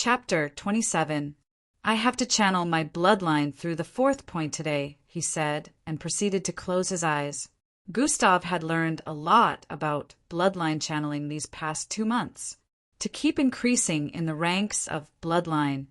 Chapter 27. I have to channel my bloodline through the fourth point today, he said, and proceeded to close his eyes. Gustav had learned a lot about bloodline channeling these past 2 months. To keep increasing in the ranks of bloodline,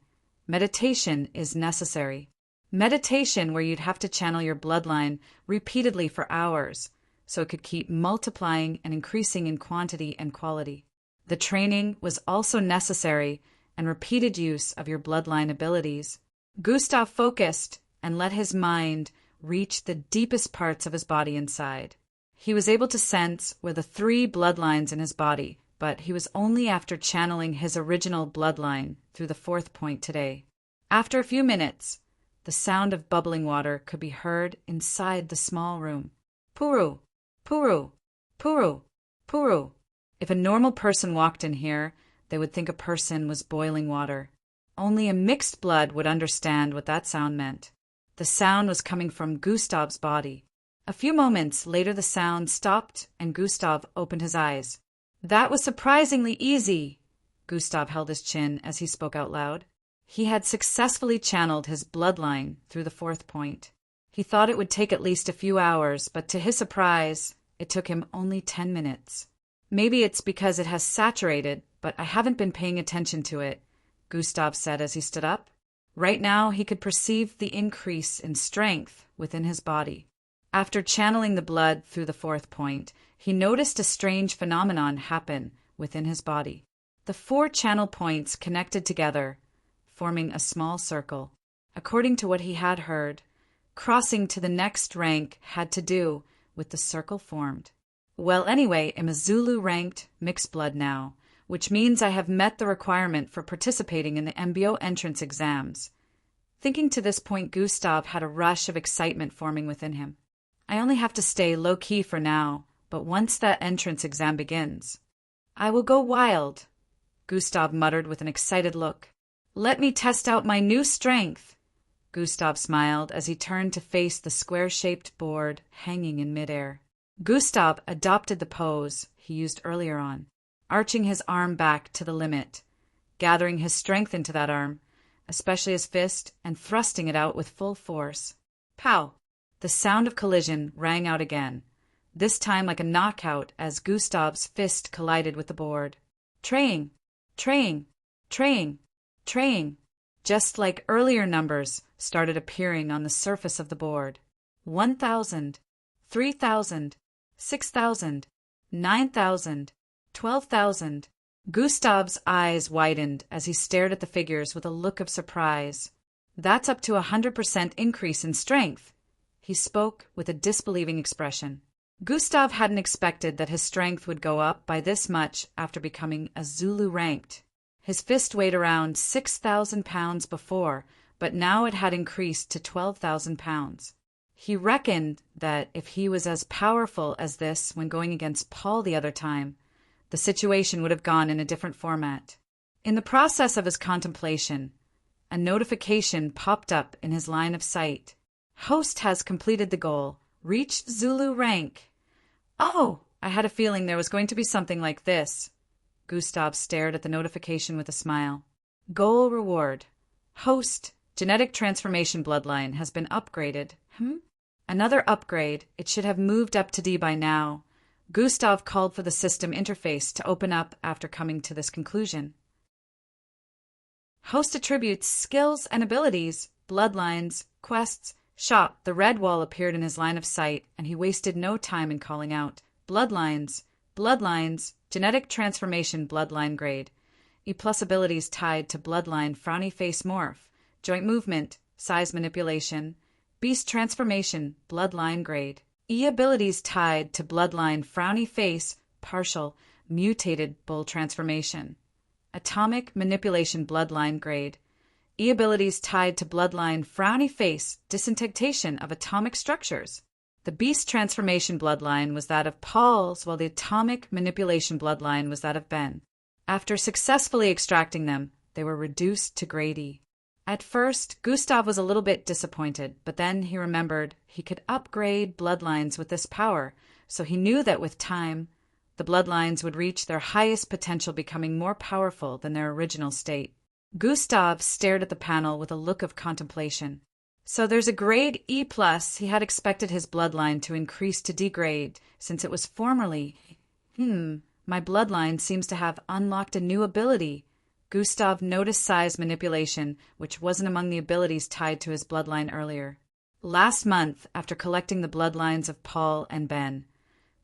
meditation is necessary. Meditation where you'd have to channel your bloodline repeatedly for hours, so it could keep multiplying and increasing in quantity and quality. The training was also necessary and repeated use of your bloodline abilities. Gustav focused and let his mind reach the deepest parts of his body inside. He was able to sense were the 3 bloodlines in his body, but he was only after channeling his original bloodline through the fourth point today. After a few minutes, the sound of bubbling water could be heard inside the small room. Puru, puru, puru, puru. If a normal person walked in here, they would think a person was boiling water. Only a mixed blood would understand what that sound meant. The sound was coming from Gustav's body. A few moments later the sound stopped and Gustav opened his eyes. That was surprisingly easy. Gustav held his chin as he spoke out loud. He had successfully channeled his bloodline through the fourth point. He thought it would take at least a few hours, but to his surprise, it took him only 10 minutes. Maybe it's because it has saturated, but I haven't been paying attention to it, Gustav said as he stood up. Right now, he could perceive the increase in strength within his body. After channeling the blood through the fourth point, he noticed a strange phenomenon happen within his body. The 4 channel points connected together, forming a small circle. According to what he had heard, crossing to the next rank had to do with the circle formed. Well, anyway, I'm a Zulu-ranked mixed blood now, which means I have met the requirement for participating in the MBO entrance exams. Thinking to this point, Gustav had a rush of excitement forming within him. I only have to stay low-key for now, but once that entrance exam begins, I will go wild, Gustav muttered with an excited look. Let me test out my new strength. Gustav smiled as he turned to face the square-shaped board hanging in midair. Gustav adopted the pose he used earlier on, arching his arm back to the limit, gathering his strength into that arm, especially his fist, and thrusting it out with full force. Pow! The sound of collision rang out again, this time like a knockout as Gustav's fist collided with the board. Traying, traying, traying, traying. Just like earlier numbers started appearing on the surface of the board. 1,000, 3,000, 6,000, 9,000, 12,000. Gustav's eyes widened as he stared at the figures with a look of surprise. That's up to 100% increase in strength. He spoke with a disbelieving expression. Gustav hadn't expected that his strength would go up by this much after becoming a Zulu ranked. His fist weighed around 6,000 pounds before, but now it had increased to 12,000 pounds. He reckoned that if he was as powerful as this when going against Paul the other time, the situation would have gone in a different format. In the process of his contemplation, a notification popped up in his line of sight. Host has completed the goal. Reached Zulu rank. Oh, I had a feeling there was going to be something like this. Gustav stared at the notification with a smile. Goal reward. Host, genetic transformation bloodline has been upgraded. Another upgrade. It should have moved up to D by now. Gustav called for the system interface to open up after coming to this conclusion. Host attributes, skills and abilities, bloodlines, quests, shop. The red wall appeared in his line of sight, and he wasted no time in calling out. Bloodlines, bloodlines, genetic transformation bloodline grade. E+ abilities tied to bloodline frowny face morph, joint movement, size manipulation, beast transformation bloodline grade. E abilities tied to bloodline frowny face, partial, mutated bull transformation. Atomic manipulation bloodline grade. E abilities tied to bloodline frowny face, disintegration of atomic structures. The beast transformation bloodline was that of Paul's, while the atomic manipulation bloodline was that of Ben. After successfully extracting them, they were reduced to grade E. At first, Gustav was a little bit disappointed, but then he remembered he could upgrade bloodlines with this power, so he knew that with time, the bloodlines would reach their highest potential, becoming more powerful than their original state. Gustav stared at the panel with a look of contemplation. So there's a grade E+. He had expected his bloodline to increase to D grade, since it was formerly. My bloodline seems to have unlocked a new ability. Gustav noticed size manipulation, which wasn't among the abilities tied to his bloodline earlier. Last month, after collecting the bloodlines of Paul and Ben,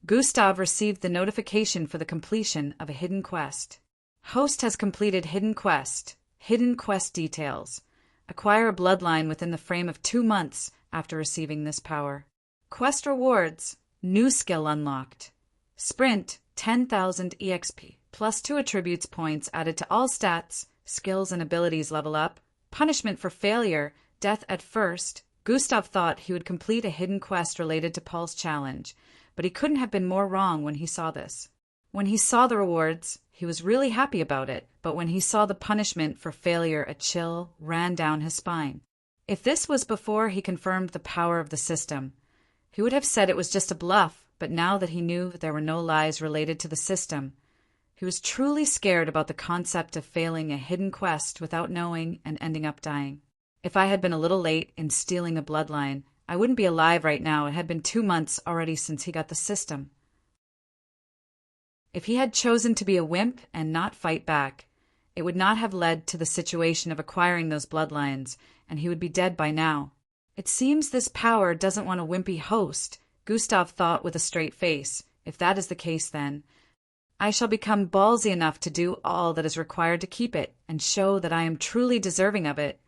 Gustav received the notification for the completion of a hidden quest. Host has completed hidden quest. Hidden quest details. Acquire a bloodline within the frame of 2 months after receiving this power. Quest rewards. New skill unlocked. Sprint, 10,000 EXP, plus 2 attributes points added to all stats, skills and abilities level up. Punishment for failure, death at first. Gustav thought he would complete a hidden quest related to Paul's challenge, but he couldn't have been more wrong when he saw this. When he saw the rewards, he was really happy about it, but when he saw the punishment for failure, a chill ran down his spine. If this was before he confirmed the power of the system, he would have said it was just a bluff, but now that he knew there were no lies related to the system, he was truly scared about the concept of failing a hidden quest without knowing and ending up dying. If I had been a little late in stealing a bloodline, I wouldn't be alive right now. It had been 2 months already since he got the system. If he had chosen to be a wimp and not fight back, it would not have led to the situation of acquiring those bloodlines, and he would be dead by now. It seems this power doesn't want a wimpy host, Gustav thought with a straight face. If that is the case, then I shall become ballsy enough to do all that is required to keep it and show that I am truly deserving of it.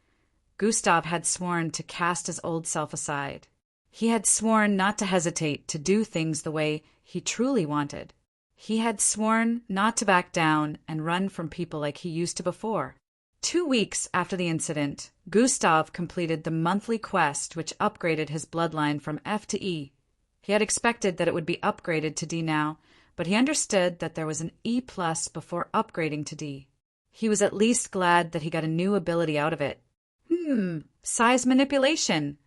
Gustav had sworn to cast his old self aside. He had sworn not to hesitate to do things the way he truly wanted. He had sworn not to back down and run from people like he used to before. 2 weeks after the incident, Gustav completed the monthly quest which upgraded his bloodline from F to E. He had expected that it would be upgraded to D now, but he understood that there was an E+ before upgrading to D. He was at least glad that he got a new ability out of it. Size manipulation.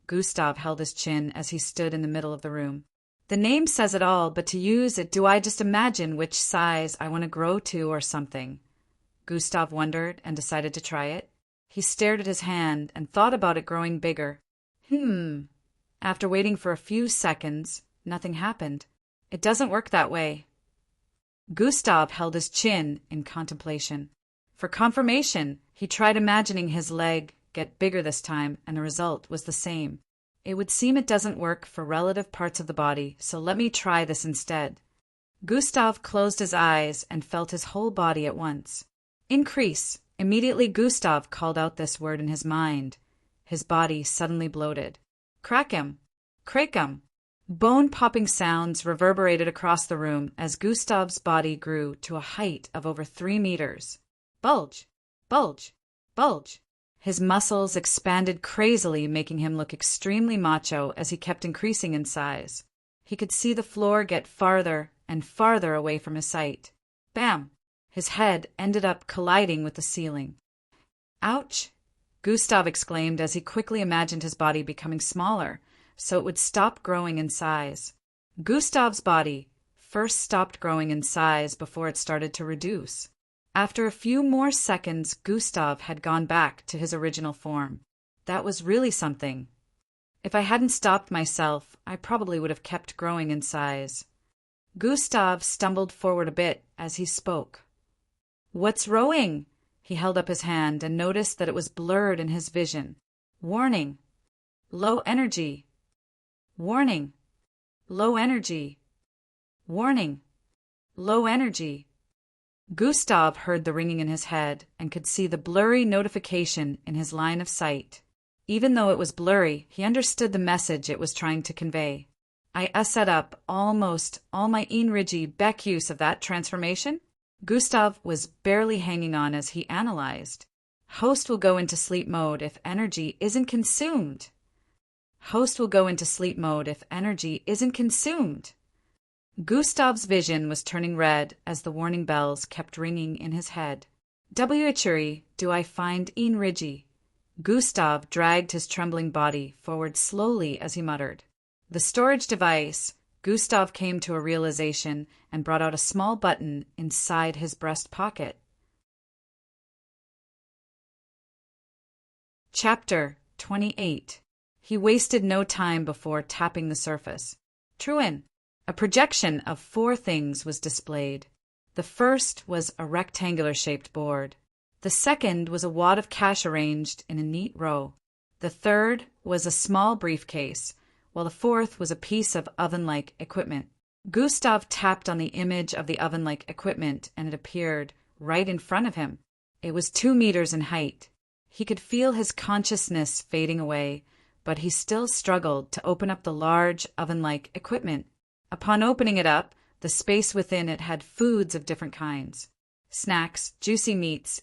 Gustav held his chin as he stood in the middle of the room. The name says it all, but to use it, do I just imagine which size I want to grow to or something? Gustav wondered and decided to try it. He stared at his hand and thought about it growing bigger. After waiting for a few seconds, nothing happened. It doesn't work that way. Gustav held his chin in contemplation. For confirmation, he tried imagining his leg get bigger this time, and the result was the same. It would seem it doesn't work for relative parts of the body, so let me try this instead. Gustav closed his eyes and felt his whole body at once. Increase. Immediately Gustav called out this word in his mind. His body suddenly bloated. Crack-em. Crake-em. Bone-popping sounds reverberated across the room as Gustav's body grew to a height of over 3 meters. Bulge. Bulge. Bulge. His muscles expanded crazily, making him look extremely macho as he kept increasing in size. He could see the floor get farther and farther away from his sight. Bam! His head ended up colliding with the ceiling. Ouch! Gustav exclaimed as he quickly imagined his body becoming smaller, so it would stop growing in size. Gustav's body first stopped growing in size before it started to reduce. After a few more seconds, Gustav had gone back to his original form. That was really something. If I hadn't stopped myself, I probably would have kept growing in size. Gustav stumbled forward a bit as he spoke. What's rowing? He held up his hand and noticed that it was blurred in his vision. Warning. Low energy. Warning. Low energy. Warning. Low energy. Gustav heard the ringing in his head and could see the blurry notification in his line of sight. Even though it was blurry, he understood the message it was trying to convey. I set up almost all my Einrigi Beck use of that transformation? Gustav was barely hanging on as he analyzed. Host will go into sleep mode if energy isn't consumed. Host will go into sleep mode if energy isn't consumed. Gustav's vision was turning red as the warning bells kept ringing in his head. Whichuri do I find Einrigi? Gustav dragged his trembling body forward slowly as he muttered. The storage device. Gustav came to a realization and brought out a small button inside his breast pocket. Chapter 28. He wasted no time before tapping the surface. Truin. A projection of 4 things was displayed. The first was a rectangular-shaped board. The second was a wad of cash arranged in a neat row. The third was a small briefcase, while the fourth was a piece of oven-like equipment. Gustav tapped on the image of the oven-like equipment, and it appeared right in front of him. It was 2 meters in height. He could feel his consciousness fading away, but he still struggled to open up the large oven-like equipment. Upon opening it up, the space within it had foods of different kinds. Snacks, juicy meats,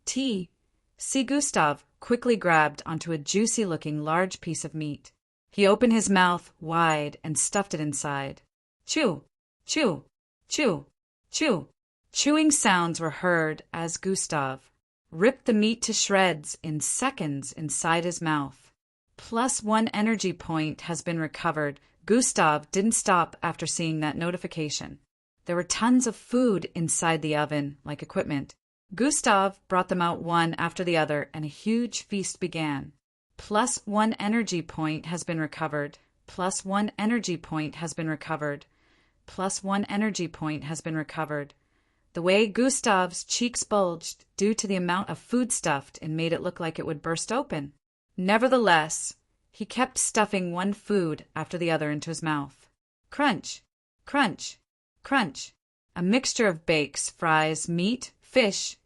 tea. See, Gustav quickly grabbed onto a juicy-looking large piece of meat. He opened his mouth wide and stuffed it inside. Chew, chew, chew, chew. Chewing sounds were heard as Gustav ripped the meat to shreds in seconds inside his mouth. +1 energy point has been recovered. Gustav didn't stop after seeing that notification. There were tons of food inside the oven-like equipment. Gustav brought them out one after the other, and a huge feast began. +1 energy point has been recovered. +1 energy point has been recovered. +1 energy point has been recovered. The way Gustav's cheeks bulged due to the amount of food stuffed and made it look like it would burst open. Nevertheless, he kept stuffing one food after the other into his mouth. Crunch, crunch, crunch. A mixture of bakes, fries, meat, fish.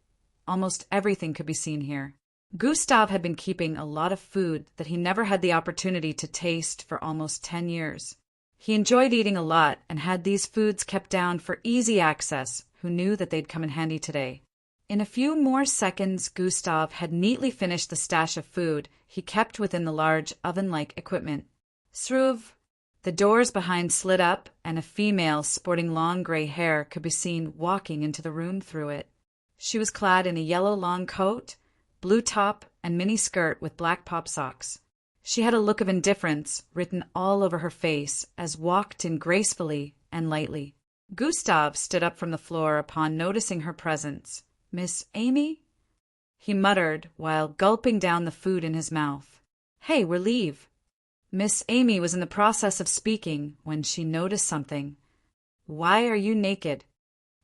Almost everything could be seen here. Gustav had been keeping a lot of food that he never had the opportunity to taste for almost 10 years. He enjoyed eating a lot and had these foods kept down for easy access, who knew that they'd come in handy today. In a few more seconds, Gustav had neatly finished the stash of food he kept within the large oven-like equipment. Sruv! The doors behind slid up, and a female sporting long gray hair could be seen walking into the room through it. She was clad in a yellow long coat, blue top, and mini skirt with black pop socks. She had a look of indifference written all over her face as walked in gracefully and lightly. Gustav stood up from the floor upon noticing her presence. "Miss Amy?" he muttered while gulping down the food in his mouth. "Hey, we're leave." Miss Amy was in the process of speaking when she noticed something. "Why are you naked?"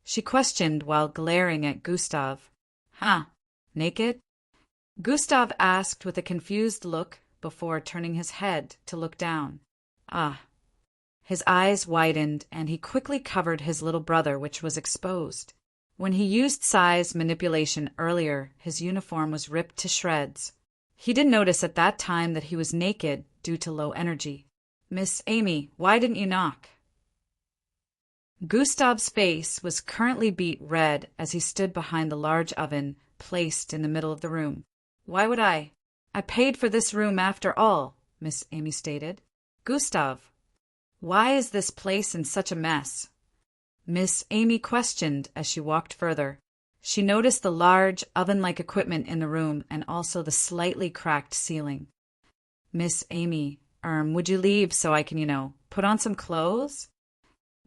she questioned while glaring at Gustav. "Huh, naked?" Gustav asked with a confused look before turning his head to look down. Ah. His eyes widened, and he quickly covered his little brother, which was exposed. When he used size manipulation earlier, his uniform was ripped to shreds. He didn't notice at that time that he was naked due to low energy. "Miss Amy, why didn't you knock?" Gustav's face was currently beet red as he stood behind the large oven placed in the middle of the room. "Why would I? I paid for this room after all," Miss Amy stated. "Gustav, why is this place in such a mess?" Miss Amy questioned as she walked further. She noticed the large oven-like equipment in the room and also the slightly cracked ceiling. "Miss Amy, would you leave so I can, put on some clothes?"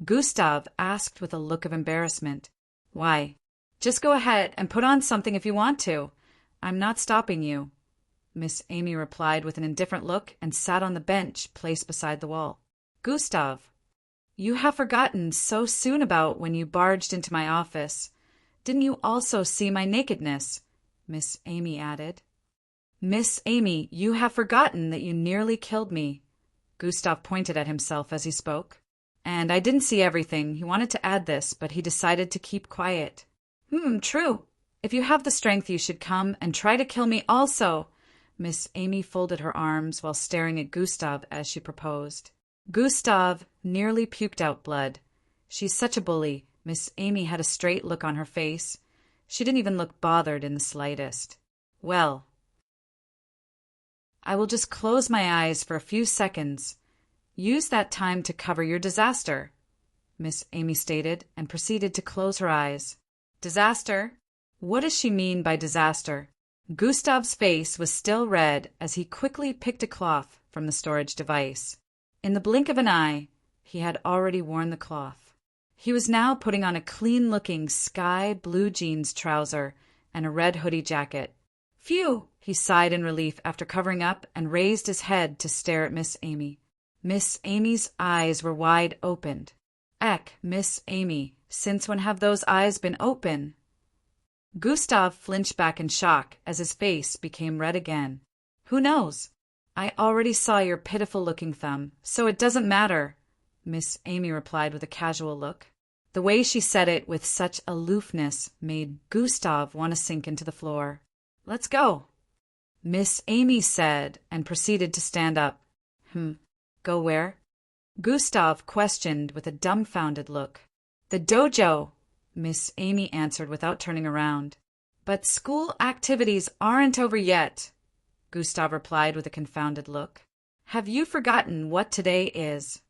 Gustav asked with a look of embarrassment. "Why? Just go ahead and put on something if you want to. I'm not stopping you." Miss Amy replied with an indifferent look and sat on the bench placed beside the wall. "Gustav, you have forgotten so soon about when you barged into my office. Didn't you also see my nakedness?" Miss Amy added. "Miss Amy, you have forgotten that you nearly killed me." Gustav pointed at himself as he spoke. "And I didn't see everything." He wanted to add this, but he decided to keep quiet. True. If you have the strength, you should come and try to kill me also." Miss Amy folded her arms while staring at Gustav as she proposed. Gustav nearly puked out blood. "She's such a bully." Miss Amy had a straight look on her face. She didn't even look bothered in the slightest. "Well, I will just close my eyes for a few seconds. Use that time to cover your disaster," Miss Amy stated, and proceeded to close her eyes. "Disaster? What does she mean by disaster?" Gustav's face was still red as he quickly picked a cloth from the storage device. In the blink of an eye, he had already worn the cloth. He was now putting on a clean-looking sky blue jeans trouser and a red hoodie jacket. Phew! He sighed in relief after covering up and raised his head to stare at Miss Amy. Miss Amy's eyes were wide opened. Eck, Miss Amy, since when have those eyes been open? Gustav flinched back in shock as his face became red again. Who knows? I already saw your pitiful-looking thumb, so it doesn't matter, Miss Amy replied with a casual look. The way she said it with such aloofness made Gustav want to sink into the floor. Let's go, Miss Amy said, and proceeded to stand up. Go where? Gustav questioned with a dumbfounded look. The dojo, Miss Amy answered without turning around. But school activities aren't over yet, Gustav replied with a confounded look. Have you forgotten what today is?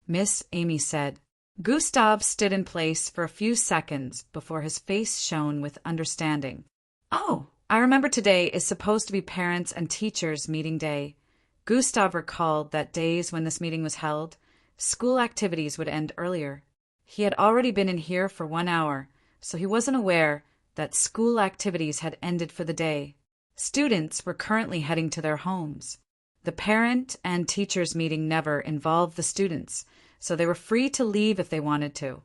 Miss Amy said. Gustav stood in place for a few seconds before his face shone with understanding. Oh, I remember today is supposed to be parents' and teachers' meeting day. Gustav recalled that days when this meeting was held, school activities would end earlier. He had already been in here for 1 hour, so he wasn't aware that school activities had ended for the day. Students were currently heading to their homes. The parent and teachers meeting never involved the students, so they were free to leave if they wanted to,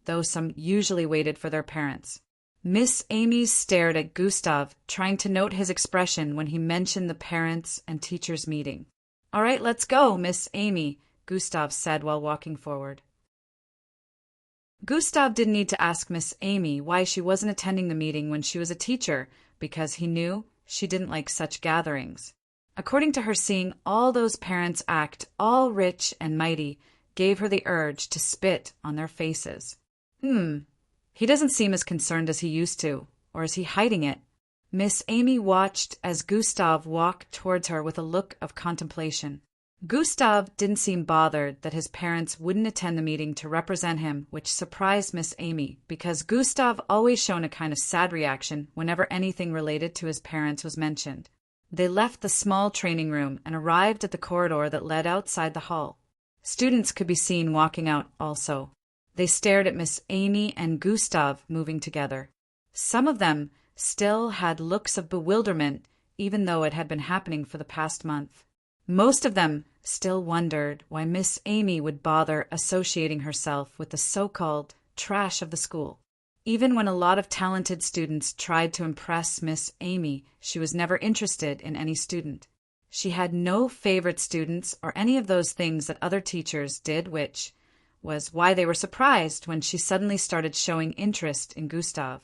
though some usually waited for their parents. Miss Amy stared at Gustav, trying to note his expression when he mentioned the parents and teachers meeting. All right, let's go, Miss Amy, Gustav said while walking forward. Gustav didn't need to ask Miss Amy why she wasn't attending the meeting when she was a teacher, because he knew she didn't like such gatherings. According to her, seeing all those parents act all rich and mighty gave her the urge to spit on their faces. He doesn't seem as concerned as he used to, or is he hiding it? Miss Amy watched as Gustav walked towards her with a look of contemplation. Gustav didn't seem bothered that his parents wouldn't attend the meeting to represent him, which surprised Miss Amy, because Gustav always shown a kind of sad reaction whenever anything related to his parents was mentioned. They left the small training room and arrived at the corridor that led outside the hall. Students could be seen walking out also. They stared at Miss Amy and Gustav moving together. Some of them still had looks of bewilderment, even though it had been happening for the past month. Most of them still wondered why Miss Amy would bother associating herself with the so-called trash of the school. Even when a lot of talented students tried to impress Miss Amy, she was never interested in any student. She had no favorite students or any of those things that other teachers did, which was why they were surprised when she suddenly started showing interest in Gustav.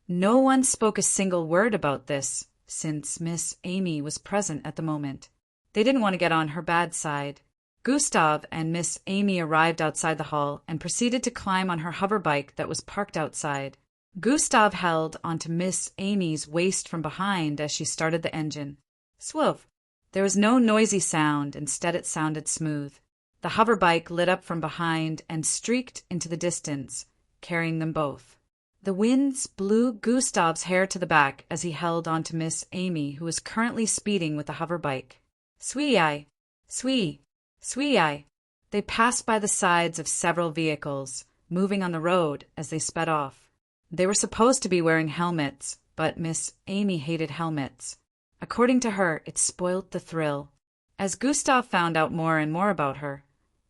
No one spoke a single word about this, since Miss Amy was present at the moment. They didn't want to get on her bad side. Gustav and Miss Amy arrived outside the hall and proceeded to climb on her hover bike that was parked outside. Gustav held onto Miss Amy's waist from behind as she started the engine. Swoof! There was no noisy sound, instead it sounded smooth. The hover bike lit up from behind and streaked into the distance, carrying them both. The winds blew Gustav's hair to the back as he held onto Miss Amy, who was currently speeding with the hover bike. Swee-eye! Swee! Swee-eye! They passed by the sides of several vehicles, moving on the road as they sped off. They were supposed to be wearing helmets, but Miss Amy hated helmets. According to her, it spoilt the thrill. As Gustav found out more and more about her,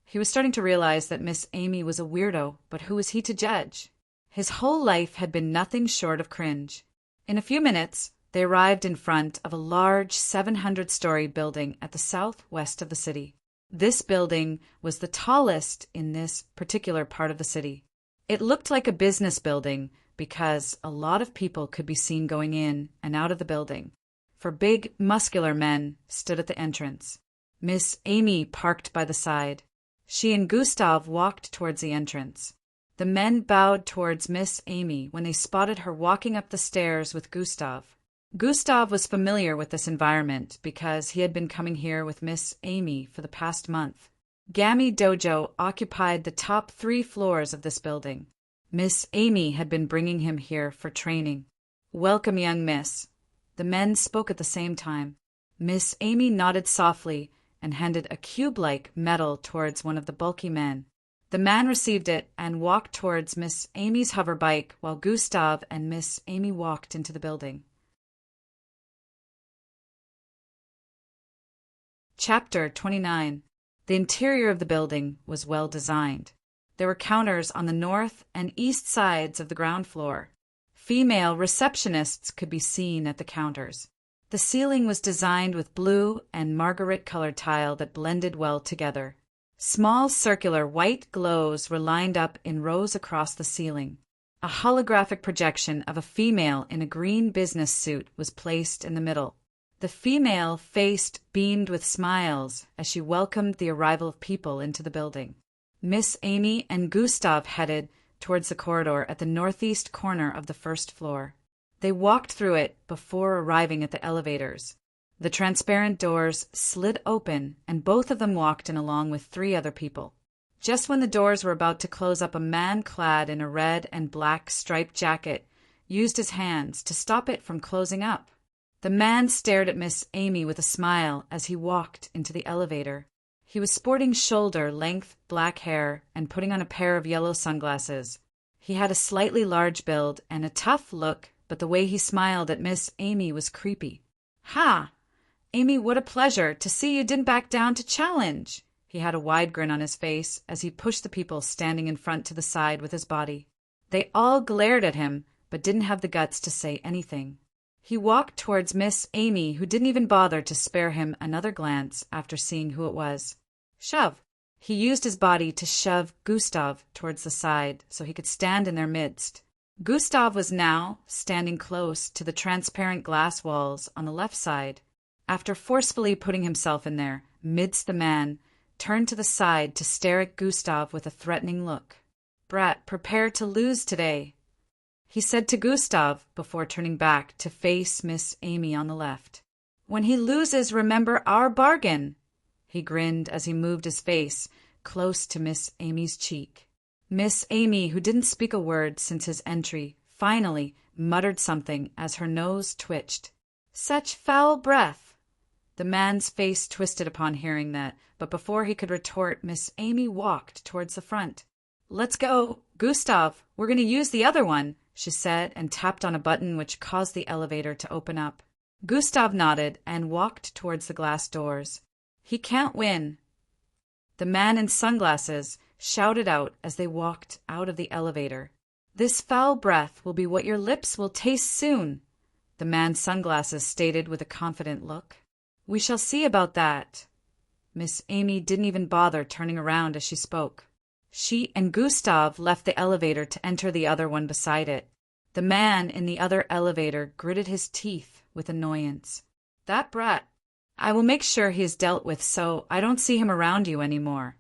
he was starting to realize that Miss Amy was a weirdo, but who was he to judge? His whole life had been nothing short of cringe. In a few minutes, they arrived in front of a large 700-story building at the southwest of the city. This building was the tallest in this particular part of the city. It looked like a business building because a lot of people could be seen going in and out of the building. For big, muscular men stood at the entrance. Miss Amy parked by the side. She and Gustav walked towards the entrance. The men bowed towards Miss Amy when they spotted her walking up the stairs with Gustav. Gustav was familiar with this environment because he had been coming here with Miss Amy for the past month. Gammy Dojo occupied the top 3 floors of this building. Miss Amy had been bringing him here for training. Welcome, young miss. The men spoke at the same time. Miss Amy nodded softly and handed a cube-like medal towards one of the bulky men. The man received it and walked towards Miss Amy's hover bike while Gustav and Miss Amy walked into the building. Chapter 29. The interior of the building was well designed. There were counters on the north and east sides of the ground floor. Female receptionists could be seen at the counters. The ceiling was designed with blue and marguerite-colored tile that blended well together. Small circular white glows were lined up in rows across the ceiling. A holographic projection of a female in a green business suit was placed in the middle. The female face beamed with smiles as she welcomed the arrival of people into the building. Miss Amy and Gustav headed towards the corridor at the northeast corner of the first floor. They walked through it before arriving at the elevators. The transparent doors slid open, and both of them walked in along with 3 other people. Just when the doors were about to close up, a man clad in a red and black striped jacket used his hands to stop it from closing up. The man stared at Miss Amy with a smile as he walked into the elevator. He was sporting shoulder-length black hair and putting on a pair of yellow sunglasses. He had a slightly large build and a tough look, but the way he smiled at Miss Amy was creepy. "Ha! Amy, what a pleasure to see you didn't back down to challenge." He had a wide grin on his face as he pushed the people standing in front to the side with his body. They all glared at him, but didn't have the guts to say anything. He walked towards Miss Amy, who didn't even bother to spare him another glance after seeing who it was. "Shove." He used his body to shove Gustav towards the side so he could stand in their midst. Gustav was now standing close to the transparent glass walls on the left side. After forcefully putting himself in there, midst the man, turned to the side to stare at Gustav with a threatening look. "Brat, prepare to lose today," he said to Gustav before turning back to face Miss Amy on the left. "When he loses, remember our bargain." He grinned as he moved his face close to Miss Amy's cheek. Miss Amy, who didn't speak a word since his entry, finally muttered something as her nose twitched. "Such foul breath!" The man's face twisted upon hearing that, but before he could retort, Miss Amy walked towards the front. "Let's go, Gustav, we're going to use the other one," she said, and tapped on a button which caused the elevator to open up. Gustav nodded and walked towards the glass doors. "He can't win," the man in sunglasses shouted out as they walked out of the elevator. "This foul breath will be what your lips will taste soon," the man's sunglasses stated with a confident look. "We shall see about that." Miss Amy didn't even bother turning around as she spoke. She and Gustav left the elevator to enter the other one beside it. The man in the other elevator gritted his teeth with annoyance. "That brat. I will make sure he is dealt with so I don't see him around you anymore."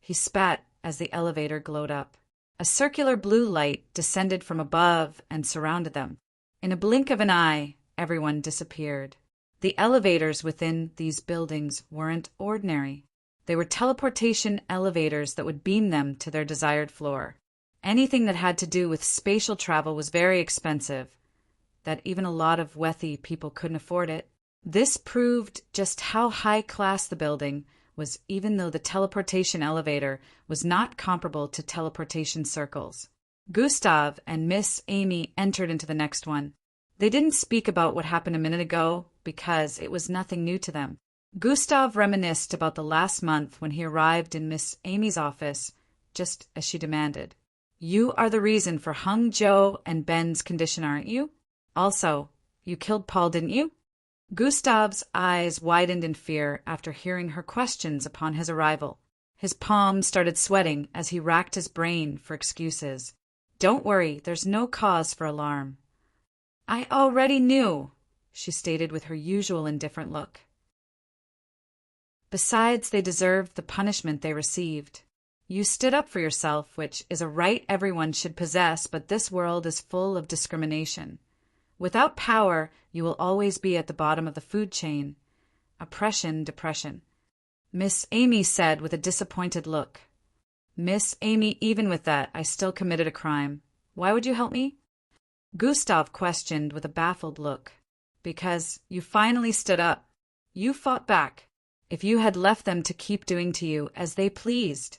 He spat as the elevator glowed up. A circular blue light descended from above and surrounded them. In a blink of an eye, everyone disappeared. The elevators within these buildings weren't ordinary. They were teleportation elevators that would beam them to their desired floor. Anything that had to do with spatial travel was very expensive, that even a lot of wealthy people couldn't afford it. This proved just how high-class the building was, even though the teleportation elevator was not comparable to teleportation circles. Gustav and Miss Amy entered into the next one. They didn't speak about what happened a minute ago because it was nothing new to them. Gustav reminisced about the last month when he arrived in Miss Amy's office, just as she demanded. "You are the reason for Hung Joe and Ben's condition, aren't you? Also, you killed Paul, didn't you?" Gustav's eyes widened in fear after hearing her questions upon his arrival. His palms started sweating as he racked his brain for excuses. "Don't worry, there's no cause for alarm." "I already knew," she stated with her usual indifferent look. Besides, they deserved the punishment they received. You stood up for yourself, which is a right everyone should possess, but this world is full of discrimination. Without power, you will always be at the bottom of the food chain. Oppression, depression. Miss Amy said with a disappointed look. "Miss Amy, even with that, I still committed a crime. Why would you help me?" Gustav questioned with a baffled look. "Because you finally stood up. You fought back. If you had left them to keep doing to you as they pleased,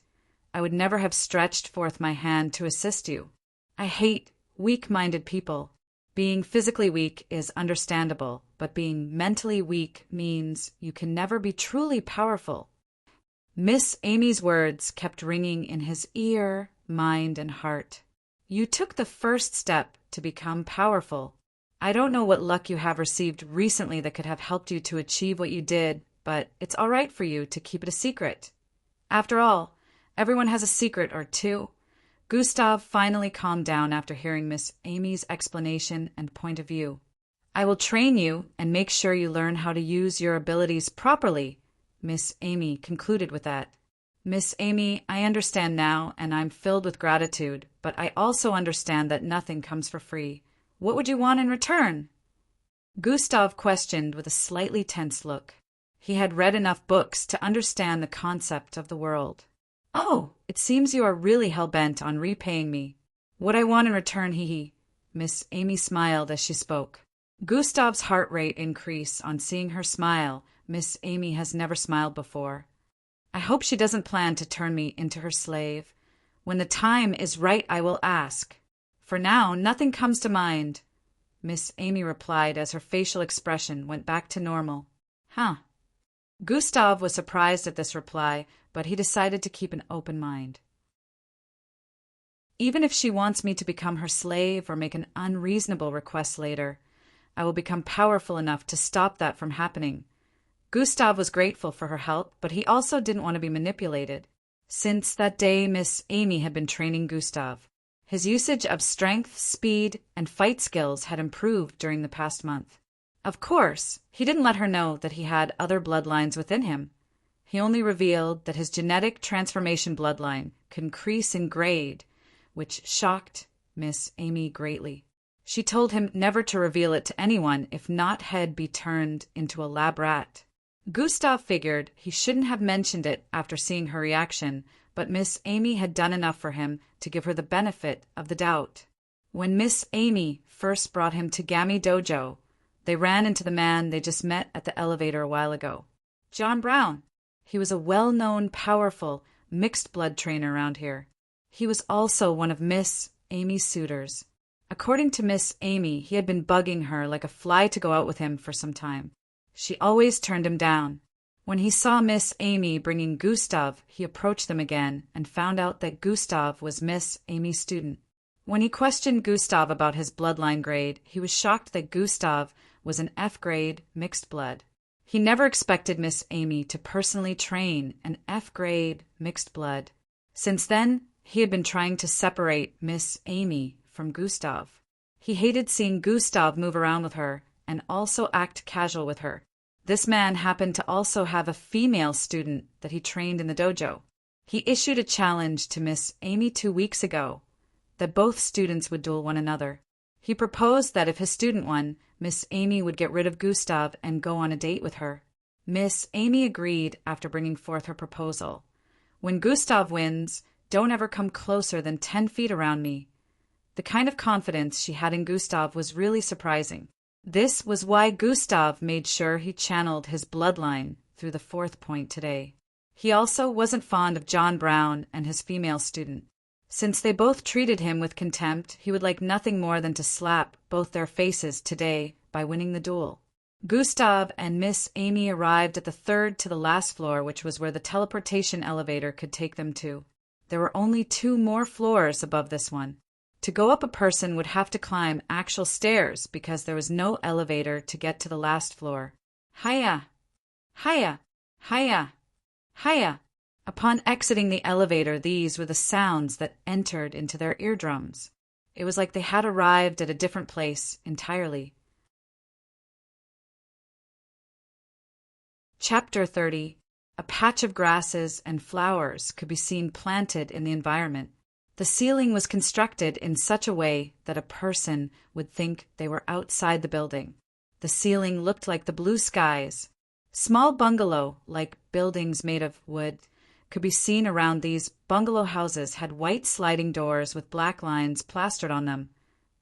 I would never have stretched forth my hand to assist you. I hate weak-minded people. Being physically weak is understandable, but being mentally weak means you can never be truly powerful. Miss Amy's words kept ringing in his ear, mind, and heart. You took the first step to become powerful. I don't know what luck you have received recently that could have helped you to achieve what you did, but it's all right for you to keep it a secret. After all, everyone has a secret or two. Gustav finally calmed down after hearing Miss Amy's explanation and point of view. I will train you and make sure you learn how to use your abilities properly, Miss Amy concluded with that. Miss Amy, I understand now, and I'm filled with gratitude, but I also understand that nothing comes for free. What would you want in return? Gustav questioned with a slightly tense look. He had read enough books to understand the concept of the world. Oh, it seems you are really hell-bent on repaying me. What I want in return, hee. Miss Amy smiled as she spoke. Gustav's heart rate increased on seeing her smile. Miss Amy has never smiled before. I hope she doesn't plan to turn me into her slave. When the time is right, I will ask. For now, nothing comes to mind, Miss Amy replied as her facial expression went back to normal. Huh. Gustav was surprised at this reply, but he decided to keep an open mind. Even if she wants me to become her slave or make an unreasonable request later, I will become powerful enough to stop that from happening. Gustav was grateful for her help, but he also didn't want to be manipulated. Since that day, Miss Amy had been training Gustav. His usage of strength, speed, and fight skills had improved during the past month. Of course, he didn't let her know that he had other bloodlines within him. He only revealed that his genetic transformation bloodline could increase in grade, which shocked Miss Amy greatly. She told him never to reveal it to anyone if not he'd be turned into a lab rat. Gustav figured he shouldn't have mentioned it after seeing her reaction, but Miss Amy had done enough for him to give her the benefit of the doubt. When Miss Amy first brought him to Gammy Dojo, they ran into the man they just met at the elevator a while ago. John Brown. He was a well-known, powerful, mixed-blood trainer around here. He was also one of Miss Amy's suitors. According to Miss Amy, he had been bugging her like a fly to go out with him for some time. She always turned him down. When he saw Miss Amy bringing Gustav, he approached them again and found out that Gustav was Miss Amy's student. When he questioned Gustav about his bloodline grade, he was shocked that Gustav was an F-grade mixed blood. He never expected Miss Amy to personally train an F-grade mixed blood. Since then, he had been trying to separate Miss Amy from Gustav. He hated seeing Gustav move around with her and also act casual with her. This man happened to also have a female student that he trained in the dojo. He issued a challenge to Miss Amy 2 weeks ago that both students would duel one another. He proposed that if his student won, Miss Amy would get rid of Gustav and go on a date with her. Miss Amy agreed after bringing forth her proposal. When Gustav wins, don't ever come closer than 10 feet around me. The kind of confidence she had in Gustav was really surprising. This was why Gustav made sure he channeled his bloodline through the 4th point today. He also wasn't fond of John Brown and his female student. Since they both treated him with contempt, he would like nothing more than to slap both their faces today by winning the duel. Gustav and Miss Amy arrived at the 3rd to the last floor, which was where the teleportation elevator could take them to. There were only 2 more floors above this one. To go up, a person would have to climb actual stairs because there was no elevator to get to the last floor. Hiya! Hiya! Hiya! Hiya! Upon exiting the elevator, these were the sounds that entered into their eardrums. It was like they had arrived at a different place entirely. Chapter 30. A patch of grasses and flowers could be seen planted in the environment. The ceiling was constructed in such a way that a person would think they were outside the building. The ceiling looked like the blue skies. Small bungalow-like buildings made of wood could be seen around. These bungalow houses had white sliding doors with black lines plastered on them,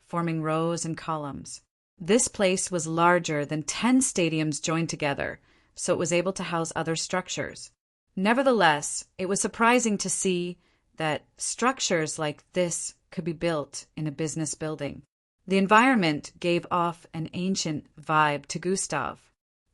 forming rows and columns. This place was larger than 10 stadiums joined together, so it was able to house other structures. Nevertheless, it was surprising to see that structures like this could be built in a business building. The environment gave off an ancient vibe to Gustav.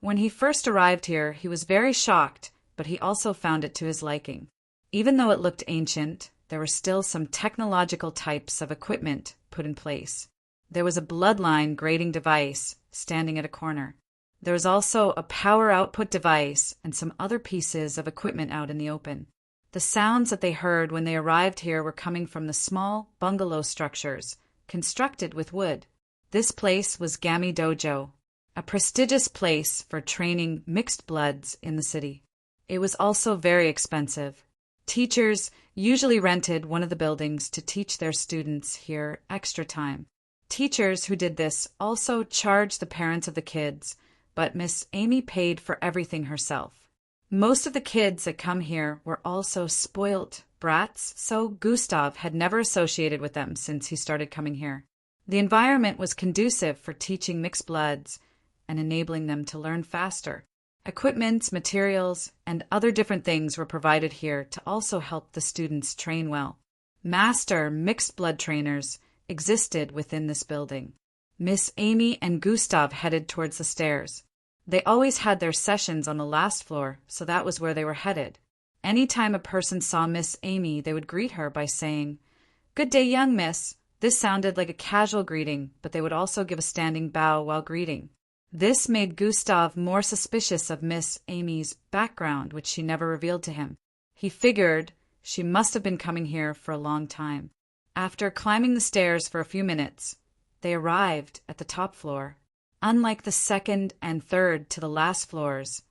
When he first arrived here, he was very shocked, but he also found it to his liking. Even though it looked ancient, there were still some technological types of equipment put in place. There was a Bloodline grading device standing at a corner. There was also a power output device and some other pieces of equipment out in the open. The sounds that they heard when they arrived here were coming from the small bungalow structures constructed with wood. This place was Gami Dojo, a prestigious place for training mixed bloods in the city. It was also very expensive. Teachers usually rented one of the buildings to teach their students here extra time. Teachers who did this also charged the parents of the kids, but Miss Amy paid for everything herself. Most of the kids that come here were also spoilt brats, so Gustav had never associated with them since he started coming here. The environment was conducive for teaching mixed bloods and enabling them to learn faster. Equipment, materials, and other different things were provided here to also help the students train well. Master mixed blood trainers existed within this building. Miss Amy and Gustav headed towards the stairs. They always had their sessions on the last floor, so that was where they were headed. Anytime a person saw Miss Amy, they would greet her by saying, "Good day, young miss." This sounded like a casual greeting, but they would also give a standing bow while greeting. This made Gustav more suspicious of Miss Amy's background, which she never revealed to him. He figured she must have been coming here for a long time. After climbing the stairs for a few minutes, they arrived at the top floor. Unlike the second and third to the last floors,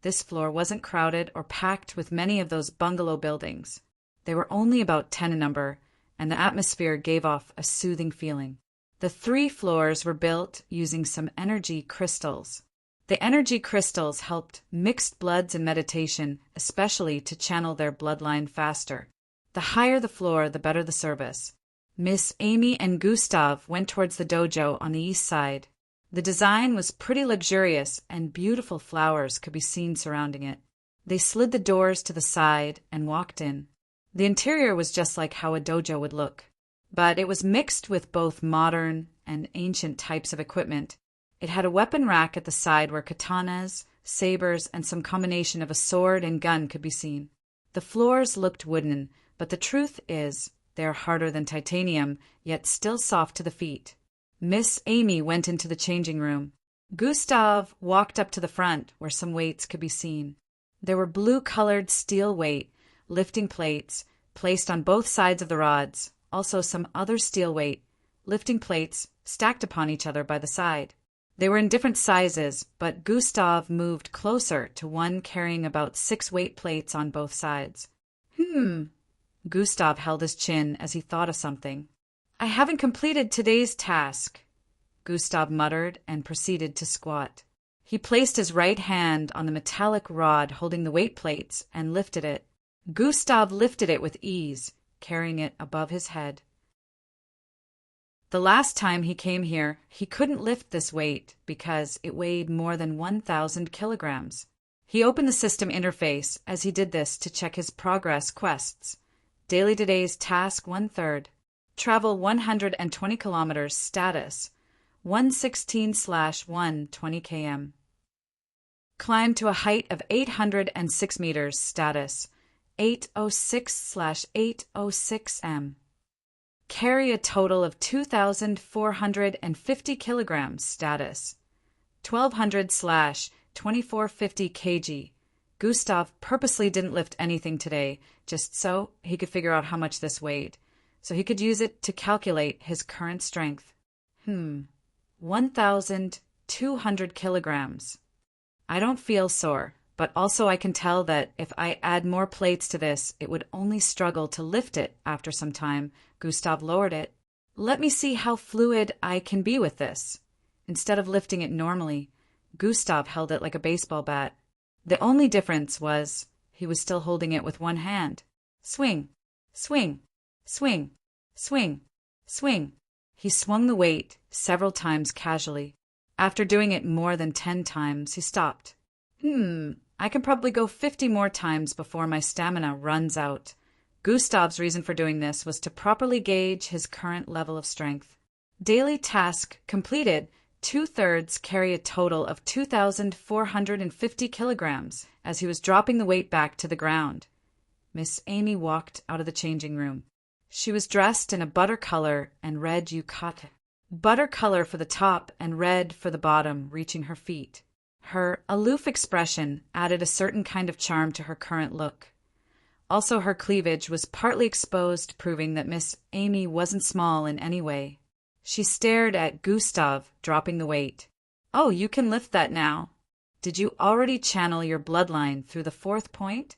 this floor wasn't crowded or packed with many of those bungalow buildings. They were only about 10 in number, and the atmosphere gave off a soothing feeling. The 3 floors were built using some energy crystals. The energy crystals helped mixed bloods in meditation, especially to channel their bloodline faster. The higher the floor, the better the service. Miss Amy and Gustav went towards the dojo on the east side. The design was pretty luxurious, and beautiful flowers could be seen surrounding it. They slid the doors to the side and walked in. The interior was just like how a dojo would look, but it was mixed with both modern and ancient types of equipment. It had a weapon rack at the side where katanas, sabers, and some combination of a sword and gun could be seen. The floors looked wooden, but the truth is they are harder than titanium, yet still soft to the feet. Miss Amy went into the changing room. Gustav walked up to the front where some weights could be seen. There were blue-colored steel weight lifting plates placed on both sides of the rods, also some other steel weight lifting plates stacked upon each other by the side. They were in different sizes, but Gustav moved closer to one carrying about 6 weight plates on both sides. Gustav held his chin as he thought of something. "I haven't completed today's task," Gustav muttered and proceeded to squat. He placed his right hand on the metallic rod holding the weight plates and lifted it. Gustav lifted it with ease, carrying it above his head. The last time he came here, he couldn't lift this weight because it weighed more than 1,000 kilograms. He opened the system interface as he did this to check his progress quests. Daily today's task 1/3. Travel 120 kilometers status 116/120 km. Climb to a height of 806 meters status 806/806 m. Carry a total of 2,450 kilograms status 1,200/2450 kg. Gustav purposely didn't lift anything today, just so he could figure out how much this weighed, so he could use it to calculate his current strength. 1,200 kilograms. I don't feel sore, but also I can tell that if I add more plates to this, it would only struggle to lift it after some time. Gustav lowered it. Let me see how fluid I can be with this. Instead of lifting it normally, Gustav held it like a baseball bat. The only difference was he was still holding it with one hand. Swing, swing, swing, swing, swing. He swung the weight several times casually. After doing it more than 10 times, he stopped. I can probably go 50 more times before my stamina runs out. Gustav's reason for doing this was to properly gauge his current level of strength. Daily task completed. 2/3 carry a total of 2,450 kilograms as he was dropping the weight back to the ground. Miss Amy walked out of the changing room. She was dressed in a butter color and red yukata. Butter color for the top and red for the bottom, reaching her feet. Her aloof expression added a certain kind of charm to her current look. Also, her cleavage was partly exposed, proving that Miss Amy wasn't small in any way. She stared at Gustav, dropping the weight. "Oh, you can lift that now. Did you already channel your bloodline through the 4th point?"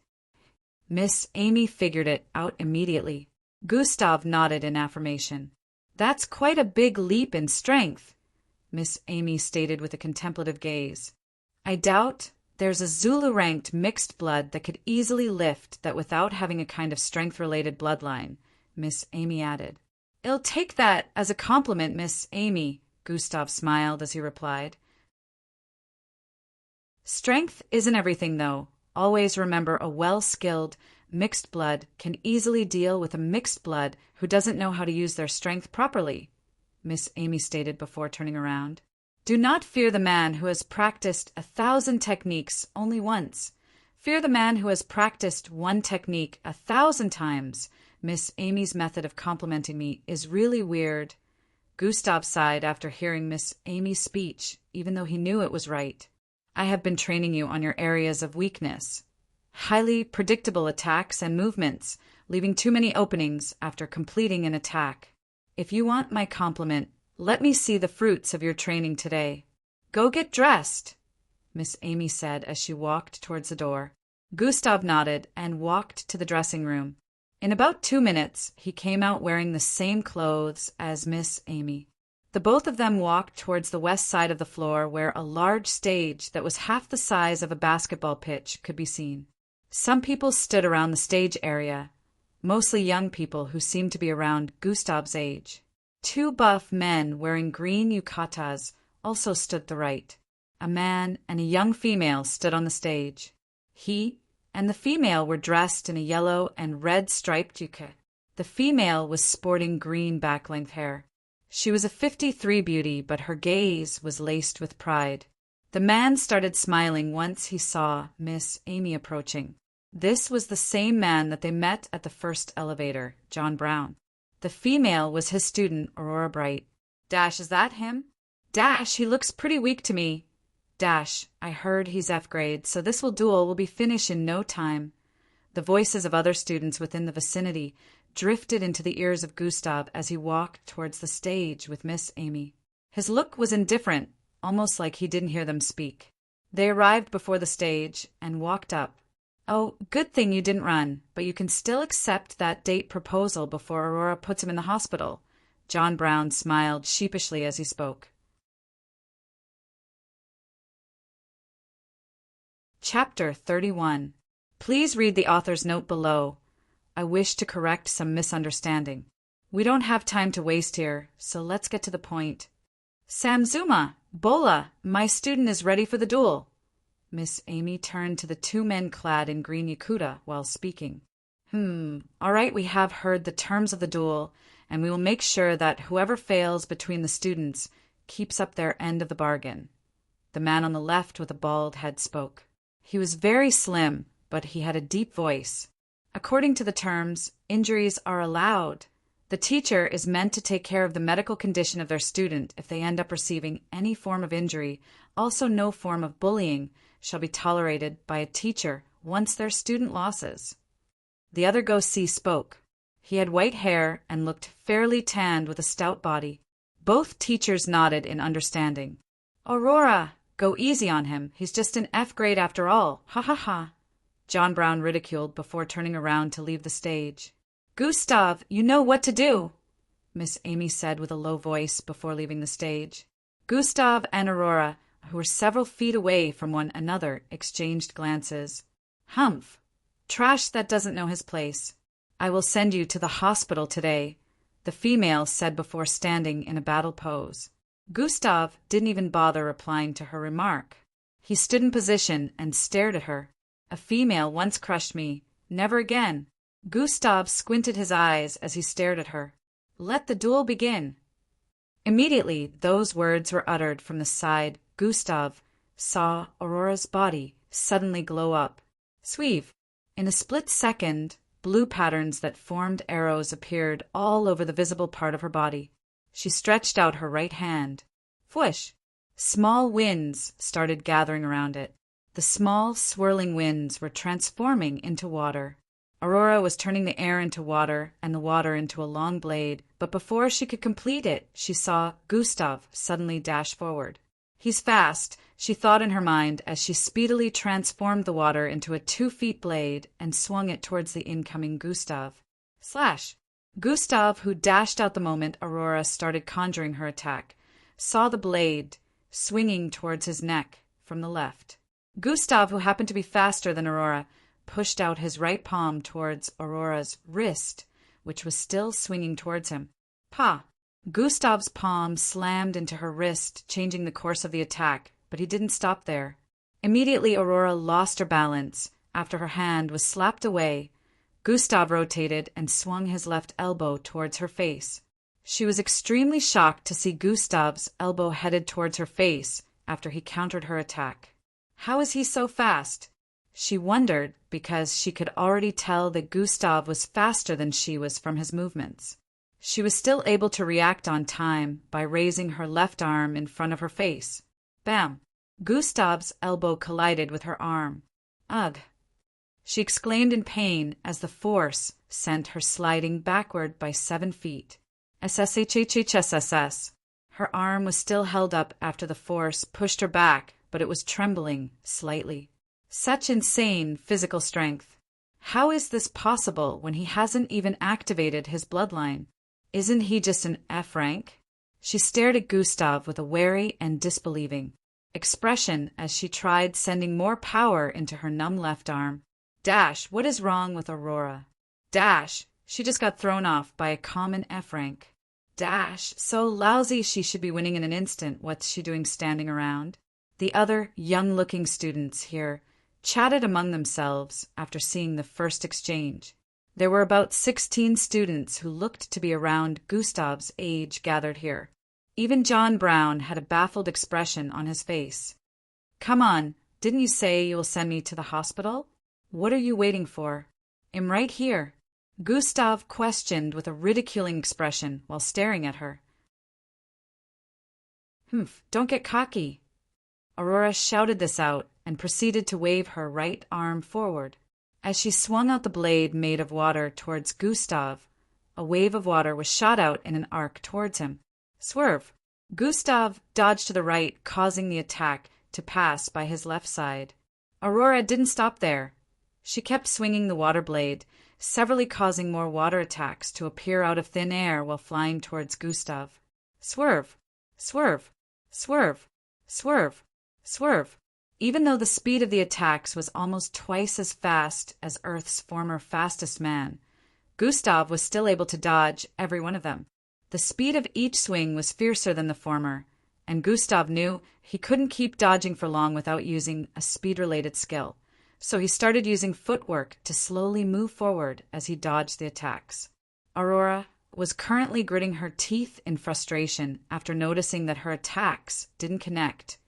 Miss Amy figured it out immediately. Gustav nodded in affirmation. "That's quite a big leap in strength," Miss Amy stated with a contemplative gaze. "I doubt there's a Zulu-ranked mixed blood that could easily lift that without having a kind of strength-related bloodline," Miss Amy added. "I'll take that as a compliment, Miss Amy," Gustav smiled as he replied. "Strength isn't everything, though. Always remember a well-skilled mixed blood can easily deal with a mixed blood who doesn't know how to use their strength properly," Miss Amy stated before turning around. "Do not fear the man who has practiced 1,000 techniques only once. Fear the man who has practiced one technique 1,000 times. Miss Amy's method of complimenting me is really weird." Gustav sighed after hearing Miss Amy's speech, even though he knew it was right. "I have been training you on your areas of weakness. Highly predictable attacks and movements, leaving too many openings after completing an attack. If you want my compliment, let me see the fruits of your training today. Go get dressed," Miss Amy said as she walked towards the door. Gustav nodded and walked to the dressing room. In about 2 minutes, he came out wearing the same clothes as Miss Amy. The both of them walked towards the west side of the floor where a large stage that was half the size of a basketball pitch could be seen. Some people stood around the stage area, mostly young people who seemed to be around Gustav's age. 2 buff men wearing green yukatas also stood to the right. A man and a young female stood on the stage. He and the female were dressed in a yellow and red striped yuka. The female was sporting green back-length hair. She was a 53 beauty, but her gaze was laced with pride. The man started smiling once he saw Miss Amy approaching. This was the same man that they met at the first elevator, John Brown. The female was his student, Aurora Bright. "Dash, is that him?" "Dash, he looks pretty weak to me." "Dash, I heard he's F grade, so this duel will be finished in no time." The voices of other students within the vicinity drifted into the ears of Gustav as he walked towards the stage with Miss Amy. His look was indifferent, almost like he didn't hear them speak. They arrived before the stage and walked up. "Oh, good thing you didn't run, but you can still accept that date proposal before Aurora puts him in the hospital." John Brown smiled sheepishly as he spoke. Chapter 31. Please read the author's note below. I wish to correct some misunderstanding. We don't have time to waste here, so let's get to the point. "Samzuma, Bola, my student is ready for the duel." Miss Amy turned to the 2 men clad in green yakuta while speaking. All right, we have heard the terms of the duel, and we will make sure that whoever fails between the students keeps up their end of the bargain." The man on the left with a bald head spoke. He was very slim, but he had a deep voice. "According to the terms, injuries are allowed. The teacher is meant to take care of the medical condition of their student if they end up receiving any form of injury. Also, no form of bullying shall be tolerated by a teacher once their student losses." The other go-see spoke. He had white hair and looked fairly tanned with a stout body. Both teachers nodded in understanding. "Aurora, go easy on him. He's just an F grade after all. Ha ha ha." John Brown ridiculed before turning around to leave the stage. "Gustav, you know what to do," Miss Amy said with a low voice before leaving the stage. Gustav and Aurora, who were several feet away from one another, exchanged glances. "Humph. Trash that doesn't know his place. I will send you to the hospital today," the female said before standing in a battle pose. Gustav didn't even bother replying to her remark. He stood in position and stared at her. "A female once crushed me. Never again." Gustav squinted his eyes as he stared at her. "Let the duel begin." Immediately, those words were uttered from the side. Gustav saw Aurora's body suddenly glow up. Sweeve. In a split second, blue patterns that formed arrows appeared all over the visible part of her body. She stretched out her right hand. Fwish! Small winds started gathering around it. The small, swirling winds were transforming into water. Aurora was turning the air into water and the water into a long blade, but before she could complete it, she saw Gustav suddenly dash forward. He's fast, she thought in her mind as she speedily transformed the water into a 2-foot blade and swung it towards the incoming Gustav. Slash! Gustav, who dashed out the moment Aurora started conjuring her attack, saw the blade swinging towards his neck from the left. Gustav, who happened to be faster than Aurora, pushed out his right palm towards Aurora's wrist, which was still swinging towards him. Pa! Gustav's palm slammed into her wrist, changing the course of the attack, but he didn't stop there. Immediately Aurora lost her balance. After her hand was slapped away, Gustav rotated and swung his left elbow towards her face. She was extremely shocked to see Gustav's elbow headed towards her face after he countered her attack. How is he so fast? She wondered because she could already tell that Gustav was faster than she was from his movements. She was still able to react on time by raising her left arm in front of her face. Bam! Gustav's elbow collided with her arm. Ugh! She exclaimed in pain as the force sent her sliding backward by 7 feet. SSHHHSSS. Her arm was still held up after the force pushed her back, but it was trembling slightly. Such insane physical strength. How is this possible when he hasn't even activated his bloodline? Isn't he just an F rank? She stared at Gustav with a wary and disbelieving expression as she tried sending more power into her numb left arm. Dash, what is wrong with Aurora? Dash, she just got thrown off by a common F rank. Dash, so lousy she should be winning in an instant. What's she doing standing around? The other young-looking students here chatted among themselves after seeing the first exchange. There were about 16 students who looked to be around Gustav's age gathered here. Even John Brown had a baffled expression on his face. Come on, didn't you say you will send me to the hospital? What are you waiting for? I'm right here. Gustav questioned with a ridiculing expression while staring at her. Humph, don't get cocky. Aurora shouted this out and proceeded to wave her right arm forward. As she swung out the blade made of water towards Gustav, a wave of water was shot out in an arc towards him. Swerve! Gustav dodged to the right, causing the attack to pass by his left side. Aurora didn't stop there. She kept swinging the water blade, severally causing more water attacks to appear out of thin air while flying towards Gustav. Swerve! Swerve! Swerve! Swerve! Swerve! Even though the speed of the attacks was almost twice as fast as Earth's former fastest man, Gustav was still able to dodge every one of them. The speed of each swing was fiercer than the former, and Gustav knew he couldn't keep dodging for long without using a speed-related skill, so he started using footwork to slowly move forward as he dodged the attacks. Aurora was currently gritting her teeth in frustration after noticing that her attacks didn't connect,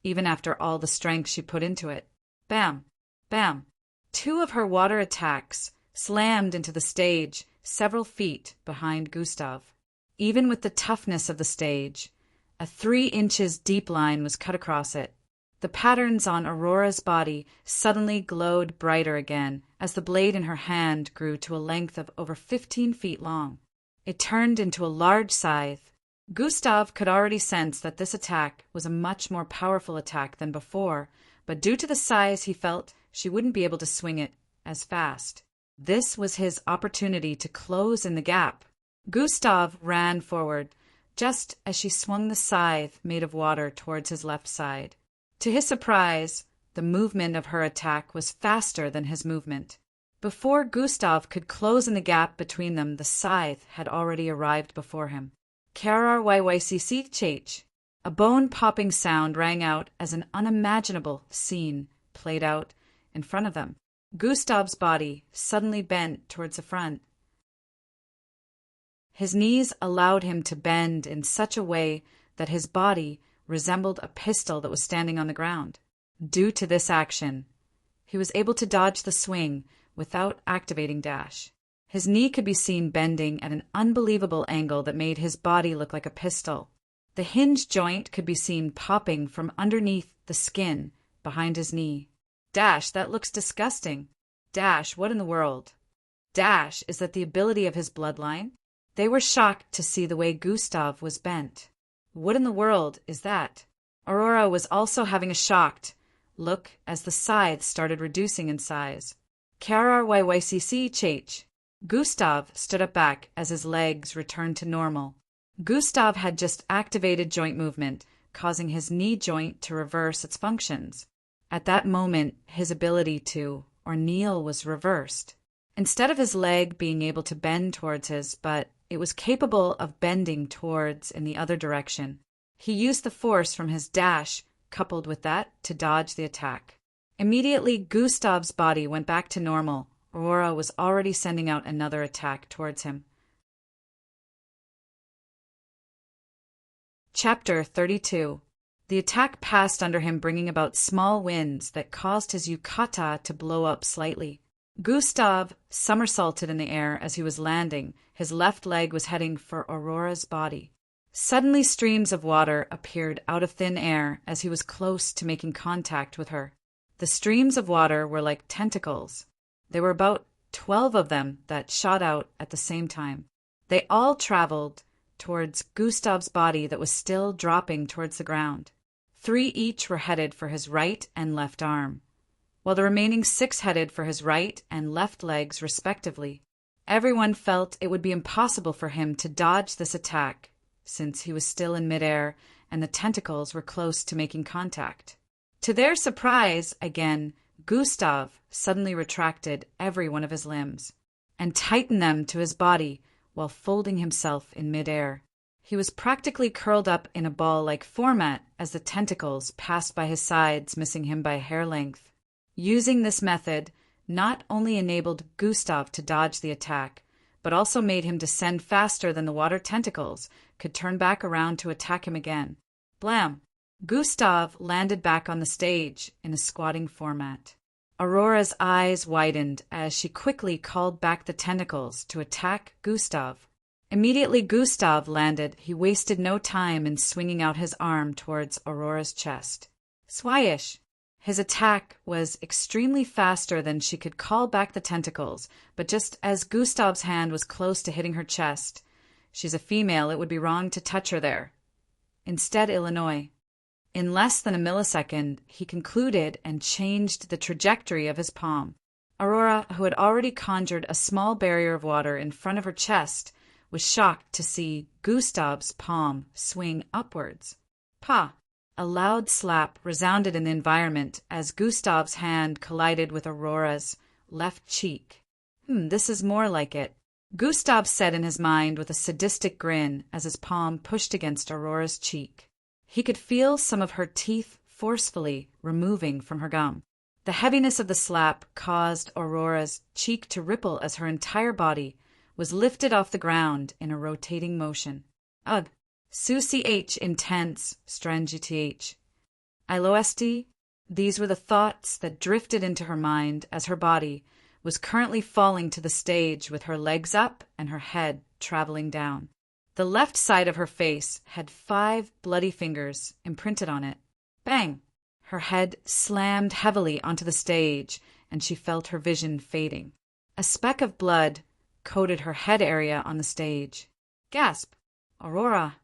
even after all the strength she put into it. Bam! Bam! 2 of her water attacks slammed into the stage several feet behind Gustav. Even with the toughness of the stage, a 3 inches deep line was cut across it. The patterns on Aurora's body suddenly glowed brighter again as the blade in her hand grew to a length of over 15 feet long. It turned into a large scythe. Gustav could already sense that this attack was a much more powerful attack than before, but due to the size he felt she wouldn't be able to swing it as fast. This was his opportunity to close in the gap. Gustav ran forward, just as she swung the scythe made of water towards his left side. To his surprise, the movement of her attack was faster than his movement. Before Gustav could close in the gap between them, the scythe had already arrived before him. KRRYYCCH. A bone-popping sound rang out as an unimaginable scene played out in front of them. Gustav's body suddenly bent towards the front. His knees allowed him to bend in such a way that his body resembled a pistol that was standing on the ground. Due to this action, he was able to dodge the swing without activating dash. His knee could be seen bending at an unbelievable angle that made his body look like a pistol. The hinge joint could be seen popping from underneath the skin behind his knee. Dash, that looks disgusting. Dash, what in the world? Dash, is that the ability of his bloodline? They were shocked to see the way Gustav was bent. What in the world is that? Aurora was also having a shocked look as the scythe started reducing in size. KRYYCC. Gustav stood up back as his legs returned to normal. Gustav had just activated joint movement, causing his knee joint to reverse its functions. At that moment, his ability to, or kneel, was reversed. Instead of his leg being able to bend towards his butt, it was capable of bending towards in the other direction. He used the force from his dash, coupled with that, to dodge the attack. Immediately, Gustav's body went back to normal. Aurora was already sending out another attack towards him. Chapter 32. The attack passed under him, bringing about small winds that caused his yukata to blow up slightly. Gustav somersaulted in the air as he was landing. His left leg was heading for Aurora's body. Suddenly, streams of water appeared out of thin air as he was close to making contact with her. The streams of water were like tentacles. There were about 12 of them that shot out at the same time. They all traveled towards Gustav's body that was still dropping towards the ground. 3 each were headed for his right and left arm, while the remaining 6 headed for his right and left legs respectively. Everyone felt it would be impossible for him to dodge this attack, since he was still in midair and the tentacles were close to making contact. To their surprise, again, Gustav suddenly retracted every one of his limbs and tightened them to his body while folding himself in midair. He was practically curled up in a ball-like format as the tentacles passed by his sides, missing him by hair length. Using this method not only enabled Gustav to dodge the attack, but also made him descend faster than the water tentacles could turn back around to attack him again. Blam! Gustav landed back on the stage in a squatting format. Aurora's eyes widened as she quickly called back the tentacles to attack Gustav. Immediately Gustav landed, he wasted no time in swinging out his arm towards Aurora's chest. Swish! His attack was extremely faster than she could call back the tentacles, but just as Gustav's hand was close to hitting her chest, she's a female, it would be wrong to touch her there. Instead, Illinois. In less than a millisecond, he concluded and changed the trajectory of his palm. Aurora, who had already conjured a small barrier of water in front of her chest, was shocked to see Gustav's palm swing upwards. Pa! A loud slap resounded in the environment as Gustav's hand collided with Aurora's left cheek. This is more like it, Gustav said in his mind with a sadistic grin as his palm pushed against Aurora's cheek. He could feel some of her teeth forcefully removing from her gum. The heaviness of the slap caused Aurora's cheek to ripple as her entire body was lifted off the ground in a rotating motion. Ugh! Su-ch intense, strange-th. Ilost. These were the thoughts that drifted into her mind as her body was currently falling to the stage with her legs up and her head traveling down. The left side of her face had 5 bloody fingers imprinted on it. Bang! Her head slammed heavily onto the stage, and she felt her vision fading. A speck of blood coated her head area on the stage. Gasp! Aurora!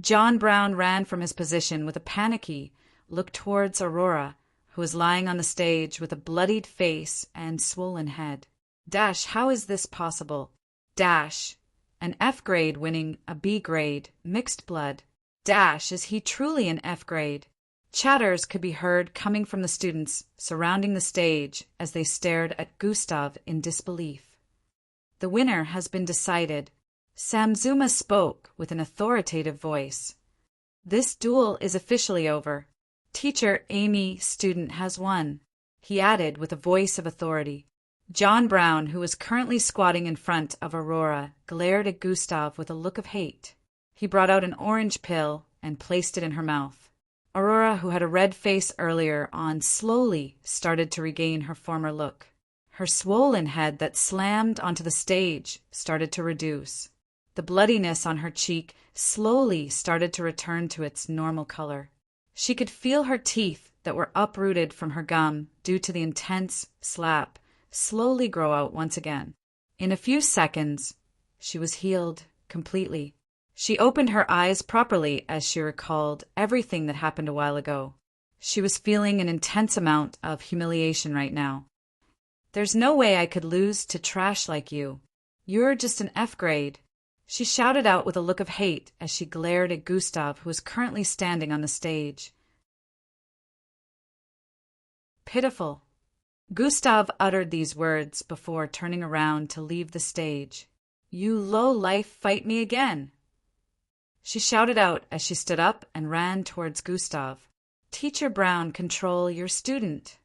John Brown ran from his position with a panicky look towards Aurora, who was lying on the stage with a bloodied face and swollen head. Dash, how is this possible? Dash, an F grade winning a B grade, mixed blood. Dash, is he truly an F grade? Chatters could be heard coming from the students surrounding the stage as they stared at Gustav in disbelief. The winner has been decided. Samzuma spoke with an authoritative voice. This duel is officially over. Teacher Amy student has won, he added with a voice of authority. John Brown, who was currently squatting in front of Aurora, glared at Gustav with a look of hate. He brought out an orange pill and placed it in her mouth. Aurora, who had a red face earlier on, slowly started to regain her former look. Her swollen head that slammed onto the stage started to reduce. The bloodiness on her cheek slowly started to return to its normal color. She could feel her teeth that were uprooted from her gum due to the intense slap slowly grow out once again. In a few seconds, she was healed completely. She opened her eyes properly as she recalled everything that happened a while ago. She was feeling an intense amount of humiliation right now. "There's no way I could lose to trash like you. You're just an F grade," she shouted out with a look of hate as she glared at Gustav, who was currently standing on the stage. Pitiful. Gustav uttered these words before turning around to leave the stage. "You low-life fight me again," she shouted out as she stood up and ran towards Gustav. "Teacher Brown, control your student."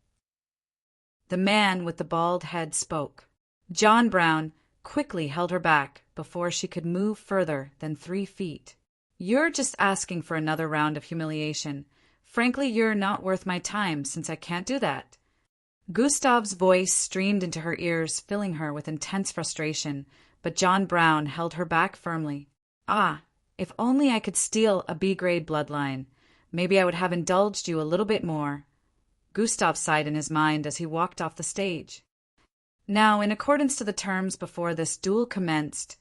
The man with the bald head spoke. John Brown quickly held her back before she could move further than 3 feet. "You're just asking for another round of humiliation. Frankly, you're not worth my time since I can't do that." Gustav's voice streamed into her ears, filling her with intense frustration, but John Brown held her back firmly. "Ah, if only I could steal a B-grade bloodline. Maybe I would have indulged you a little bit more." Gustav sighed in his mind as he walked off the stage. Now, in accordance to the terms before this duel commenced,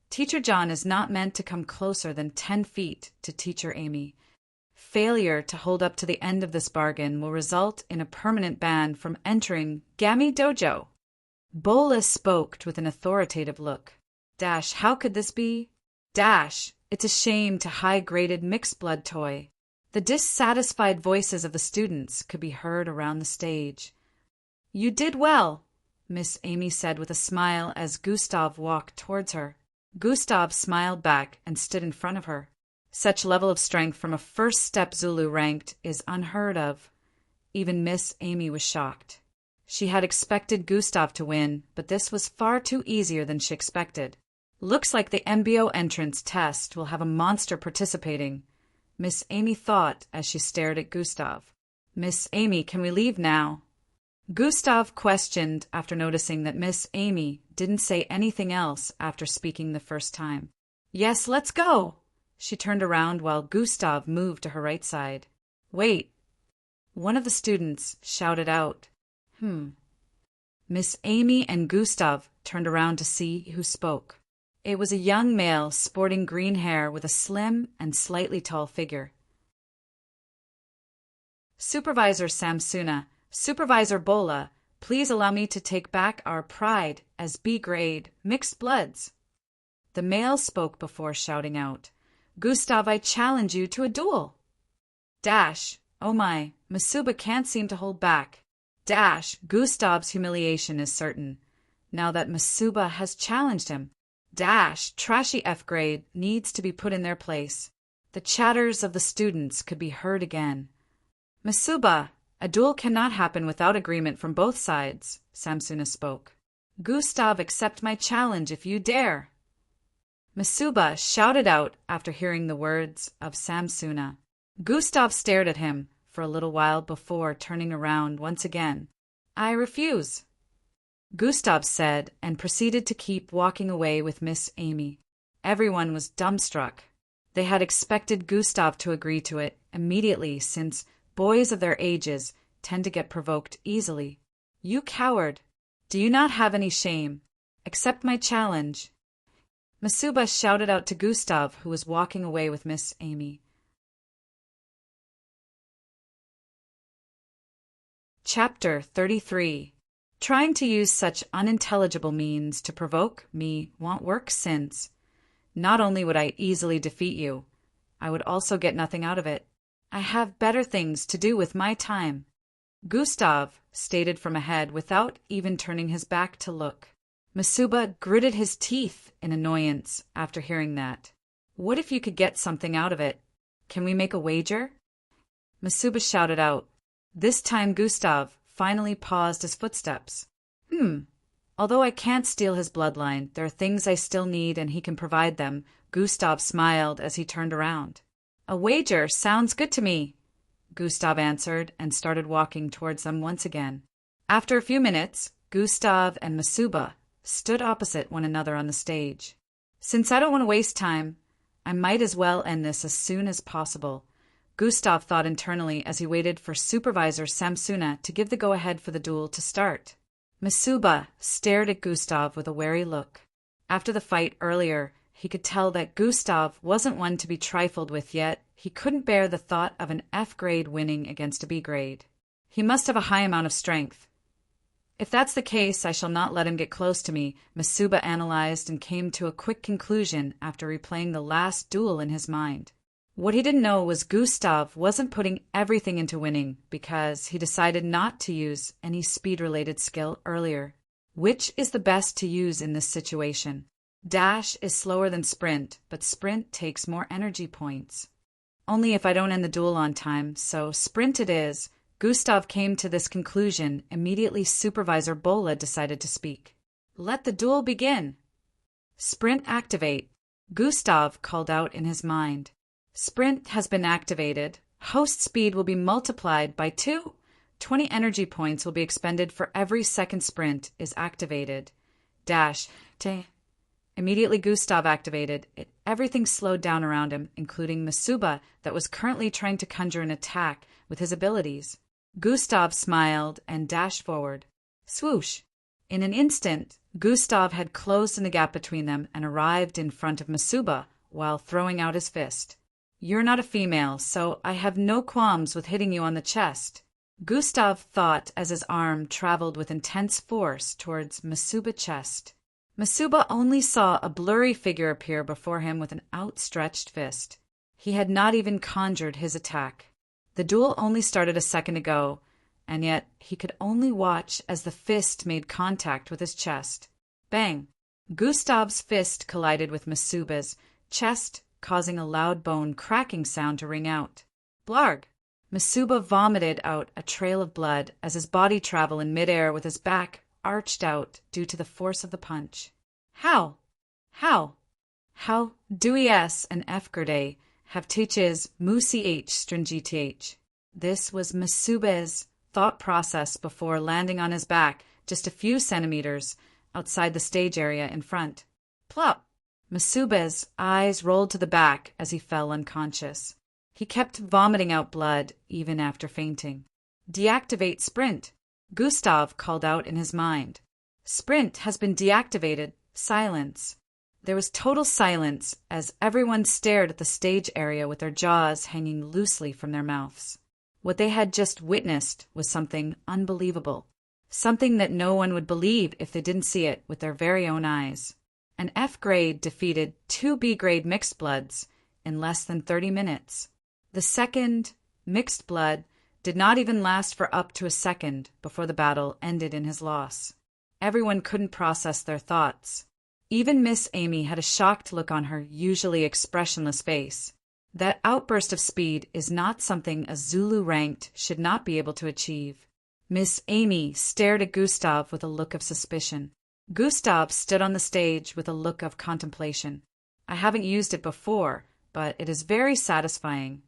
Teacher John is not meant to come closer than 10 feet to Teacher Amy. Failure to hold up to the end of this bargain will result in a permanent ban from entering Gammy Dojo. Bola spoke with an authoritative look. How could this be? It's a shame to high-graded mixed blood toy. The dissatisfied voices of the students could be heard around the stage. "You did well," Miss Amy said with a smile as Gustav walked towards her. Gustav smiled back and stood in front of her. Such level of strength from a first-step Zulu ranked is unheard of. Even Miss Amy was shocked. She had expected Gustav to win, but this was far too easier than she expected. "Looks like the MBO entrance test will have a monster participating," Miss Amy thought as she stared at Gustav. "Miss Amy, can we leave now?" Gustav questioned after noticing that Miss Amy didn't say anything else after speaking the first time. "Yes, let's go." She turned around while Gustav moved to her right side. "Wait." One of the students shouted out. Miss Amy and Gustav turned around to see who spoke. It was a young male sporting green hair with a slim and slightly tall figure. "Supervisor Samsuna, Supervisor Bola, please allow me to take back our pride as B-grade mixed bloods." The male spoke before shouting out, "Gustav, I challenge you to a duel." Oh my, Masuba can't seem to hold back. Gustav's humiliation is certain, now that Masuba has challenged him. Trashy F-grade needs to be put in their place. The chatters of the students could be heard again. "Masuba, a duel cannot happen without agreement from both sides," Samsuna spoke. "Gustav, accept my challenge if you dare." Masuba shouted out after hearing the words of Samsuna. Gustav stared at him for a little while before turning around once again. "I refuse," Gustav said, and proceeded to keep walking away with Miss Amy. Everyone was dumbstruck. They had expected Gustav to agree to it immediately, since boys of their ages tend to get provoked easily. "You coward! Do you not have any shame? Accept my challenge." Masuba shouted out to Gustav, who was walking away with Miss Amy. Chapter 33. Trying to use such unintelligible means to provoke me won't work, since not only would I easily defeat you, I would also get nothing out of it. I have better things to do with my time," Gustav stated from ahead without even turning his back to look. Masuba gritted his teeth in annoyance after hearing that. "What if you could get something out of it? Can we make a wager?" Masuba shouted out. This time Gustav finally paused his footsteps. Although I can't steal his bloodline, there are things I still need and he can provide them. Gustav smiled as he turned around. A wager sounds good to me, Gustav answered and started walking towards them once again. After a few minutes, Gustav and Masuba stood opposite one another on the stage. Since I don't want to waste time, I might as well end this as soon as possible, Gustav thought internally as he waited for Supervisor Samsuna to give the go-ahead for the duel to start. Masuba stared at Gustav with a wary look. After the fight earlier, he could tell that Gustav wasn't one to be trifled with, yet he couldn't bear the thought of an F grade winning against a B grade. He must have a high amount of strength. If that's the case, I shall not let him get close to me, Masuba analyzed and came to a quick conclusion after replaying the last duel in his mind. What he didn't know was Gustav wasn't putting everything into winning because he decided not to use any speed-related skill earlier. Which is the best to use in this situation? Dash is slower than sprint, but sprint takes more energy points. Only if I don't end the duel on time, so sprint it is. Gustav came to this conclusion. Immediately Supervisor Bola decided to speak. Let the duel begin. Sprint activate. Gustav called out in his mind. Sprint has been activated. Host speed will be multiplied by 2. 20 energy points will be expended for every second sprint is activated. Dash. Immediately Gustav activated. Everything slowed down around him, including Masuba that was currently trying to conjure an attack with his abilities. Gustav smiled and dashed forward. Swoosh! In an instant, Gustav had closed in the gap between them and arrived in front of Masuba while throwing out his fist. You're not a female, so I have no qualms with hitting you on the chest, Gustav thought as his arm traveled with intense force towards Masuba's chest. Masuba only saw a blurry figure appear before him with an outstretched fist. He had not even conjured his attack. The duel only started a second ago, and yet he could only watch as the fist made contact with his chest. Bang! Gustav's fist collided with Masuba's chest, causing a loud bone cracking sound to ring out. Blarg! Masuba vomited out a trail of blood as his body traveled in midair with his back arched out due to the force of the punch. How do es and Fgerde have teaches much stringth? This was Masuba's thought process before landing on his back just a few centimeters outside the stage area in front. Plop! Masuba's eyes rolled to the back as he fell unconscious. He kept vomiting out blood even after fainting. Deactivate sprint, Gustav called out in his mind. Sprint has been deactivated. Silence. There was total silence as everyone stared at the stage area with their jaws hanging loosely from their mouths. What they had just witnessed was something unbelievable. Something that no one would believe if they didn't see it with their very own eyes. An F grade defeated 2 B grade mixed bloods in less than 30 minutes. The second, mixed blood, did not even last for up to a second before the battle ended in his loss. Everyone couldn't process their thoughts. Even Miss Amy had a shocked look on her usually expressionless face. That outburst of speed is not something a Zulu ranked should not be able to achieve. Miss Amy stared at Gustav with a look of suspicion. Gustav stood on the stage with a look of contemplation. I haven't used it before, but it is very satisfying.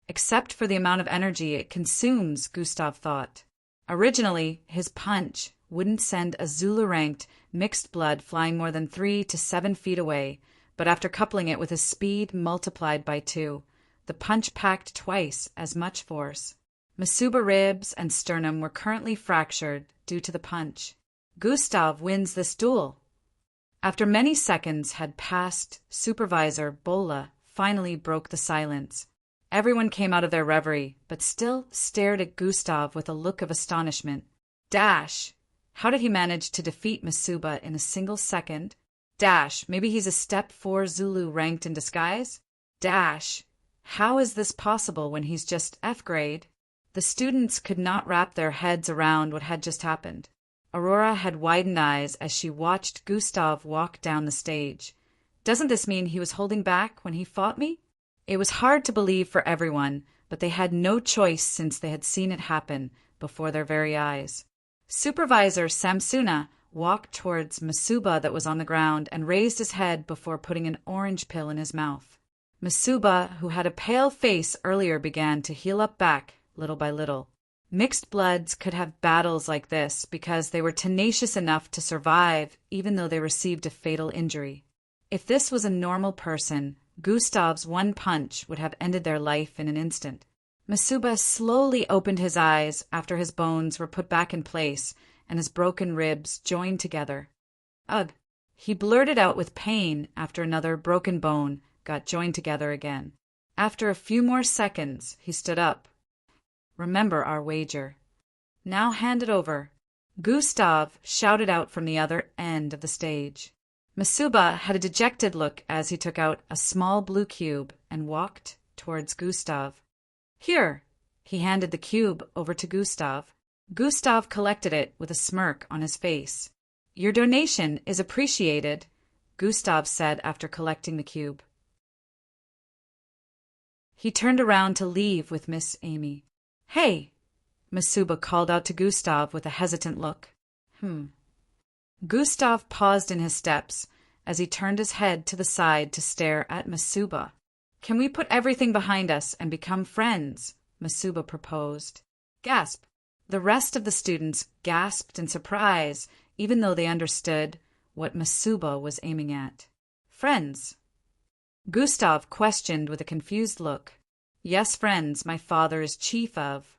Except for the amount of energy it consumes, Gustav thought. Originally, his punch wouldn't send a Zulu-ranked mixed blood flying more than 3 to 7 feet away, but after coupling it with his speed multiplied by 2, the punch packed twice as much force. Masuba ribs and sternum were currently fractured due to the punch. Gustav wins this duel. After many seconds had passed, Supervisor Bola finally broke the silence. Everyone came out of their reverie, but still stared at Gustav with a look of astonishment. Dash! How did he manage to defeat Masuba in a single second? Dash! Maybe he's a step 4 Zulu ranked in disguise? Dash! How is this possible when he's just F grade? The students could not wrap their heads around what had just happened. Aurora had widened eyes as she watched Gustav walk down the stage. Doesn't this mean he was holding back when he fought me? It was hard to believe for everyone, but they had no choice since they had seen it happen before their very eyes. Supervisor Samsuna walked towards Masuba that was on the ground and raised his head before putting an orange pill in his mouth. Masuba, who had a pale face earlier, began to heal up back, little by little. Mixed bloods could have battles like this because they were tenacious enough to survive even though they received a fatal injury. If this was a normal person, Gustav's one punch would have ended their life in an instant. Masuba slowly opened his eyes after his bones were put back in place and his broken ribs joined together. Ugh! He blurted out with pain after another broken bone got joined together again. After a few more seconds, he stood up. Remember our wager. Now hand it over. Gustav shouted out from the other end of the stage. Masuba had a dejected look as he took out a small blue cube and walked towards Gustav. Here! He handed the cube over to Gustav. Gustav collected it with a smirk on his face. Your donation is appreciated, Gustav said after collecting the cube. He turned around to leave with Miss Amy. Hey! Masuba called out to Gustav with a hesitant look. Gustav paused in his steps as he turned his head to the side to stare at Masuba. Can we put everything behind us and become friends? Masuba proposed. Gasp! The rest of the students gasped in surprise, even though they understood what Masuba was aiming at. Friends? Gustav questioned with a confused look. Yes, friends, my father is chief of.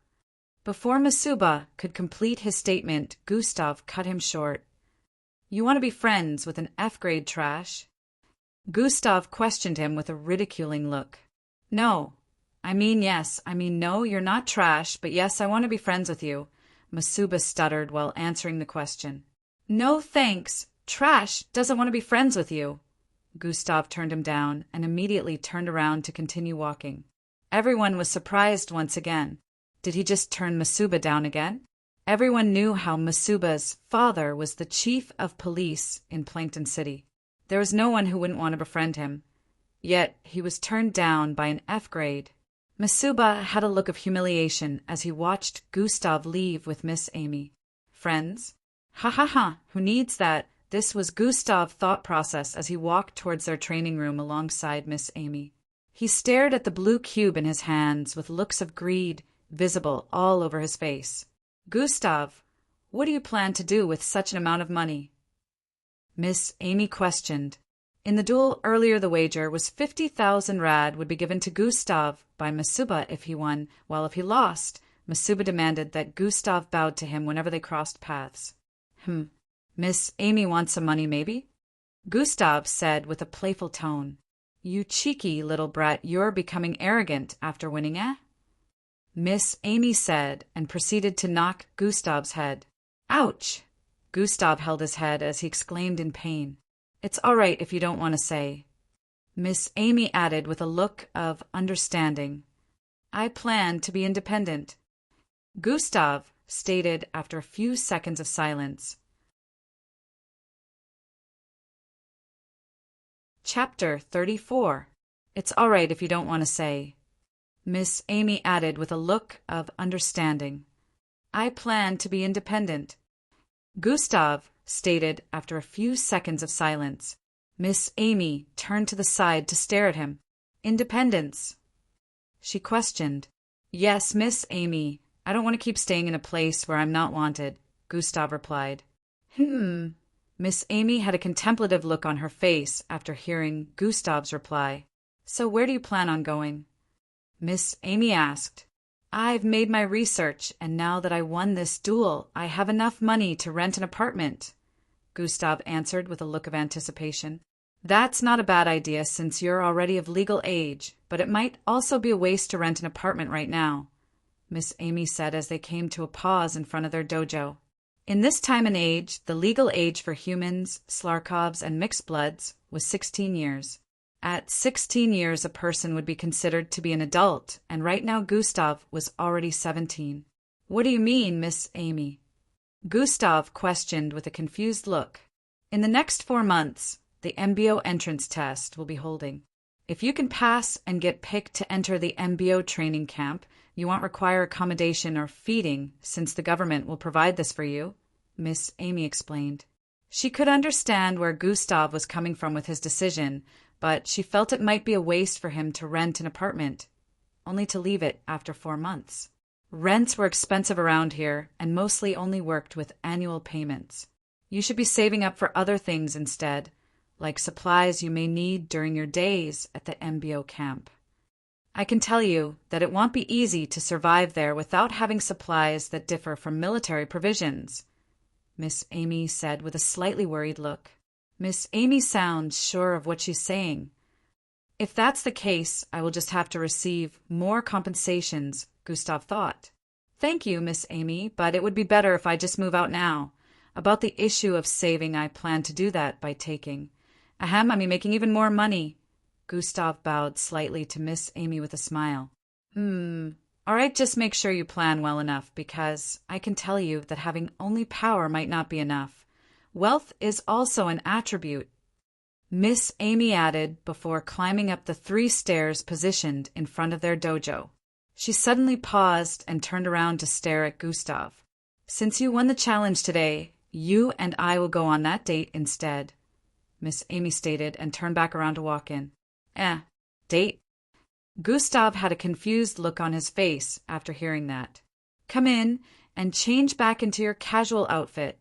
Before Masuba could complete his statement, Gustav cut him short. You want to be friends with an F-grade trash? Gustav questioned him with a ridiculing look. No. I mean yes. I mean no, you're not trash, but yes, I want to be friends with you. Masuba stuttered while answering the question. No thanks. Trash doesn't want to be friends with you. Gustav turned him down and immediately turned around to continue walking. Everyone was surprised once again. Did he just turn Masuba down again? Everyone knew how Masuba's father was the chief of police in Plankton City. There was no one who wouldn't want to befriend him. Yet he was turned down by an F grade. Masuba had a look of humiliation as he watched Gustav leave with Miss Amy. Friends? Ha ha ha, who needs that? This was Gustav's thought process as he walked towards their training room alongside Miss Amy. He stared at the blue cube in his hands with looks of greed visible all over his face. Gustav, what do you plan to do with such an amount of money? Miss Amy questioned. In the duel earlier, the wager was 50,000 rad would be given to Gustav by Masuba if he won, while if he lost, Masuba demanded that Gustav bowed to him whenever they crossed paths. Miss Amy wants some money, maybe? Gustav said with a playful tone. You cheeky little brat, you're becoming arrogant after winning, eh? Miss Amy said, and proceeded to knock Gustav's head. Ouch! Gustav held his head as he exclaimed in pain. It's all right if you don't want to say. Miss Amy added with a look of understanding. I plan to be independent. Gustav stated after a few seconds of silence. Chapter 34. It's all right if you don't want to say. Miss Amy added with a look of understanding. I plan to be independent. Gustav stated after a few seconds of silence. Miss Amy turned to the side to stare at him. Independence? She questioned. Yes, Miss Amy. I don't want to keep staying in a place where I'm not wanted, Gustav replied. Miss Amy had a contemplative look on her face after hearing Gustav's reply. So where do you plan on going? Miss Amy asked. I've made my research, and now that I won this duel, I have enough money to rent an apartment, Gustav answered with a look of anticipation. That's not a bad idea since you're already of legal age, but it might also be a waste to rent an apartment right now, Miss Amy said as they came to a pause in front of their dojo. In this time and age, the legal age for humans, Slarkovs, and mixed bloods was 16 years. At 16 years, a person would be considered to be an adult, and right now Gustav was already 17. What do you mean, Miss Amy? Gustav questioned with a confused look. In the next 4 months, the MBO entrance test will be holding. If you can pass and get picked to enter the MBO training camp, You won't require accommodation or feeding, since the government will provide this for you, Miss Amy explained. She could understand where Gustav was coming from with his decision, but she felt it might be a waste for him to rent an apartment, only to leave it after 4 months. Rents were expensive around here and mostly only worked with annual payments. You should be saving up for other things instead, like supplies you may need during your days at the MBO camp. I can tell you that it won't be easy to survive there without having supplies that differ from military provisions, Miss Amy said with a slightly worried look. Miss Amy sounds sure of what she's saying. If that's the case, I will just have to receive more compensations, Gustav thought. Thank you, Miss Amy, but it would be better if I just move out now. About the issue of saving, I plan to do that by taking. Ahem, I'm making even more money. Gustav bowed slightly to Miss Amy with a smile. All right, just make sure you plan well enough, because I can tell you that having only power might not be enough. Wealth is also an attribute, Miss Amy added before climbing up the 3 stairs positioned in front of their dojo. She suddenly paused and turned around to stare at Gustav. Since you won the challenge today, you and I will go on that date instead, Miss Amy stated and turned back around to walk in. Date? Gustav had a confused look on his face after hearing that. Come in and change back into your casual outfit,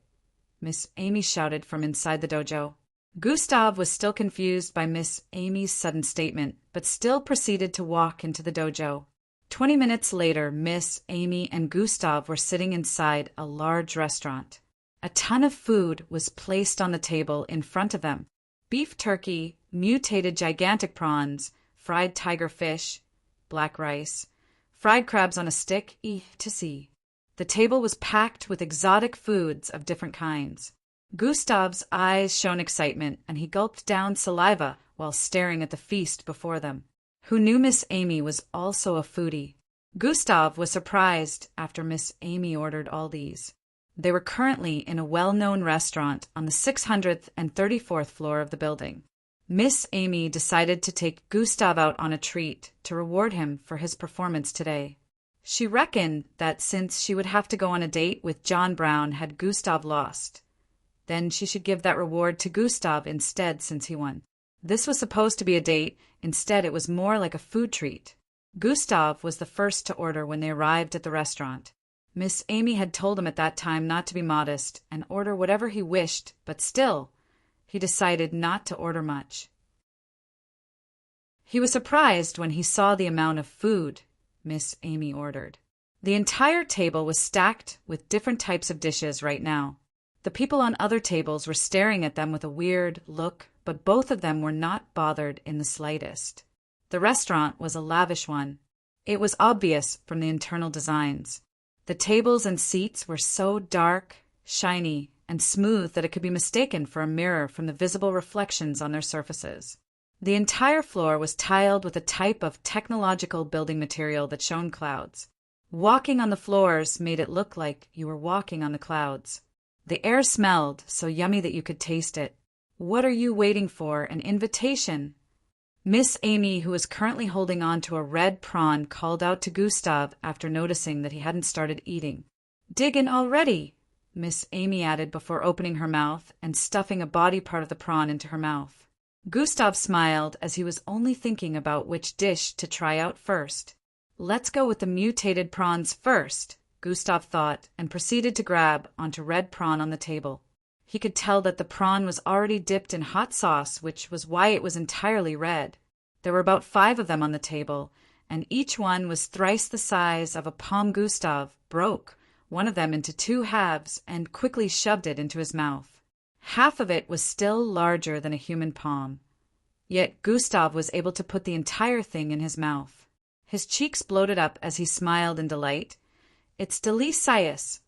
Miss Amy shouted from inside the dojo. Gustav was still confused by Miss Amy's sudden statement, but still proceeded to walk into the dojo. 20 minutes later, Miss Amy and Gustav were sitting inside a large restaurant. A ton of food was placed on the table in front of them. Beef turkey, mutated gigantic prawns, fried tiger fish, black rice, fried crabs on a stick, to see. The table was packed with exotic foods of different kinds. Gustav's eyes shone excitement, and he gulped down saliva while staring at the feast before them. Who knew Miss Amy was also a foodie? Gustav was surprised after Miss Amy ordered all these. They were currently in a well-known restaurant on the 634th floor of the building. Miss Amy decided to take Gustav out on a treat to reward him for his performance today. She reckoned that since she would have to go on a date with John Brown had Gustav lost, then she should give that reward to Gustav instead since he won. This was supposed to be a date, instead it was more like a food treat. Gustav was the first to order when they arrived at the restaurant. Miss Amy had told him at that time not to be modest and order whatever he wished, but still, he decided not to order much. He was surprised when he saw the amount of food Miss Amy ordered. The entire table was stacked with different types of dishes right now. The people on other tables were staring at them with a weird look, but both of them were not bothered in the slightest. The restaurant was a lavish one. It was obvious from the internal designs. The tables and seats were so dark, shiny, and smooth that it could be mistaken for a mirror from the visible reflections on their surfaces. The entire floor was tiled with a type of technological building material that shone clouds. Walking on the floors made it look like you were walking on the clouds. The air smelled so yummy that you could taste it. What are you waiting for? An invitation? Miss Amy, who was currently holding on to a red prawn, called out to Gustav after noticing that he hadn't started eating. Diggin' already, Miss Amy added before opening her mouth and stuffing a body part of the prawn into her mouth. Gustav smiled as he was only thinking about which dish to try out first. Let's go with the mutated prawns first, Gustav thought, and proceeded to grab onto red prawn on the table. He could tell that the prawn was already dipped in hot sauce, which was why it was entirely red. There were about 5 of them on the table, and each one was thrice the size of a palm. Gustav broke one of them into 2 halves and quickly shoved it into his mouth. Half of it was still larger than a human palm. Yet Gustav was able to put the entire thing in his mouth. His cheeks bloated up as he smiled in delight. It's delicious.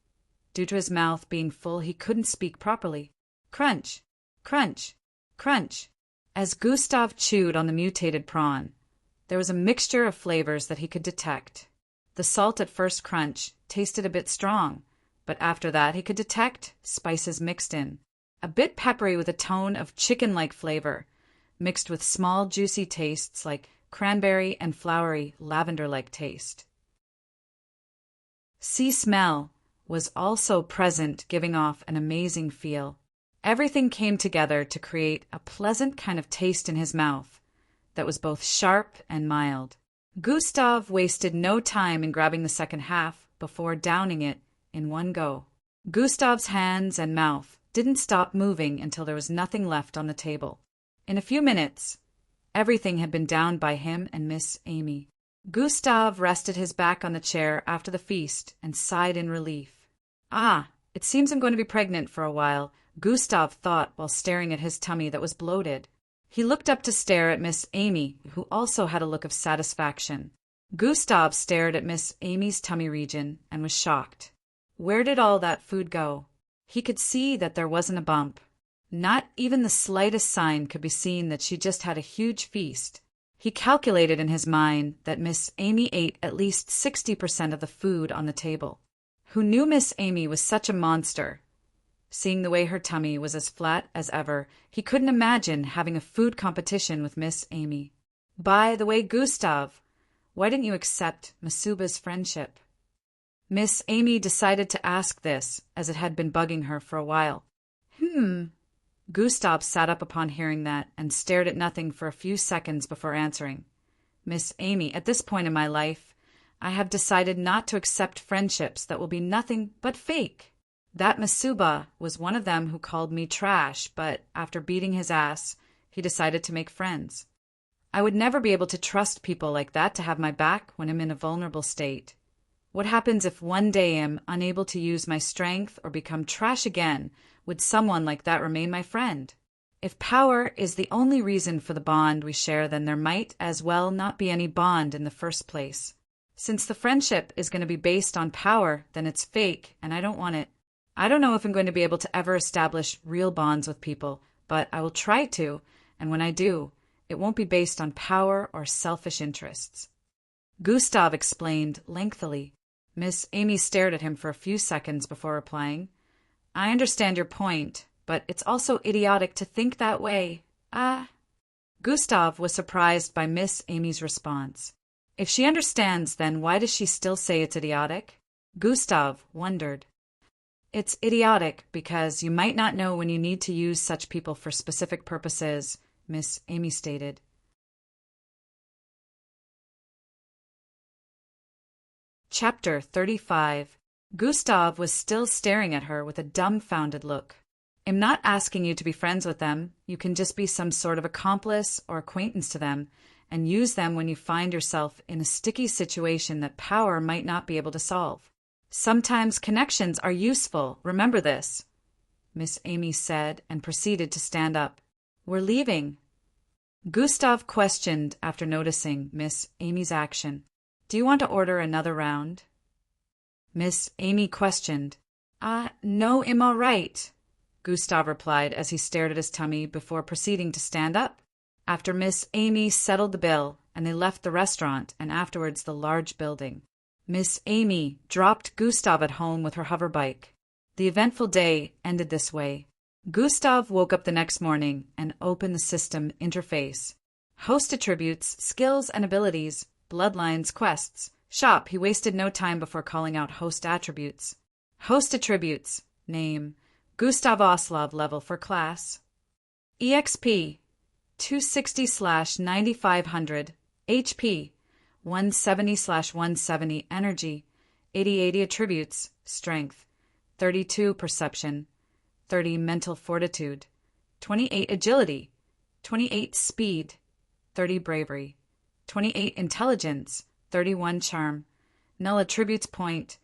Due to his mouth being full, he couldn't speak properly. Crunch, crunch, crunch. As Gustav chewed on the mutated prawn, there was a mixture of flavors that he could detect. The salt at first crunch tasted a bit strong, but after that he could detect spices mixed in. A bit peppery with a tone of chicken-like flavor, mixed with small juicy tastes like cranberry and flowery lavender-like taste. Sea smell was also present, giving off an amazing feel. Everything came together to create a pleasant kind of taste in his mouth that was both sharp and mild. Gustav wasted no time in grabbing the second half before downing it in one go. Gustav's hands and mouth didn't stop moving until there was nothing left on the table. In a few minutes, everything had been downed by him and Miss Amy. Gustav rested his back on the chair after the feast and sighed in relief. "Ah, it seems I'm going to be pregnant for a while," Gustav thought while staring at his tummy that was bloated. He looked up to stare at Miss Amy, who also had a look of satisfaction. Gustav stared at Miss Amy's tummy region and was shocked. Where did all that food go? He could see that there wasn't a bump. Not even the slightest sign could be seen that she just had a huge feast. He calculated in his mind that Miss Amy ate at least 60% of the food on the table. Who knew Miss Amy was such a monster? Seeing the way her tummy was as flat as ever, he couldn't imagine having a food competition with Miss Amy. "By the way, Gustav, why didn't you accept Masuba's friendship?" Miss Amy decided to ask this, as it had been bugging her for a while. Gustav sat up upon hearing that and stared at nothing for a few seconds before answering. "Miss Amy, at this point in my life, I have decided not to accept friendships that will be nothing but fake. That Masuba was one of them who called me trash, but after beating his ass, he decided to make friends. I would never be able to trust people like that to have my back when I'm in a vulnerable state. What happens if one day I'm unable to use my strength or become trash again? Would someone like that remain my friend? If power is the only reason for the bond we share, then there might as well not be any bond in the first place. Since the friendship is going to be based on power, then it's fake, and I don't want it. I don't know if I'm going to be able to ever establish real bonds with people, but I will try to, and when I do, it won't be based on power or selfish interests." Gustav explained lengthily. Miss Amy stared at him for a few seconds before replying. "I understand your point, but it's also idiotic to think that way. Gustav was surprised by Miss Amy's response. If she understands, then why does she still say it's idiotic? Gustav wondered. "It's idiotic because you might not know when you need to use such people for specific purposes," Miss Amy stated. Chapter 35. Gustav was still staring at her with a dumbfounded look. "I'm not asking you to be friends with them. You can just be some sort of accomplice or acquaintance to them, and use them when you find yourself in a sticky situation that power might not be able to solve. Sometimes connections are useful, remember this," Miss Amy said, and proceeded to stand up. "We're leaving." Gustav questioned after noticing Miss Amy's action. "Do you want to order another round?" Miss Amy questioned. No, I'm all right," Gustav replied as he stared at his tummy before proceeding to stand up. After Miss Amy settled the bill, and they left the restaurant and afterwards the large building, Miss Amy dropped Gustav at home with her hover bike. The eventful day ended this way. Gustav woke up the next morning and opened the system interface. Host attributes, skills and abilities, bloodlines, quests, shop. He wasted no time before calling out host attributes. Host attributes, name, Gustav Oslov, level for class, EXP, 260/9500, HP, 170/170, energy, 80/80 attributes, strength, 32 perception, 30 mental fortitude, 28 agility, 28 speed, 30 bravery, 28 intelligence, 31 charm, null attributes point,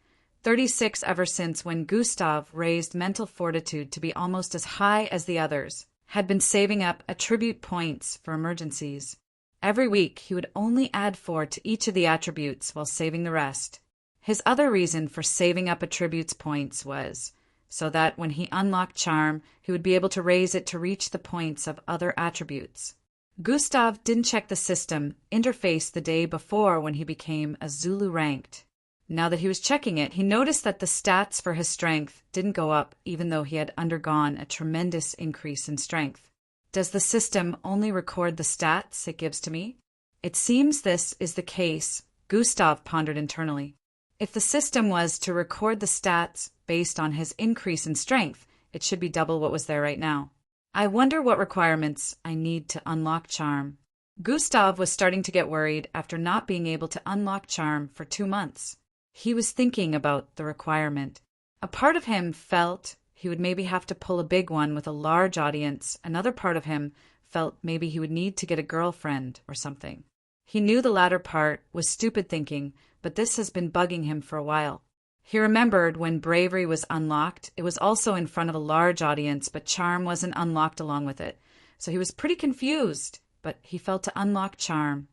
36 ever since when Gustav raised mental fortitude to be almost as high as the others, had been saving up attribute points for emergencies. Every week he would only add 4 to each of the attributes while saving the rest. His other reason for saving up attributes points was so that when he unlocked charm, he would be able to raise it to reach the points of other attributes. Gustav didn't check the system interface the day before when he became a Zulu ranked. Now that he was checking it, he noticed that the stats for his strength didn't go up even though he had undergone a tremendous increase in strength. Does the system only record the stats it gives to me? It seems this is the case, Gustav pondered internally. If the system was to record the stats based on his increase in strength, it should be double what was there right now. I wonder what requirements I need to unlock charm. Gustav was starting to get worried after not being able to unlock charm for 2 months. He was thinking about the requirement. A part of him felt he would maybe have to pull a big one with a large audience. Another part of him felt maybe he would need to get a girlfriend or something. He knew the latter part was stupid thinking, but this has been bugging him for a while. He remembered when bravery was unlocked, it was also in front of a large audience, but charm wasn't unlocked along with it. So he was pretty confused, but he felt to unlock charm,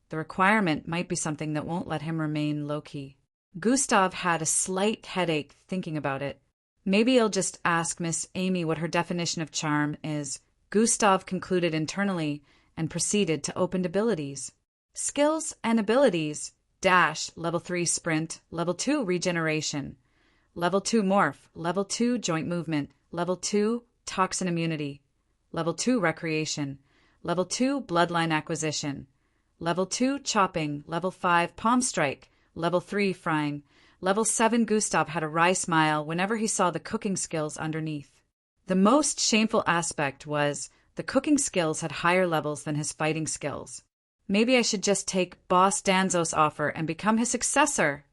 the requirement might be something that won't let him remain low-key. Gustav had a slight headache thinking about it. Maybe he'll just ask Miss Amy what her definition of charm is. Gustav concluded internally and proceeded to open abilities. Skills and abilities. Dash, level 3 sprint, level 2 regeneration, level 2 morph, level 2 joint movement, level 2 toxin immunity, level 2 recreation, level 2 bloodline acquisition, level 2 chopping, level 5 palm strike, level 3 frying, level 7 Gustav had a wry smile whenever he saw the cooking skills underneath. The most shameful aspect was the cooking skills had higher levels than his fighting skills. Maybe I should just take Boss Danzo's offer and become his successor,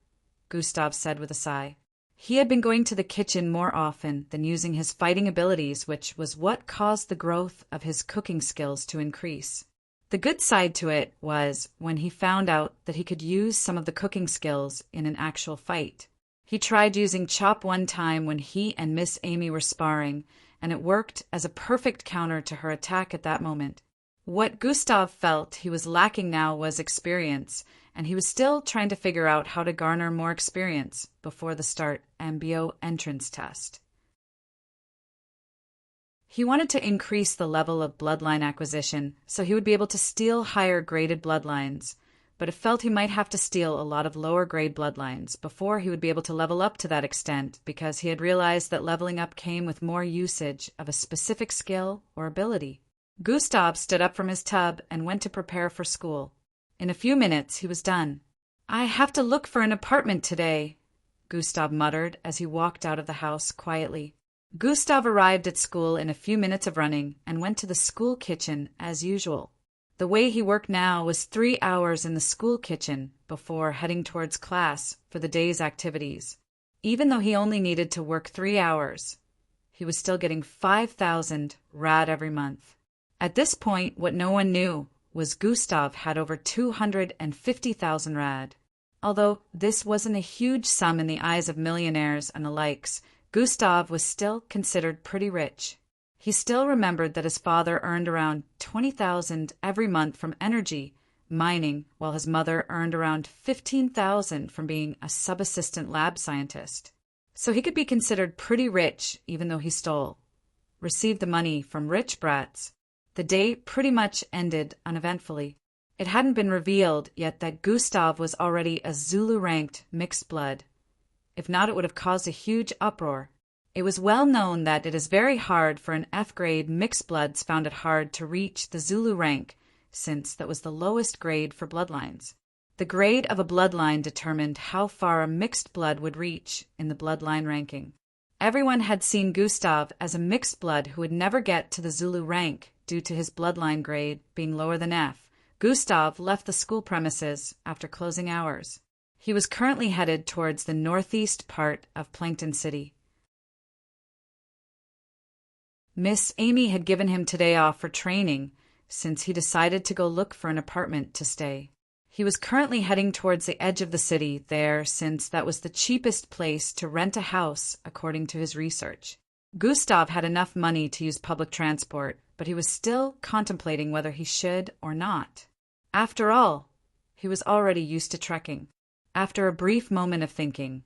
Gustav said with a sigh. He had been going to the kitchen more often than using his fighting abilities, which was what caused the growth of his cooking skills to increase. The good side to it was when he found out that he could use some of the cooking skills in an actual fight. He tried using chop one time when he and Miss Amy were sparring, and it worked as a perfect counter to her attack at that moment. What Gustav felt he was lacking now was experience, and he was still trying to figure out how to garner more experience before the start MBO entrance test. He wanted to increase the level of bloodline acquisition so he would be able to steal higher graded bloodlines, but it felt he might have to steal a lot of lower grade bloodlines before he would be able to level up to that extent, because he had realized that leveling up came with more usage of a specific skill or ability. Gustav stood up from his tub and went to prepare for school. In a few minutes he was done. I have to look for an apartment today, Gustav muttered as he walked out of the house quietly. Gustav arrived at school in a few minutes of running and went to the school kitchen as usual. The way he worked now was 3 hours in the school kitchen before heading towards class for the day's activities. Even though he only needed to work 3 hours, he was still getting 5,000 rad every month. At this point, what no one knew was Gustav had over 250,000 rad. Although this wasn't a huge sum in the eyes of millionaires and the likes, Gustav was still considered pretty rich. He still remembered that his father earned around 20,000 every month from energy, mining, while his mother earned around 15,000 from being a sub-assistant lab scientist. So he could be considered pretty rich even though he stole. Received the money from rich brats. The day pretty much ended uneventfully. It hadn't been revealed yet that Gustav was already a Zulu-ranked mixed blood. If not, it would have caused a huge uproar. It was well known that it is very hard for an F-grade mixed bloods found it hard to reach the Zulu rank, since that was the lowest grade for bloodlines. The grade of a bloodline determined how far a mixed blood would reach in the bloodline ranking. Everyone had seen Gustav as a mixed blood who would never get to the Zulu rank due to his bloodline grade being lower than F. Gustav left the school premises after closing hours. He was currently headed towards the northeast part of Plankton City. Miss Amy had given him today off for training since he decided to go look for an apartment to stay. He was currently heading towards the edge of the city there since that was the cheapest place to rent a house according to his research. Gustav had enough money to use public transport, but he was still contemplating whether he should or not. After all, he was already used to trekking. After a brief moment of thinking,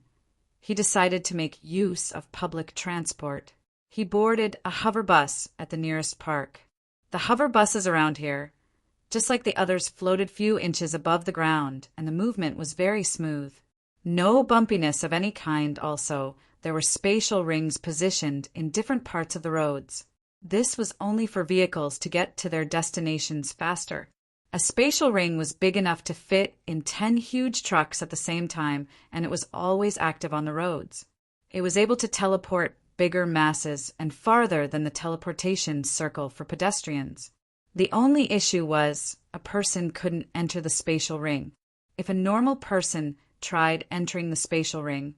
he decided to make use of public transport. He boarded a hover bus at the nearest park. The hover buses around here, just like the others, floated few inches above the ground, and the movement was very smooth. No bumpiness of any kind also. There were spatial rings positioned in different parts of the roads. This was only for vehicles to get to their destinations faster. A spatial ring was big enough to fit in 10 huge trucks at the same time, and it was always active on the roads. It was able to teleport bigger masses and farther than the teleportation circle for pedestrians. The only issue was a person couldn't enter the spatial ring. If a normal person tried entering the spatial ring,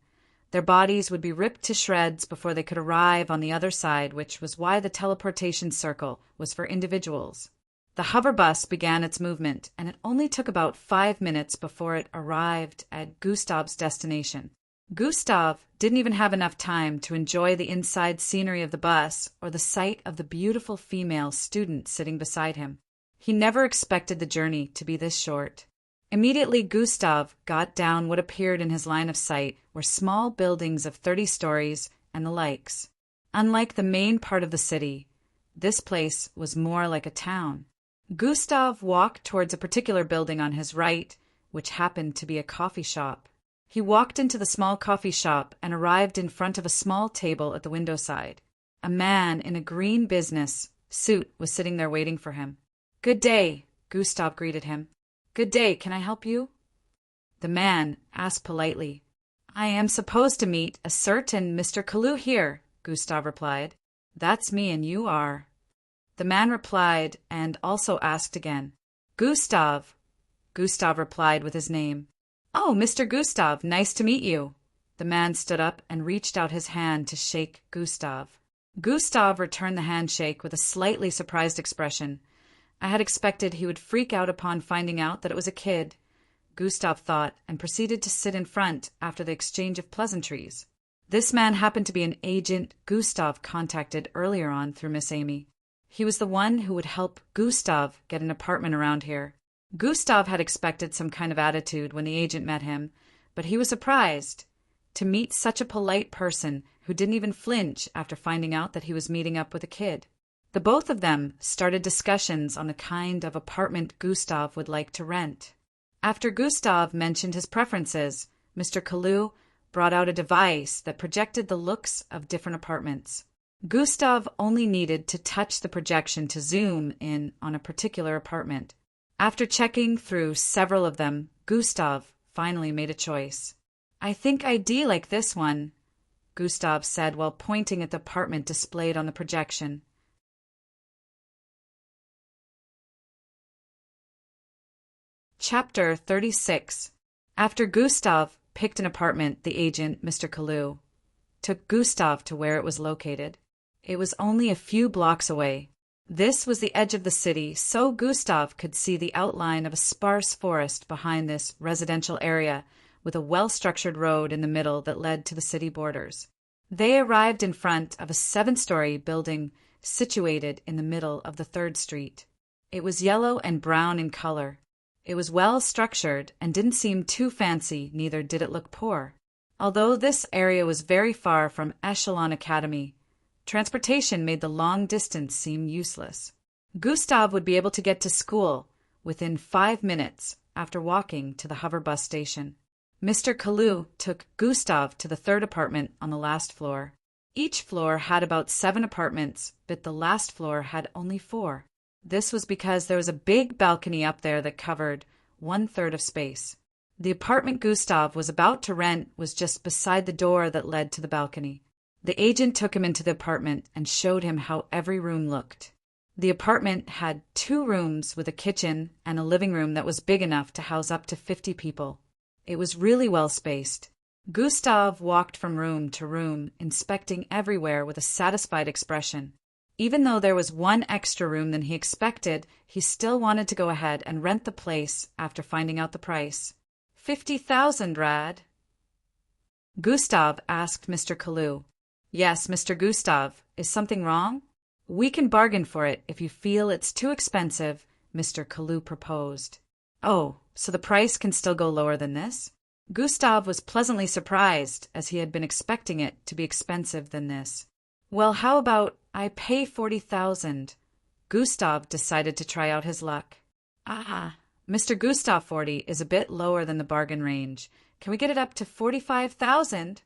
their bodies would be ripped to shreds before they could arrive on the other side, which was why the teleportation circle was for individuals. The hover bus began its movement, and it only took about 5 minutes before it arrived at Gustav's destination. Gustav didn't even have enough time to enjoy the inside scenery of the bus or the sight of the beautiful female student sitting beside him. He never expected the journey to be this short. Immediately, Gustav got down what appeared in his line of sight were small buildings of 30 stories and the likes. Unlike the main part of the city, this place was more like a town. Gustav walked towards a particular building on his right, which happened to be a coffee shop. He walked into the small coffee shop and arrived in front of a small table at the window side. A man in a green business suit was sitting there waiting for him. "Good day," Gustav greeted him. "Good day, can I help you?" The man asked politely. "I am supposed to meet a certain Mr. Kalu here," Gustav replied. "That's me, and you are?" The man replied and also asked again. "Gustav." Gustav replied with his name. "Oh, Mr. Gustav, nice to meet you." The man stood up and reached out his hand to shake Gustav. Gustav returned the handshake with a slightly surprised expression. I had expected he would freak out upon finding out that it was a kid, Gustav thought, and proceeded to sit in front after the exchange of pleasantries. This man happened to be an agent Gustav contacted earlier on through Miss Amy. He was the one who would help Gustav get an apartment around here. Gustav had expected some kind of attitude when the agent met him, but he was surprised to meet such a polite person who didn't even flinch after finding out that he was meeting up with a kid. The both of them started discussions on the kind of apartment Gustav would like to rent. After Gustav mentioned his preferences, Mr. Kalu brought out a device that projected the looks of different apartments. Gustav only needed to touch the projection to zoom in on a particular apartment. After checking through several of them, Gustav finally made a choice. "I think I'd like this one," Gustav said while pointing at the apartment displayed on the projection. Chapter 36. After Gustav picked an apartment, the agent, Mr. Kalu, took Gustav to where it was located. It was only a few blocks away. This was the edge of the city, so Gustav could see the outline of a sparse forest behind this residential area, with a well-structured road in the middle that led to the city borders. They arrived in front of a 7-story building situated in the middle of the 3rd street. It was yellow and brown in color. It was well-structured and didn't seem too fancy, neither did it look poor. Although this area was very far from Echelon Academy, transportation made the long distance seem useless. Gustav would be able to get to school within 5 minutes after walking to the hover bus station. Mr. Kalu took Gustav to the 3rd apartment on the last floor. Each floor had about 7 apartments, but the last floor had only 4. This was because there was a big balcony up there that covered 1/3 of space. The apartment Gustav was about to rent was just beside the door that led to the balcony. The agent took him into the apartment and showed him how every room looked. The apartment had 2 rooms with a kitchen and a living room that was big enough to house up to 50 people. It was really well spaced. Gustav walked from room to room, inspecting everywhere with a satisfied expression. Even though there was 1 extra room than he expected, he still wanted to go ahead and rent the place after finding out the price. 50,000 rad? Gustav asked Mr. Kalu. "Yes, Mr. Gustav. Is something wrong?" "We can bargain for it if you feel it's too expensive," Mr. Kalu proposed. "Oh, so the price can still go lower than this?" Gustav was pleasantly surprised, as he had been expecting it to be expensive than this. "Well, how about I pay 40,000? Gustav decided to try out his luck. Mr. Gustav, 40 is a bit lower than the bargain range. Can we get it up to 45,000?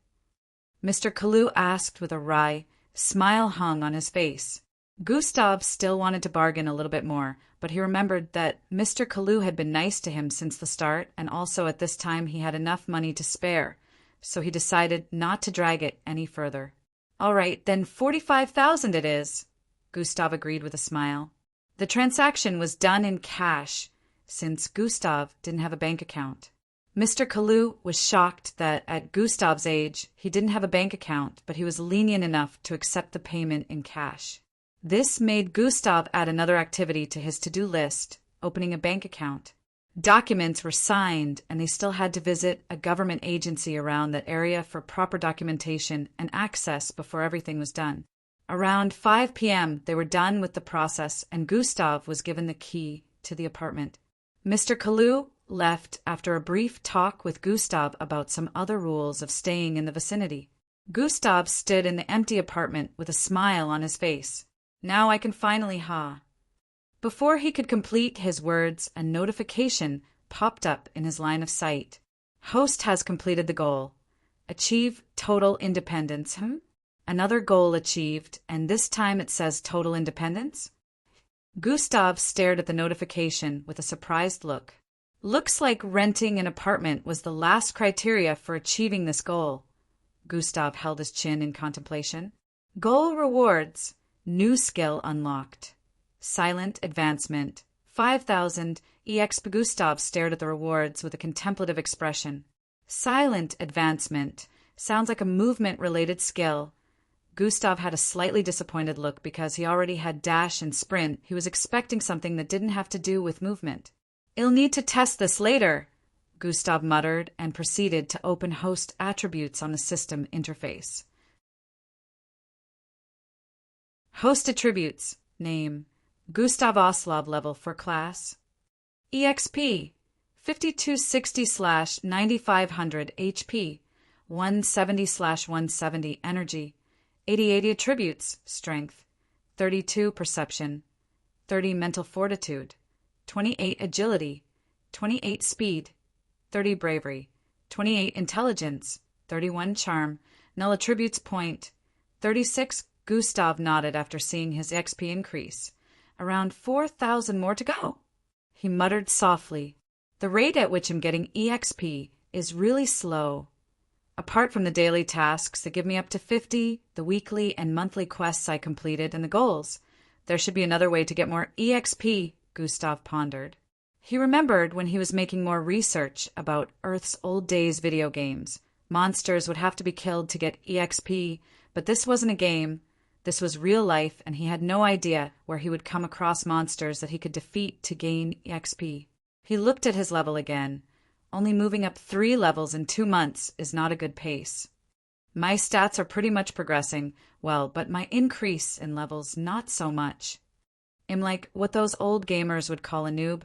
Mr. Kalu asked with a wry smile hung on his face. Gustav still wanted to bargain a little bit more, but he remembered that Mr. Kalu had been nice to him since the start, and also at this time he had enough money to spare, so he decided not to drag it any further. All right, then 45,000 it is, Gustav agreed with a smile. The transaction was done in cash, since Gustav didn't have a bank account. Mr. Kalu was shocked that at Gustav's age he didn't have a bank account, but he was lenient enough to accept the payment in cash. This made Gustav add another activity to his to-do list, opening a bank account. Documents were signed, and they still had to visit a government agency around that area for proper documentation and access before everything was done. Around 5 p.m., they were done with the process, and Gustav was given the key to the apartment. Mr. Kalu left after a brief talk with Gustav about some other rules of staying in the vicinity. Gustav stood in the empty apartment with a smile on his face. Now I can finally Before he could complete his words, a notification popped up in his line of sight. Host has completed the goal. Achieve total independence. Another goal achieved, and this time it says total independence? Gustav stared at the notification with a surprised look. Looks like renting an apartment was the last criteria for achieving this goal. Gustav held his chin in contemplation. Goal rewards. New skill unlocked. Silent advancement. 5,000 EXP. Gustav stared at the rewards with a contemplative expression. Silent advancement. Sounds like a movement-related skill. Gustav had a slightly disappointed look because he already had dash and sprint. He was expecting something that didn't have to do with movement. I'll need to test this later, Gustav muttered and proceeded to open host attributes on the system interface. Host attributes. Name. Gustav Oslov level for class. EXP. 5260/9500 HP. 170/170 energy. 80 attributes. Strength. 32 perception. 30 mental fortitude. 28 agility. 28 speed. 30 bravery. 28 intelligence. 31 charm. Null attributes point. 36. Gustav nodded after seeing his XP increase. Around 4,000 more to go. He muttered softly. The rate at which I'm getting EXP is really slow. Apart from the daily tasks that give me up to 50, the weekly and monthly quests I completed, and the goals, there should be another way to get more EXP, Gustav pondered. He remembered when he was making more research about Earth's old days video games. Monsters would have to be killed to get EXP, but this wasn't a game. This was real life, and he had no idea where he would come across monsters that he could defeat to gain EXP. He looked at his level again. Only moving up 3 levels in 2 months is not a good pace. My stats are pretty much progressing, well, but my increase in levels not so much. I'm like what those old gamers would call a noob.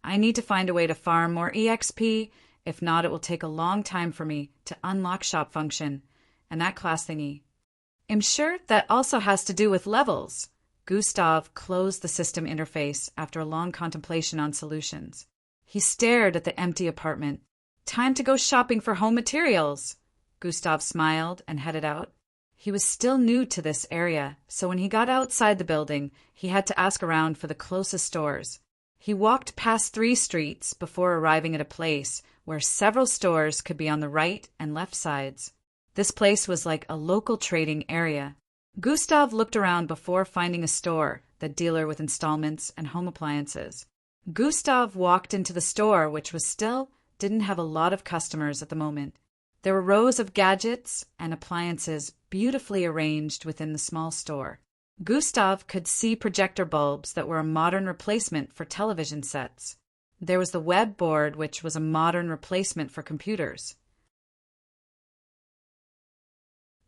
I need to find a way to farm more EXP, if not it will take a long time for me to unlock shop function, and that class thingy. I'm sure that also has to do with levels. Gustav closed the system interface after a long contemplation on solutions. He stared at the empty apartment. Time to go shopping for home materials. Gustav smiled and headed out. He was still new to this area, so when he got outside the building, he had to ask around for the closest stores. He walked past 3 streets before arriving at a place where several stores could be on the right and left sides. This place was like a local trading area. Gustav looked around before finding a store, the dealer with installments and home appliances. Gustav walked into the store, which was still didn't have a lot of customers at the moment. There were rows of gadgets and appliances beautifully arranged within the small store. Gustav could see projector bulbs that were a modern replacement for television sets. There was the web board, which was a modern replacement for computers.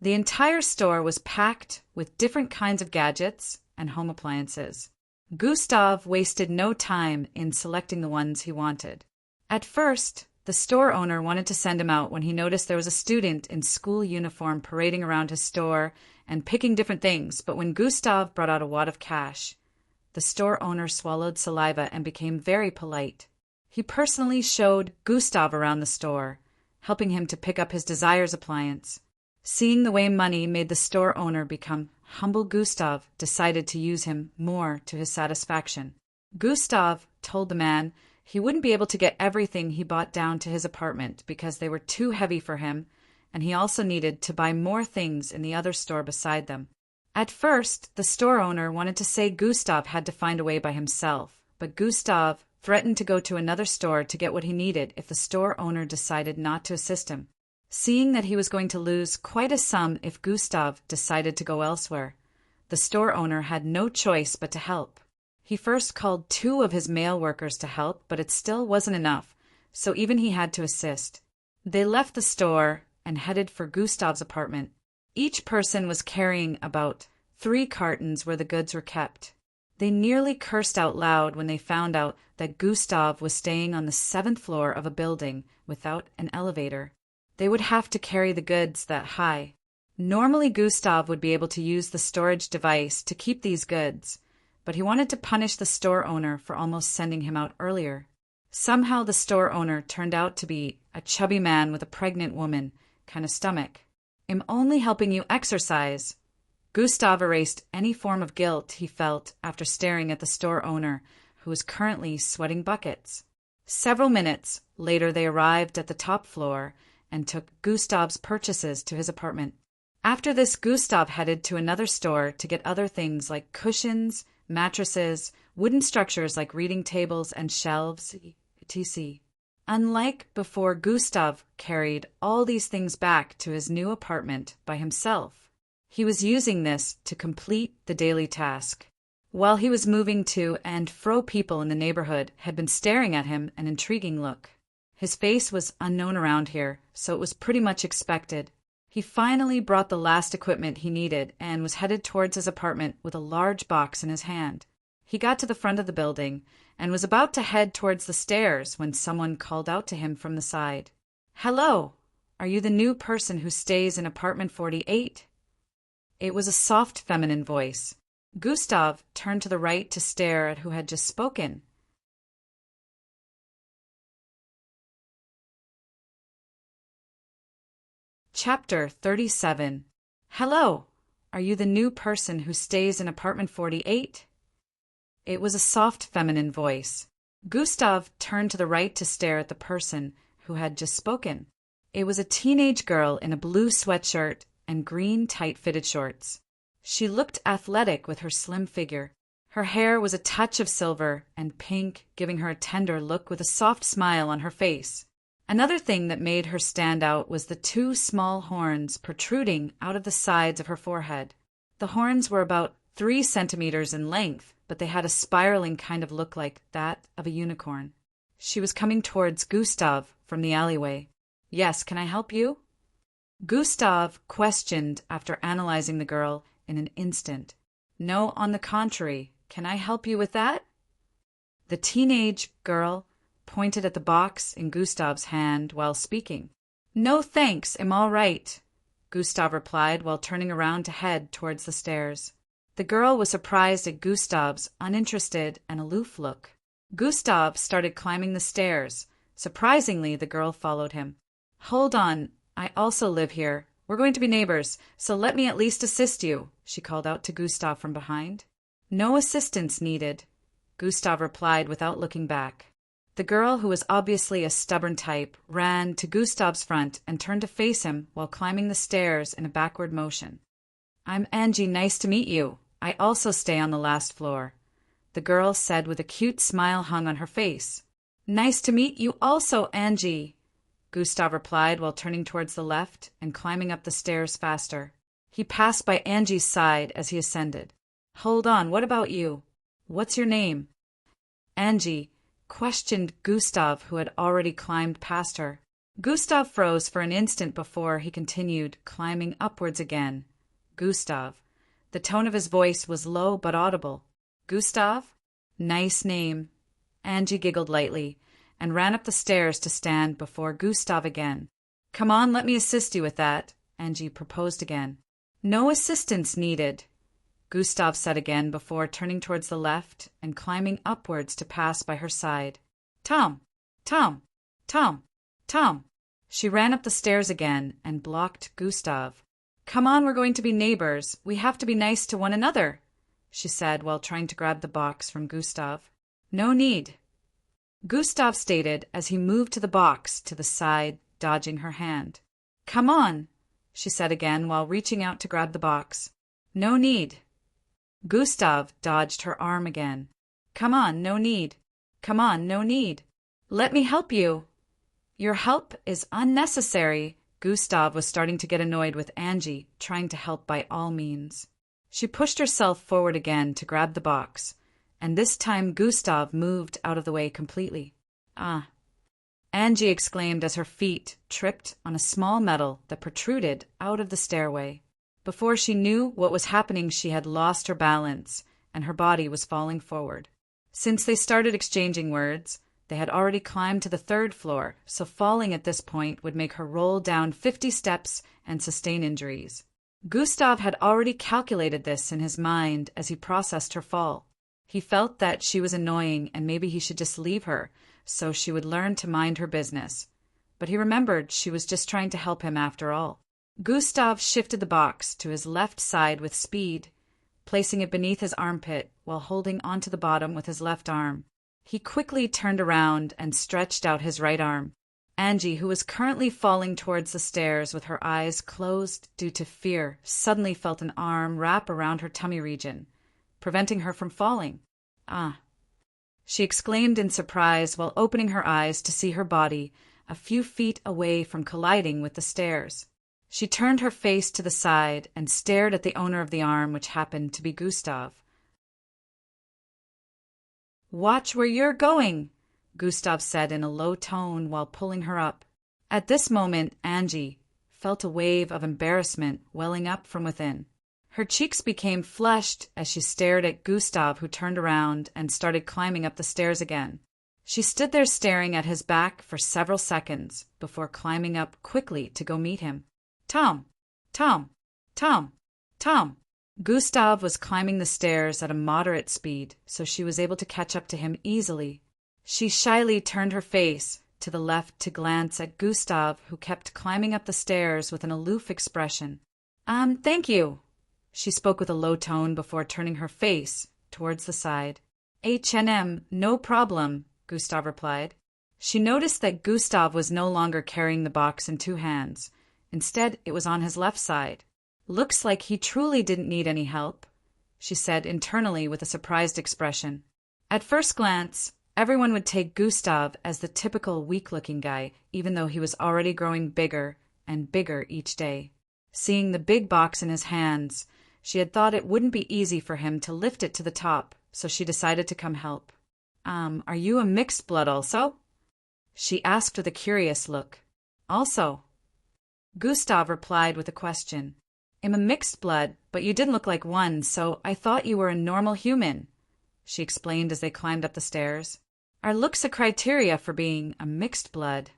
The entire store was packed with different kinds of gadgets and home appliances. Gustav wasted no time in selecting the ones he wanted. At first, the store owner wanted to send him out when he noticed there was a student in school uniform parading around his store and picking different things, but when Gustav brought out a wad of cash, the store owner swallowed saliva and became very polite. He personally showed Gustav around the store, helping him to pick up his Desires appliance. Seeing the way money made the store owner become humble Gustav decided to use him more to his satisfaction. Gustav told the man he wouldn't be able to get everything he bought down to his apartment because they were too heavy for him, and he also needed to buy more things in the other store beside them. At first, the store owner wanted to say Gustav had to find a way by himself, but Gustav threatened to go to another store to get what he needed if the store owner decided not to assist him. Seeing that he was going to lose quite a sum if Gustav decided to go elsewhere, the store owner had no choice but to help. He first called 2 of his male workers to help, but it still wasn't enough, so even he had to assist. They left the store and headed for Gustav's apartment. Each person was carrying about 3 cartons where the goods were kept. They nearly cursed out loud when they found out that Gustav was staying on the 7th floor of a building without an elevator. They would have to carry the goods that high. Normally Gustav would be able to use the storage device to keep these goods, but he wanted to punish the store owner for almost sending him out earlier. Somehow the store owner turned out to be a chubby man with a pregnant woman kind of stomach. "I'm only helping you exercise." Gustav erased any form of guilt he felt after staring at the store owner, who was currently sweating buckets. Several minutes later they arrived at the top floor and took Gustav's purchases to his apartment. After this, Gustav headed to another store to get other things like cushions, mattresses, wooden structures like reading tables and shelves, etc. Unlike before, Gustav carried all these things back to his new apartment by himself. He was using this to complete the daily task. While he was moving to and fro, people in the neighborhood had been staring at him an intriguing look. His face was unknown around here, so it was pretty much expected. He finally brought the last equipment he needed and was headed towards his apartment with a large box in his hand. He got to the front of the building and was about to head towards the stairs when someone called out to him from the side. "Hello, are you the new person who stays in apartment 48? It was a soft feminine voice. Gustav turned to the right to stare at who had just spoken. Chapter 37. Hello, are you the new person who stays in apartment 48? It was a soft feminine voice. Gustav turned to the right to stare at the person who had just spoken. It was a teenage girl in a blue sweatshirt and green tight-fitted shorts. She looked athletic with her slim figure. Her hair was a touch of silver and pink, giving her a tender look with a soft smile on her face. Another thing that made her stand out was the 2 small horns protruding out of the sides of her forehead. The horns were about 3 centimeters in length, but they had a spiraling kind of look like that of a unicorn. She was coming towards Gustav from the alleyway. "Yes, can I help you?" Gustav questioned after analyzing the girl in an instant. "No, on the contrary. Can I help you with that?" The teenage girl pointed at the box in Gustav's hand while speaking. "No thanks, I'm all right," Gustav replied while turning around to head towards the stairs. The girl was surprised at Gustav's uninterested and aloof look. Gustav started climbing the stairs. Surprisingly, the girl followed him. "Hold on, I also live here. We're going to be neighbors, so let me at least assist you," she called out to Gustav from behind. "No assistance needed," Gustav replied without looking back. The girl, who was obviously a stubborn type, ran to Gustav's front and turned to face him while climbing the stairs in a backward motion. "I'm Angie, nice to meet you. I also stay on the last floor," the girl said with a cute smile hung on her face. "Nice to meet you also, Angie," Gustav replied while turning towards the left and climbing up the stairs faster. He passed by Angie's side as he ascended. "Hold on, what about you? What's your name?" Angie questioned Gustav, who had already climbed past her. Gustav froze for an instant before he continued, climbing upwards again. "Gustav." The tone of his voice was low but audible. "Gustav? Nice name." Angie giggled lightly and ran up the stairs to stand before Gustav again. "Come on, let me assist you with that," Angie proposed again. "No assistance needed," Gustav said again before turning towards the left and climbing upwards to pass by her side. "Tom! Tom! Tom! Tom!" She ran up the stairs again and blocked Gustav. Come on, we're going to be neighbors. We have to be nice to one another, she said while trying to grab the box from Gustav. No need, Gustav stated as he moved to the box to the side, dodging her hand. Come on, she said again while reaching out to grab the box. No need. Gustav dodged her arm again. Come on, no need. Come on, no need. Let me help you. Your help is unnecessary. Gustav was starting to get annoyed with Angie, trying to help by all means. She pushed herself forward again to grab the box, and this time Gustav moved out of the way completely. Ah! Angie exclaimed as her feet tripped on a small metal that protruded out of the stairway. Before she knew what was happening, she had lost her balance, and her body was falling forward. Since they started exchanging words, they had already climbed to the 3rd floor, so falling at this point would make her roll down 50 steps and sustain injuries. Gustav had already calculated this in his mind as he processed her fall. He felt that she was annoying and maybe he should just leave her, so she would learn to mind her business. But he remembered she was just trying to help him after all. Gustav shifted the box to his left side with speed, placing it beneath his armpit while holding onto the bottom with his left arm. He quickly turned around and stretched out his right arm. Angie, who was currently falling towards the stairs with her eyes closed due to fear, suddenly felt an arm wrap around her tummy region, preventing her from falling. Ah! She exclaimed in surprise while opening her eyes to see her body a few feet away from colliding with the stairs. She turned her face to the side and stared at the owner of the arm, which happened to be Gustav. Watch where you're going, Gustav said in a low tone while pulling her up. At this moment, Angie felt a wave of embarrassment welling up from within. Her cheeks became flushed as she stared at Gustav, who turned around and started climbing up the stairs again. She stood there staring at his back for several seconds before climbing up quickly to go meet him. Tom! Tom! Tom! Tom! Gustav was climbing the stairs at a moderate speed, so she was able to catch up to him easily. She shyly turned her face to the left to glance at Gustav, who kept climbing up the stairs with an aloof expression. Thank you, she spoke with a low tone before turning her face towards the side. No problem, Gustav replied. She noticed that Gustav was no longer carrying the box in 2 hands. Instead, it was on his left side. Looks like he truly didn't need any help, she said internally with a surprised expression. At first glance, everyone would take Gustav as the typical weak-looking guy, even though he was already growing bigger and bigger each day. Seeing the big box in his hands, she had thought it wouldn't be easy for him to lift it to the top, so she decided to come help. Are you a mixed blood also? She asked with a curious look. Also, Gustav replied with a question. I'm a mixed blood, but you didn't look like one, so I thought you were a normal human, she explained as they climbed up the stairs. Are looks a criteria for being a mixed blood?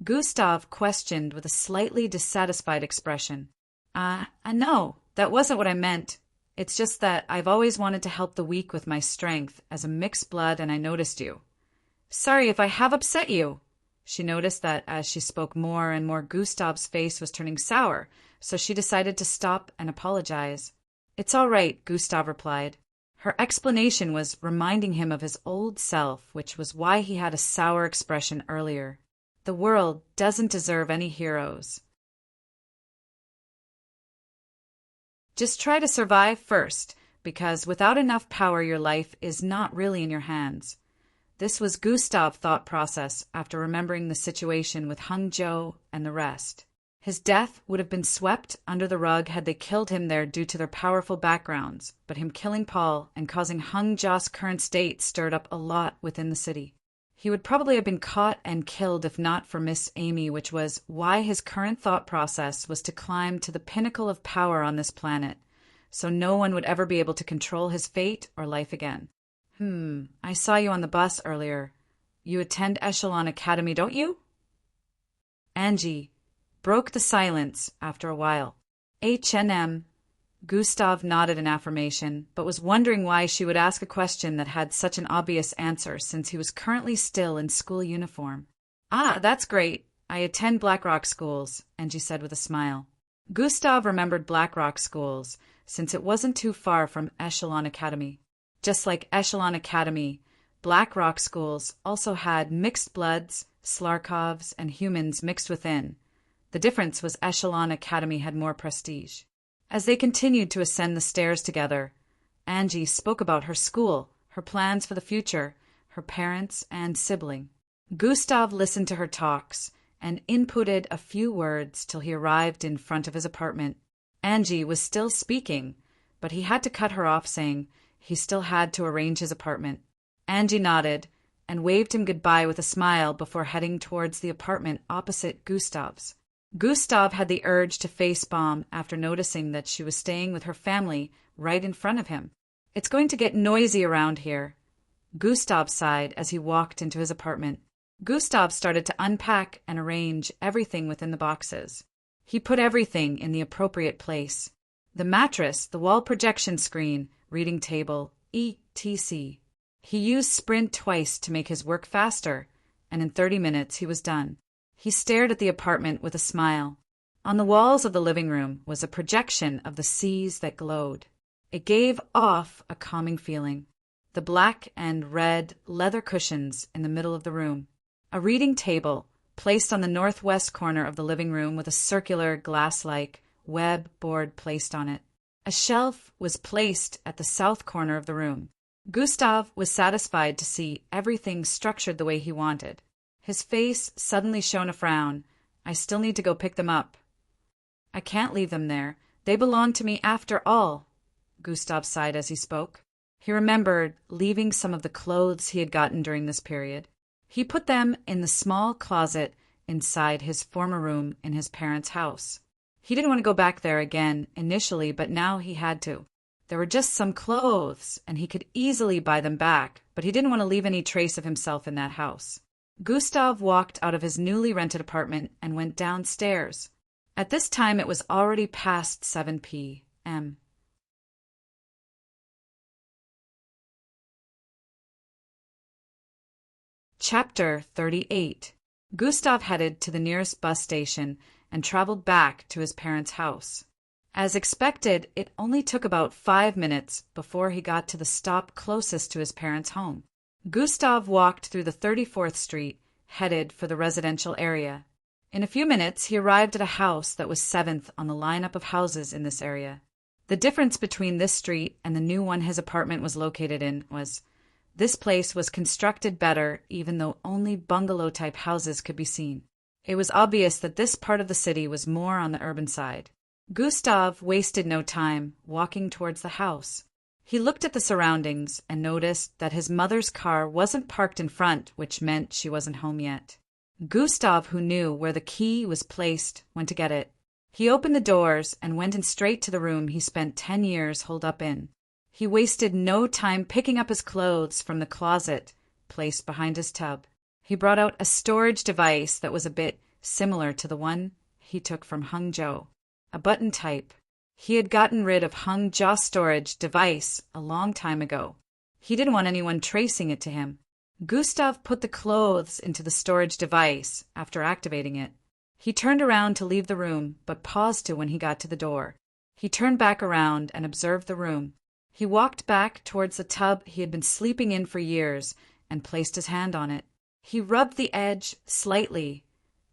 Gustav questioned with a slightly dissatisfied expression. No, that wasn't what I meant. It's just that I've always wanted to help the weak with my strength as a mixed blood, and I noticed you. Sorry if I have upset you. She noticed that as she spoke more and more, Gustav's face was turning sour, so she decided to stop and apologize. It's all right, Gustav replied. Her explanation was reminding him of his old self, which was why he had a sour expression earlier. The world doesn't deserve any heroes. Just try to survive first, because without enough power your life is not really in your hands. This was Gustav's thought process after remembering the situation with Hung Jo and the rest. His death would have been swept under the rug had they killed him there due to their powerful backgrounds, but him killing Paul and causing Hung Jo's current state stirred up a lot within the city. He would probably have been caught and killed if not for Miss Amy, which was why his current thought process was to climb to the pinnacle of power on this planet, so no one would ever be able to control his fate or life again. I saw you on the bus earlier. You attend Echelon Academy, don't you? Angie broke the silence after a while. Gustav nodded in affirmation, but was wondering why she would ask a question that had such an obvious answer since he was currently still in school uniform. That's great. I attend Blackrock schools, Angie said with a smile. Gustav remembered Blackrock schools, since it wasn't too far from Echelon Academy. Just like Echelon Academy, Blackrock schools also had mixed bloods, Slarkovs, and humans mixed within. The difference was Echelon Academy had more prestige. As they continued to ascend the stairs together, Angie spoke about her school, her plans for the future, her parents and sibling. Gustav listened to her talks and inputted a few words till he arrived in front of his apartment. Angie was still speaking, but he had to cut her off, saying he still had to arrange his apartment. Angie nodded and waved him goodbye with a smile before heading towards the apartment opposite Gustav's. Gustav had the urge to face-bomb after noticing that she was staying with her family right in front of him. "It's going to get noisy around here," Gustav sighed as he walked into his apartment. Gustav started to unpack and arrange everything within the boxes. He put everything in the appropriate place. The mattress, the wall projection screen, reading table, etc. He used Sprint twice to make his work faster, and in 30 minutes he was done. He stared at the apartment with a smile. On the walls of the living room was a projection of the seas that glowed. It gave off a calming feeling. The black and red leather cushions in the middle of the room. A reading table placed on the northwest corner of the living room with a circular glass-like web board placed on it. A shelf was placed at the south corner of the room. Gustav was satisfied to see everything structured the way he wanted. His face suddenly shone a frown. "I still need to go pick them up." "I can't leave them there. They belong to me after all," Gustav sighed as he spoke. He remembered leaving some of the clothes he had gotten during this period. He put them in the small closet inside his former room in his parents' house. He didn't want to go back there again initially, but now he had to. There were just some clothes, and he could easily buy them back, but he didn't want to leave any trace of himself in that house. Gustav walked out of his newly rented apartment and went downstairs. At this time it was already past 7 p.m. Chapter 38. Gustav headed to the nearest bus station and traveled back to his parents' house. As expected, it only took about 5 minutes before he got to the stop closest to his parents' home. Gustav walked through the 34th Street, headed for the residential area. In a few minutes, he arrived at a house that was 7th on the lineup of houses in this area. The difference between this street and the new one his apartment was located in was this place was constructed better, even though only bungalow-type houses could be seen. It was obvious that this part of the city was more on the urban side. Gustav wasted no time walking towards the house. He looked at the surroundings and noticed that his mother's car wasn't parked in front, which meant she wasn't home yet. Gustav, who knew where the key was placed, went to get it. He opened the doors and went in straight to the room he spent 10 years holed up in. He wasted no time picking up his clothes from the closet placed behind his tub. He brought out a storage device that was a bit similar to the one he took from Hung Jo, a button type. He had gotten rid of Hung Jo's storage device a long time ago. He didn't want anyone tracing it to him. Gustav put the clothes into the storage device after activating it. He turned around to leave the room, but paused to when he got to the door. He turned back around and observed the room. He walked back towards the tub he had been sleeping in for years and placed his hand on it. He rubbed the edge slightly.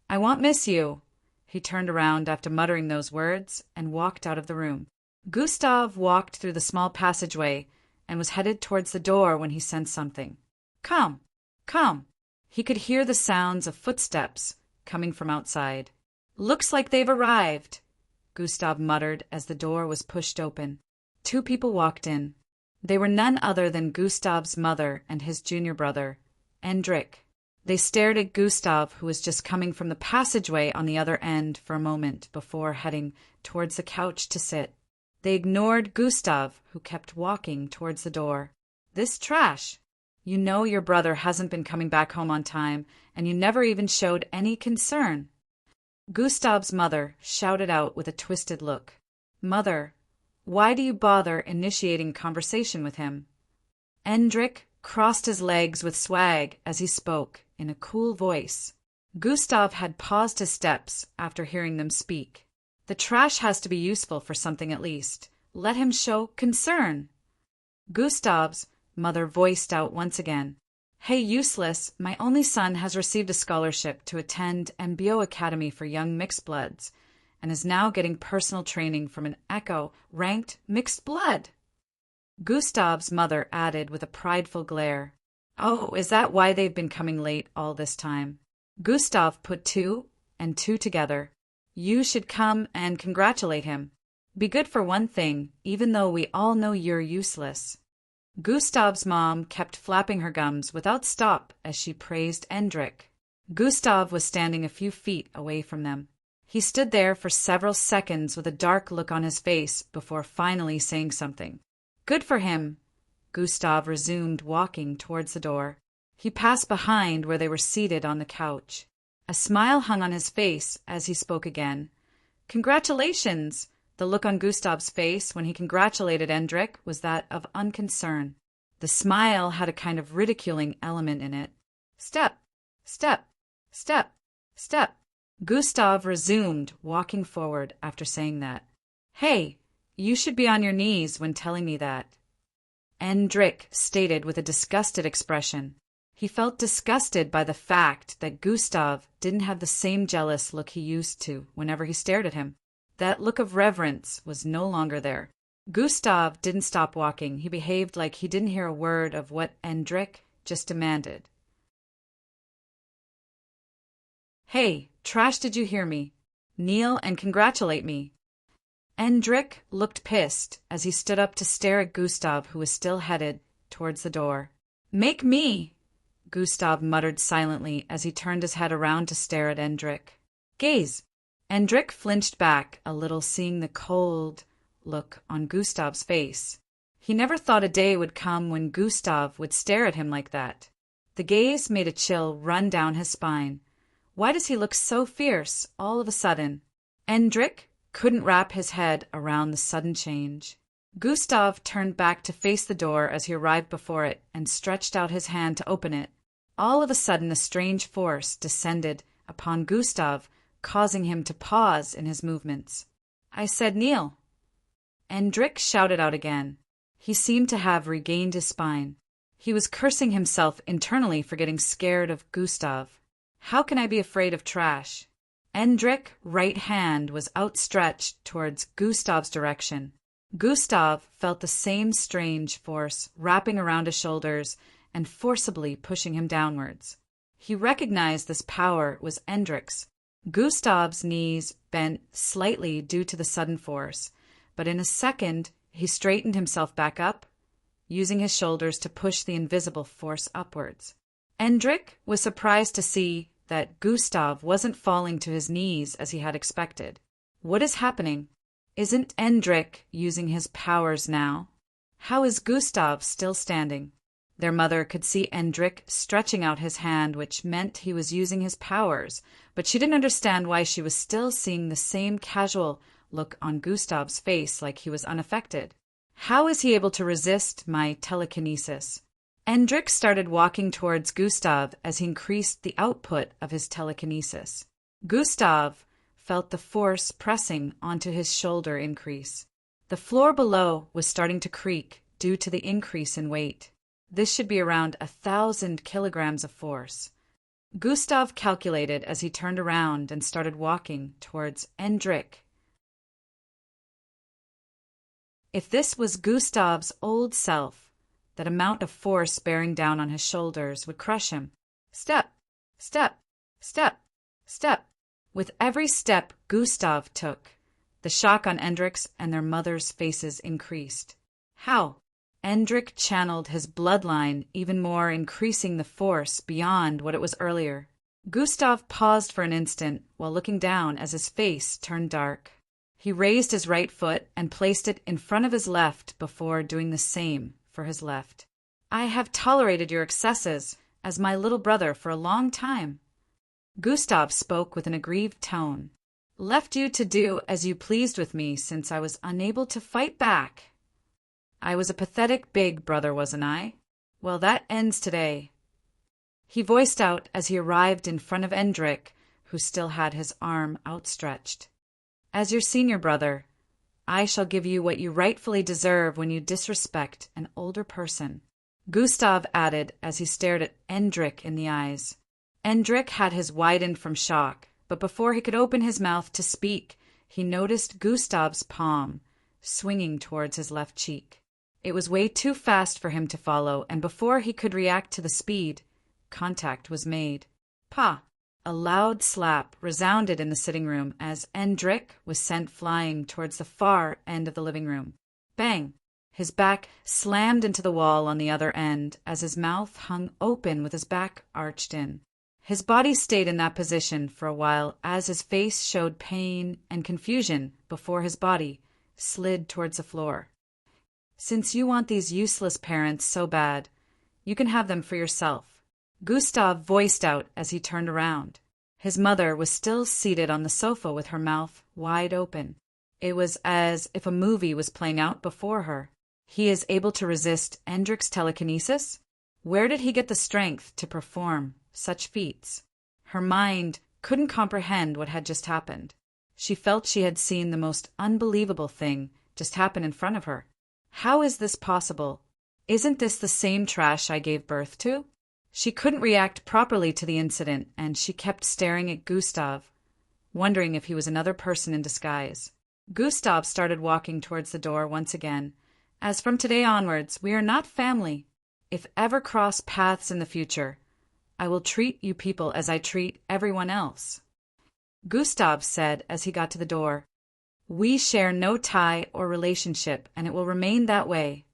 "I won't miss you." He turned around after muttering those words and walked out of the room. Gustav walked through the small passageway and was headed towards the door when he sensed something. Come, come." He could hear the sounds of footsteps coming from outside. "Looks like they've arrived," Gustav muttered as the door was pushed open. 2 people walked in. They were none other than Gustav's mother and his junior brother, Endrik. They stared at Gustav, who was just coming from the passageway on the other end, for a moment before heading towards the couch to sit. They ignored Gustav, who kept walking towards the door. "This trash. You know your brother hasn't been coming back home on time, and you never even showed any concern." Gustav's mother shouted out with a twisted look. "Mother, why do you bother initiating conversation with him?" Endrik crossed his legs with swag as he spoke in a cool voice. Gustav had paused his steps after hearing them speak. The trash has to be useful for something at least. Let him show concern. Gustav's mother voiced out once again. Hey, useless, my only son has received a scholarship to attend MBO Academy for Young Mixed Bloods and is now getting personal training from an Echo-ranked mixed blood. Gustav's mother added with a prideful glare. Oh, is that why they've been coming late all this time? Gustav put two and two together. You should come and congratulate him. Be good for one thing, even though we all know you're useless. Gustav's mom kept flapping her gums without stop as she praised Endrik. Gustav was standing a few feet away from them. He stood there for several seconds with a dark look on his face before finally saying something. Good for him. Gustav resumed walking towards the door. He passed behind where they were seated on the couch. A smile hung on his face as he spoke again. Congratulations! The look on Gustav's face when he congratulated Endrik was that of unconcern. The smile had a kind of ridiculing element in it. Step, step, step, step. Gustav resumed, walking forward after saying that. Hey, you should be on your knees when telling me that. Endrik stated with a disgusted expression. He felt disgusted by the fact that Gustav didn't have the same jealous look he used to whenever he stared at him. That look of reverence was no longer there. Gustav didn't stop walking. He behaved like he didn't hear a word of what Endrik just demanded. Hey, trash, did you hear me? Kneel and congratulate me. Endrik looked pissed as he stood up to stare at Gustav, who was still headed towards the door. Make me! Gustav muttered silently as he turned his head around to stare at Endrik. Gaze! Endrik flinched back a little, seeing the cold look on Gustav's face. He never thought a day would come when Gustav would stare at him like that. The gaze made a chill run down his spine. Why does he look so fierce all of a sudden? Endrik couldn't wrap his head around the sudden change. Gustav turned back to face the door as he arrived before it and stretched out his hand to open it. All of a sudden a strange force descended upon Gustav, causing him to pause in his movements. I said kneel. Endrik shouted out again. He seemed to have regained his spine. He was cursing himself internally for getting scared of Gustav. How can I be afraid of trash? Endrik's right hand was outstretched towards Gustav's direction. Gustav felt the same strange force wrapping around his shoulders and forcibly pushing him downwards. He recognized this power was Endrik's. Gustav's knees bent slightly due to the sudden force, but in a second he straightened himself back up, using his shoulders to push the invisible force upwards. Endrik was surprised to see that Gustav wasn't falling to his knees as he had expected. What is happening? Isn't Endrik using his powers now? How is Gustav still standing? Their mother could see Endrik stretching out his hand, which meant he was using his powers, but she didn't understand why she was still seeing the same casual look on Gustav's face like he was unaffected. How is he able to resist my telekinesis? Endrik started walking towards Gustav as he increased the output of his telekinesis. Gustav felt the force pressing onto his shoulder increase. The floor below was starting to creak due to the increase in weight. This should be around 1,000 kilograms of force. Gustav calculated as he turned around and started walking towards Endrik. If this was Gustav's old self, that amount of force bearing down on his shoulders would crush him. Step, step, step, step. With every step Gustav took, the shock on Endrik's and their mother's faces increased. How? Endrik channeled his bloodline even more, increasing the force beyond what it was earlier. Gustav paused for an instant while looking down as his face turned dark. He raised his right foot and placed it in front of his left before doing the same for his left. I have tolerated your excesses as my little brother for a long time. Gustav spoke with an aggrieved tone. Left you to do as you pleased with me since I was unable to fight back. I was a pathetic big brother, wasn't I? Well, that ends today. He voiced out as he arrived in front of Endrik, who still had his arm outstretched. As your senior brother, I shall give you what you rightfully deserve when you disrespect an older person," Gustav added as he stared at Endrik in the eyes. Endrik had his widened from shock, but before he could open his mouth to speak, he noticed Gustav's palm swinging towards his left cheek. It was way too fast for him to follow, and before he could react to the speed, contact was made. "Pa!" A loud slap resounded in the sitting room as Endrik was sent flying towards the far end of the living room. Bang! His back slammed into the wall on the other end as his mouth hung open with his back arched in. His body stayed in that position for a while as his face showed pain and confusion before his body slid towards the floor. "Since you want these useless parents so bad, you can have them for yourself," Gustav voiced out as he turned around. His mother was still seated on the sofa with her mouth wide open. It was as if a movie was playing out before her. He is able to resist Endrik's telekinesis? Where did he get the strength to perform such feats? Her mind couldn't comprehend what had just happened. She felt she had seen the most unbelievable thing just happen in front of her. How is this possible? Isn't this the same trash I gave birth to? She couldn't react properly to the incident, and she kept staring at Gustav, wondering if he was another person in disguise. Gustav started walking towards the door once again. "As from today onwards, we are not family. If ever cross paths in the future, I will treat you people as I treat everyone else," Gustav said as he got to the door. "We share no tie or relationship, and it will remain that way."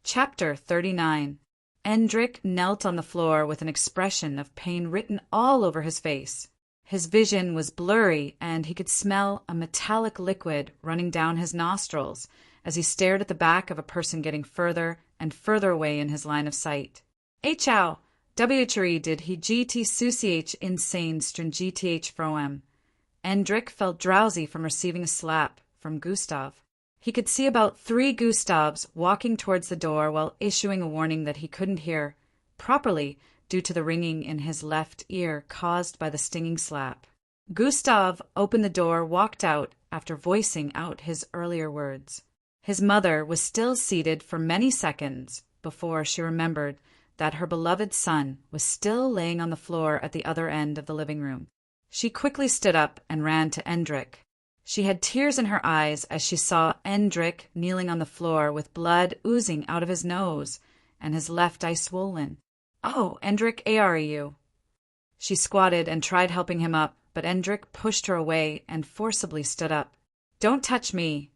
Chapter 39. Endrik knelt on the floor with an expression of pain written all over his face. His vision was blurry, and he could smell a metallic liquid running down his nostrils as he stared at the back of a person getting further and further away in his line of sight. "Achau! WHRE did he GT such insane stringth froem." Endrik felt drowsy from receiving a slap from Gustav. He could see about 3 Gustavs walking towards the door while issuing a warning that he couldn't hear properly due to the ringing in his left ear caused by the stinging slap. Gustav opened the door, walked out after voicing out his earlier words. His mother was still seated for many seconds before she remembered that her beloved son was still laying on the floor at the other end of the living room. She quickly stood up and ran to Endrik. She had tears in her eyes as she saw Endrik kneeling on the floor with blood oozing out of his nose and his left eye swollen. "Oh, Endrik, are you?" She squatted and tried helping him up, but Endrik pushed her away and forcibly stood up. "Don't touch me."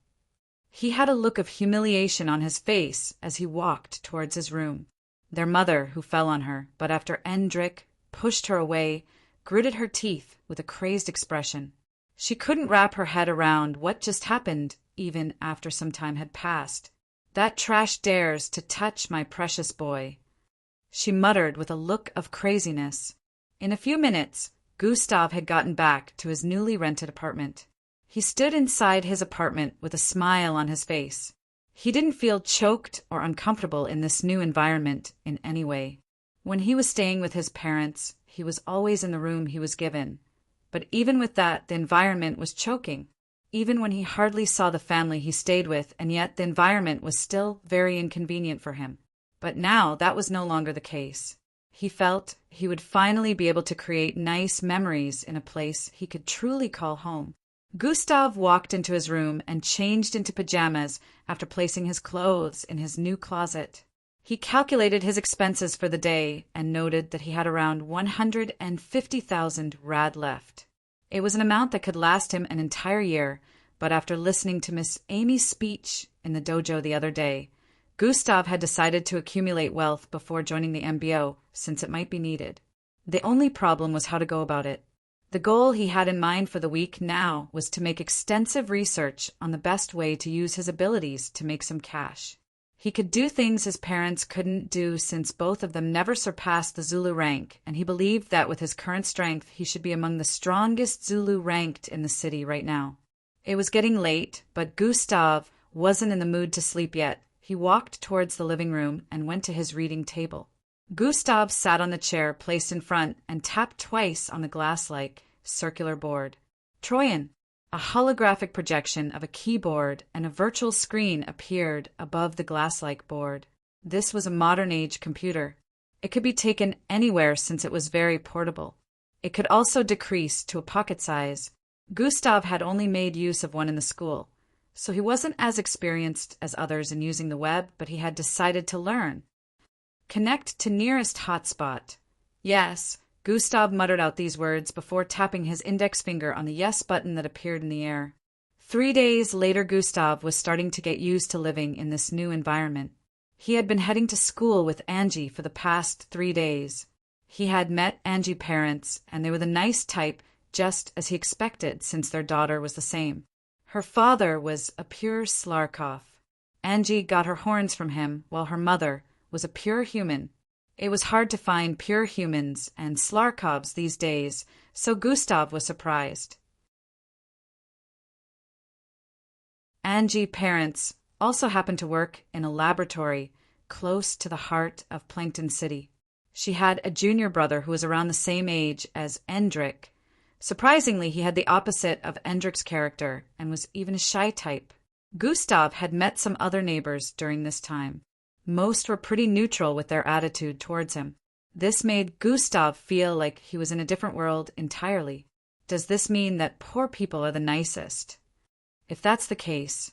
He had a look of humiliation on his face as he walked towards his room. Their mother, who fell on her, but after Endrik pushed her away, gritted her teeth with a crazed expression. She couldn't wrap her head around what just happened even after some time had passed. "That trash dares to touch my precious boy," she muttered with a look of craziness. In a few minutes, Gustav had gotten back to his newly rented apartment. He stood inside his apartment with a smile on his face. He didn't feel choked or uncomfortable in this new environment in any way. When he was staying with his parents, he was always in the room he was given. But even with that, the environment was choking. Even when he hardly saw the family he stayed with, and yet the environment was still very inconvenient for him. But now that was no longer the case. He felt he would finally be able to create nice memories in a place he could truly call home. Gustav walked into his room and changed into pajamas after placing his clothes in his new closet. He calculated his expenses for the day and noted that he had around 150,000 rad left. It was an amount that could last him an entire year, but after listening to Miss Amy's speech in the dojo the other day, Gustav had decided to accumulate wealth before joining the MBO since it might be needed. The only problem was how to go about it. The goal he had in mind for the week now was to make extensive research on the best way to use his abilities to make some cash. He could do things his parents couldn't do since both of them never surpassed the Zulu rank, and he believed that with his current strength he should be among the strongest Zulu ranked in the city right now. It was getting late, but Gustav wasn't in the mood to sleep yet. He walked towards the living room and went to his reading table. Gustav sat on the chair placed in front and tapped twice on the glass-like, circular board. Troyan, a holographic projection of a keyboard and a virtual screen appeared above the glass-like board. This was a modern-age computer. It could be taken anywhere since it was very portable. It could also decrease to a pocket size. Gustav had only made use of one in the school, so he wasn't as experienced as others in using the web, but he had decided to learn. Connect to nearest hotspot. Yes, Gustav muttered out these words before tapping his index finger on the yes button that appeared in the air. 3 days later, Gustav was starting to get used to living in this new environment. He had been heading to school with Angie for the past 3 days. He had met Angie's parents, and they were the nice type, just as he expected since their daughter was the same. Her father was a pure Slarkov. Angie got her horns from him, while her mother was a pure human. It was hard to find pure humans and Slarkovs these days, so Gustav was surprised. Angie's parents also happened to work in a laboratory close to the heart of Plankton City. She had a junior brother who was around the same age as Endrik. Surprisingly, he had the opposite of Endrik's character and was even a shy type. Gustav had met some other neighbors during this time. Most were pretty neutral with their attitude towards him. This made Gustav feel like he was in a different world entirely. Does this mean that poor people are the nicest? If that's the case,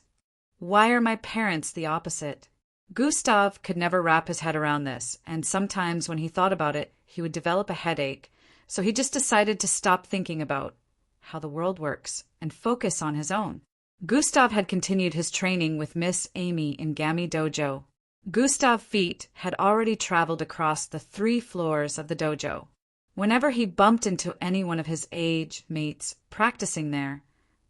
why are my parents the opposite? Gustav could never wrap his head around this, and sometimes when he thought about it, he would develop a headache, so he just decided to stop thinking about how the world works and focus on his own. Gustav had continued his training with Miss Amy in Gami Dojo. Gustav's feet had already traveled across the 3 floors of the dojo. Whenever he bumped into any one of his age mates practicing there,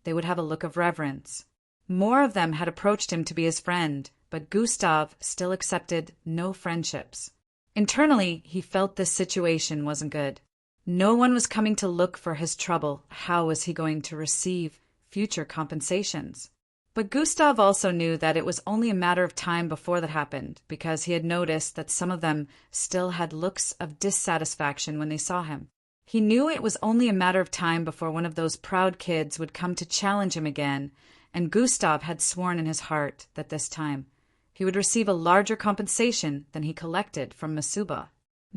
they would have a look of reverence. More of them had approached him to be his friend, but Gustav still accepted no friendships. Internally, he felt this situation wasn't good. No one was coming to look for his trouble. How was he going to receive future compensations? But Gustav also knew that it was only a matter of time before that happened, because he had noticed that some of them still had looks of dissatisfaction when they saw him. He knew it was only a matter of time before one of those proud kids would come to challenge him again, and Gustav had sworn in his heart that this time he would receive a larger compensation than he collected from Masuba.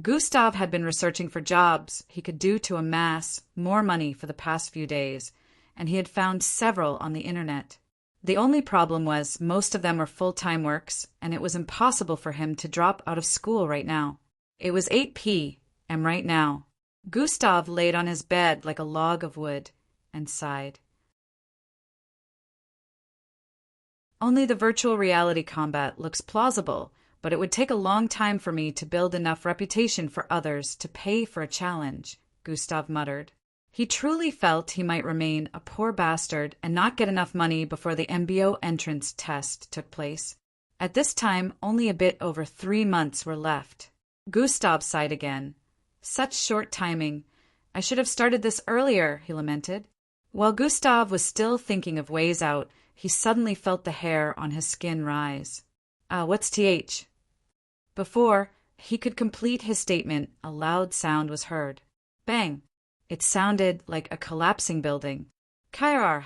Gustav had been researching for jobs he could do to amass more money for the past few days, and he had found several on the internet. The only problem was most of them were full-time works, and it was impossible for him to drop out of school right now. It was 8 p.m. right now. Gustav laid on his bed like a log of wood and sighed. Only the virtual reality combat looks plausible, but it would take a long time for me to build enough reputation for others to pay for a challenge, Gustav muttered. He truly felt he might remain a poor bastard and not get enough money before the MBO entrance test took place. At this time, only a bit over 3 months were left. Gustav sighed again. Such short timing. I should have started this earlier, he lamented. While Gustav was still thinking of ways out, he suddenly felt the hair on his skin rise. What's TH? Before he could complete his statement, a loud sound was heard. Bang! It sounded like a collapsing building. Kairar!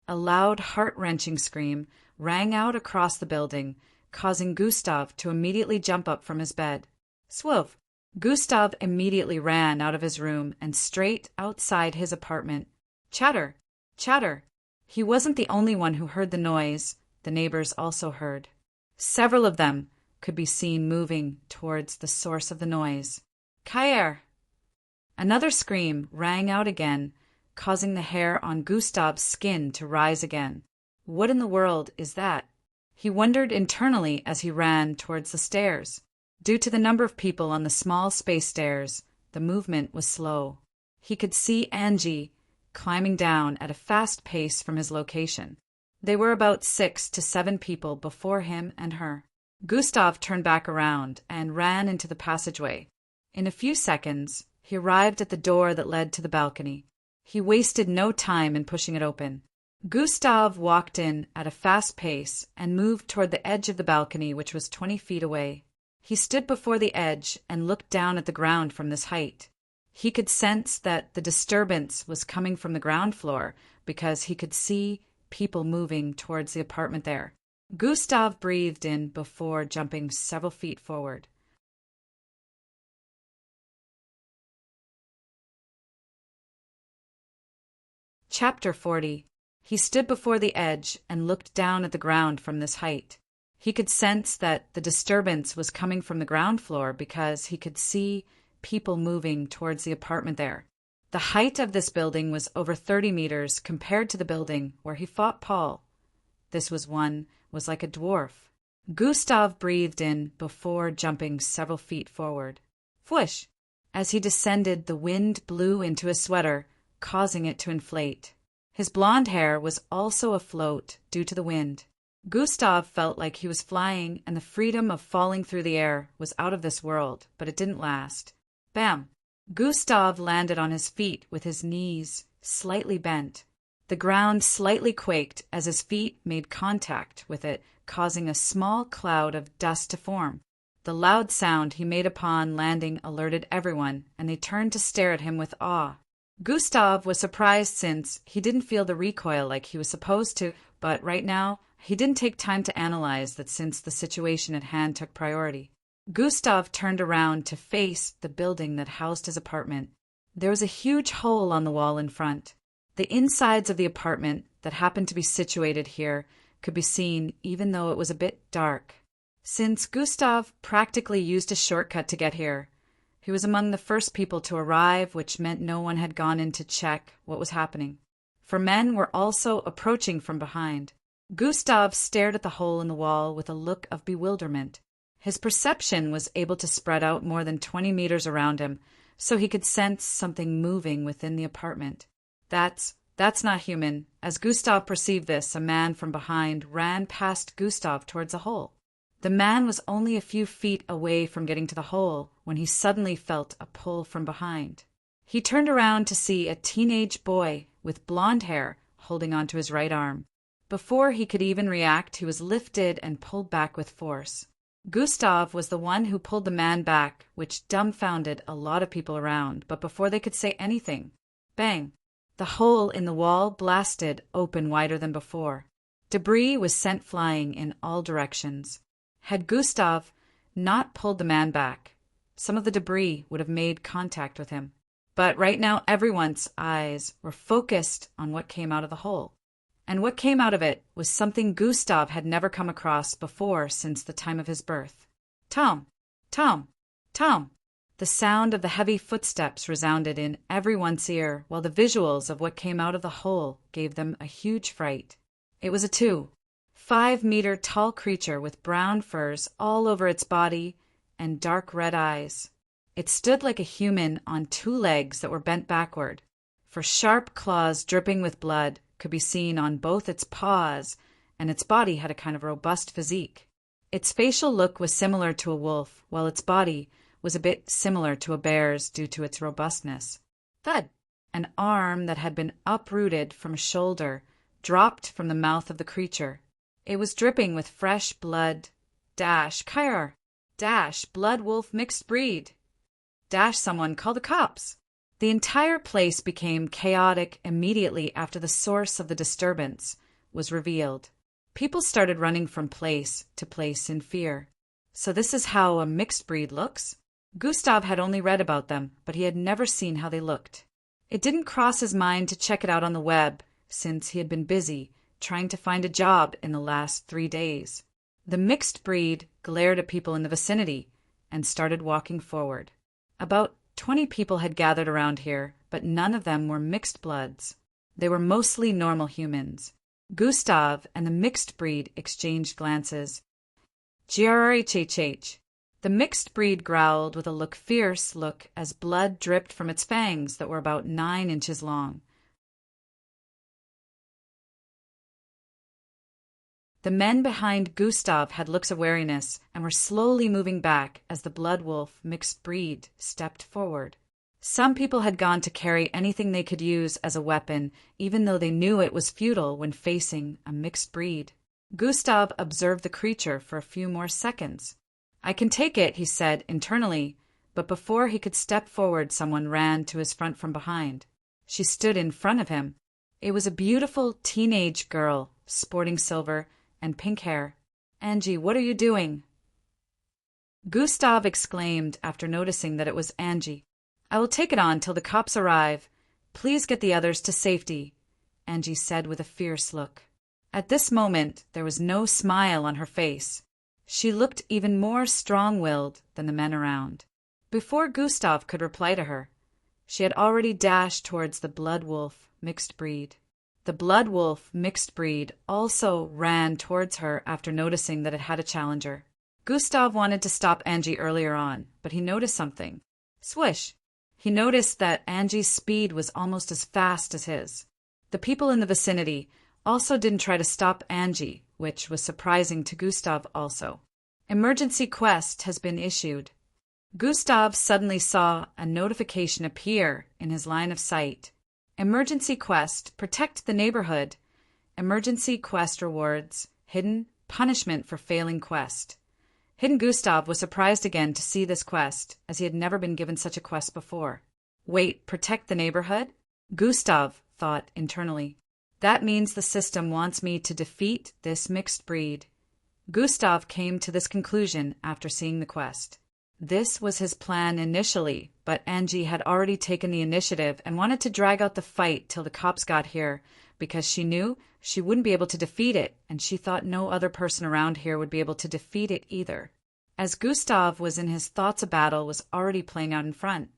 A loud, heart-wrenching scream rang out across the building, causing Gustav to immediately jump up from his bed. Swove! Gustav immediately ran out of his room and straight outside his apartment. Chatter! Chatter! He wasn't the only one who heard the noise. The neighbors also heard. Several of them could be seen moving towards the source of the noise. Kair! Another scream rang out again, causing the hair on Gustav's skin to rise again. What in the world is that? He wondered internally as he ran towards the stairs. Due to the number of people on the small space stairs, the movement was slow. He could see Angie climbing down at a fast pace from his location. They were about 6 to 7 people before him and her. Gustav turned back around and ran into the passageway. In a few seconds, he arrived at the door that led to the balcony. He wasted no time in pushing it open. Gustav walked in at a fast pace and moved toward the edge of the balcony, which was 20 feet away. He stood before the edge and looked down at the ground from this height. He could sense that the disturbance was coming from the ground floor because he could see people moving towards the apartment there. Gustav breathed in before jumping several feet forward. Chapter 40. He stood before the edge and looked down at the ground from this height. He could sense that the disturbance was coming from the ground floor because he could see people moving towards the apartment there. The height of this building was over 30 meters compared to the building where he fought Paul. This was like a dwarf. Gustav breathed in before jumping several feet forward. Whoosh! As he descended, the wind blew into his sweater, causing it to inflate. His blonde hair was also afloat due to the wind. Gustav felt like he was flying, and the freedom of falling through the air was out of this world, but it didn't last. Bam! Gustav landed on his feet with his knees slightly bent. The ground slightly quaked as his feet made contact with it, causing a small cloud of dust to form. The loud sound he made upon landing alerted everyone, and they turned to stare at him with awe. Gustav was surprised since he didn't feel the recoil like he was supposed to, but right now, he didn't take time to analyze that since the situation at hand took priority. Gustav turned around to face the building that housed his apartment. There was a huge hole on the wall in front. The insides of the apartment that happened to be situated here could be seen even though it was a bit dark. Since Gustav practically used a shortcut to get here, he was among the first people to arrive, which meant no one had gone in to check what was happening. For men were also approaching from behind. Gustav stared at the hole in the wall with a look of bewilderment. His perception was able to spread out more than 20 meters around him, so he could sense something moving within the apartment. That's not human. As Gustav perceived this, a man from behind ran past Gustav towards the hole. The man was only a few feet away from getting to the hole when he suddenly felt a pull from behind. He turned around to see a teenage boy with blonde hair holding onto his right arm. Before he could even react, he was lifted and pulled back with force. Gustav was the one who pulled the man back, which dumbfounded a lot of people around, but before they could say anything, bang! The hole in the wall blasted open wider than before. Debris was sent flying in all directions. Had Gustav not pulled the man back, some of the debris would have made contact with him. But right now everyone's eyes were focused on what came out of the hole. And what came out of it was something Gustav had never come across before since the time of his birth. Tom! Tom! Tom! The sound of the heavy footsteps resounded in everyone's ear, while the visuals of what came out of the hole gave them a huge fright. It was a 5-meter tall creature with brown furs all over its body and dark red eyes. It stood like a human on 2 legs that were bent backward, for sharp claws dripping with blood could be seen on both its paws, and its body had a kind of robust physique. Its facial look was similar to a wolf, while its body was a bit similar to a bear's due to its robustness. Thud! An arm that had been uprooted from a shoulder dropped from the mouth of the creature. It was dripping with fresh blood. Kyar! Blood wolf mixed breed! Someone call the cops! The entire place became chaotic immediately after the source of the disturbance was revealed. People started running from place to place in fear. So this is how a mixed breed looks? Gustav had only read about them, but he had never seen how they looked. It didn't cross his mind to check it out on the web, since he had been busy trying to find a job in the last 3 days. The mixed breed glared at people in the vicinity and started walking forward. About 20 people had gathered around here, but none of them were mixed bloods. They were mostly normal humans. Gustav and the mixed breed exchanged glances. Grrhhh. The mixed breed growled with a fierce look as blood dripped from its fangs that were about 9 inches long. The men behind Gustav had looks of wariness and were slowly moving back as the blood wolf mixed breed stepped forward. Some people had gone to carry anything they could use as a weapon, even though they knew it was futile when facing a mixed breed. Gustav observed the creature for a few more seconds. I can take it, he said internally, but before he could step forward, someone ran to his front from behind. She stood in front of him. It was a beautiful teenage girl, sporting silver and pink hair. Angie, what are you doing? Gustav exclaimed after noticing that it was Angie. I will take it on till the cops arrive. Please get the others to safety, Angie said with a fierce look. At this moment, there was no smile on her face. She looked even more strong-willed than the men around. Before Gustav could reply to her, she had already dashed towards the Blood Wolf mixed breed. The Blood Wolf mixed breed also ran towards her after noticing that it had a challenger. Gustav wanted to stop Angie earlier on, but he noticed something. Swish! He noticed that Angie's speed was almost as fast as his. The people in the vicinity also didn't try to stop Angie, which was surprising to Gustav also. Emergency quest has been issued. Gustav suddenly saw a notification appear in his line of sight. Emergency quest, protect the neighborhood. Emergency quest rewards, hidden punishment for failing quest. Hidden Gustav was surprised again to see this quest, as he had never been given such a quest before. Wait, protect the neighborhood? Gustav thought internally. That means the system wants me to defeat this mixed breed. Gustav came to this conclusion after seeing the quest. This was his plan initially, but Angie had already taken the initiative and wanted to drag out the fight till the cops got here, because she knew she wouldn't be able to defeat it, and she thought no other person around here would be able to defeat it either. As Gustav was in his thoughts, a battle was already playing out in front.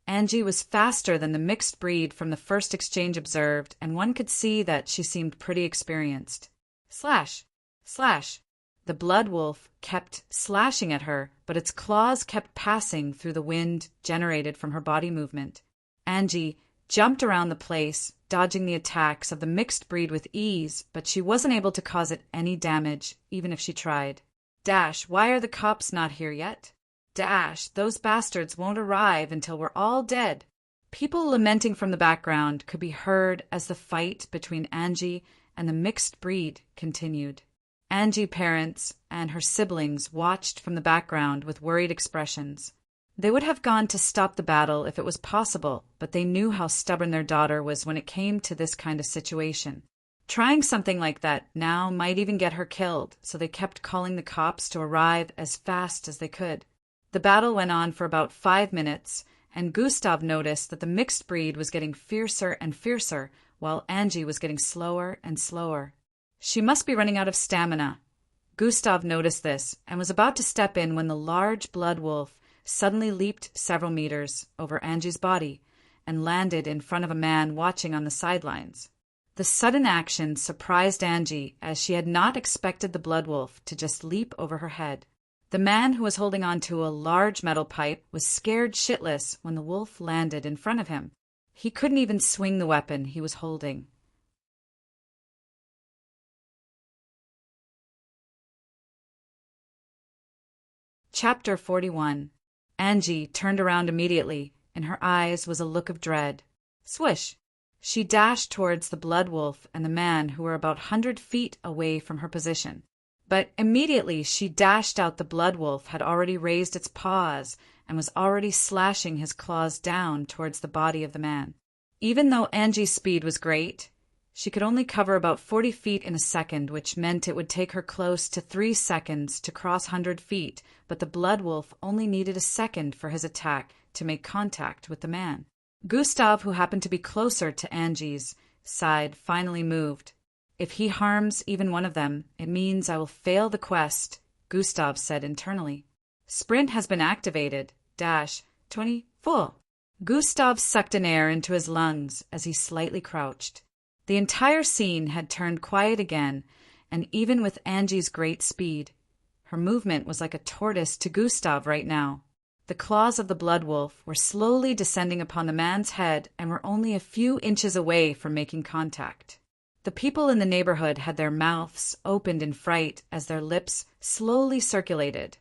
Angie was faster than the mixed breed from the first exchange observed, and one could see that she seemed pretty experienced. Slash! Slash! The blood wolf kept slashing at her, but its claws kept passing through the wind generated from her body movement. Angie jumped around the place, dodging the attacks of the mixed breed with ease, but she wasn't able to cause it any damage, even if she tried. Dash, why are the cops not here yet? Dash, those bastards won't arrive until we're all dead. People lamenting from the background could be heard as the fight between Angie and the mixed breed continued. Angie parents and her siblings watched from the background with worried expressions. They would have gone to stop the battle if it was possible, but they knew how stubborn their daughter was when it came to this kind of situation. Trying something like that now might even get her killed, so they kept calling the cops to arrive as fast as they could. The battle went on for about 5 minutes, and Gustav noticed that the mixed breed was getting fiercer and fiercer, while Angie was getting slower and slower. She must be running out of stamina. Gustav noticed this and was about to step in when the large blood wolf suddenly leaped several meters over Angie's body and landed in front of a man watching on the sidelines. The sudden action surprised Angie, as she had not expected the blood wolf to just leap over her head. The man, who was holding on to a large metal pipe, was scared shitless when the wolf landed in front of him. He couldn't even swing the weapon he was holding. Chapter 41. Angie turned around immediately. In her eyes was a look of dread. Swish! She dashed towards the blood wolf and the man, who were about 100 feet away from her position. But immediately she dashed out, the blood wolf had already raised its paws and was already slashing his claws down towards the body of the man. Even though Angie's speed was great, she could only cover about 40 feet in a second, which meant it would take her close to 3 seconds to cross 100 feet, but the blood wolf only needed a second for his attack to make contact with the man. Gustav, who happened to be closer to Angie's side, finally moved. If he harms even one of them, it means I will fail the quest, Gustav said internally. Sprint has been activated. Dash 20 full. Gustav sucked in air into his lungs as he slightly crouched. The entire scene had turned quiet again, and even with Angie's great speed, her movement was like a tortoise to Gustav right now. The claws of the blood wolf were slowly descending upon the man's head and were only a few inches away from making contact. The people in the neighborhood had their mouths opened in fright as their lips slowly circulated,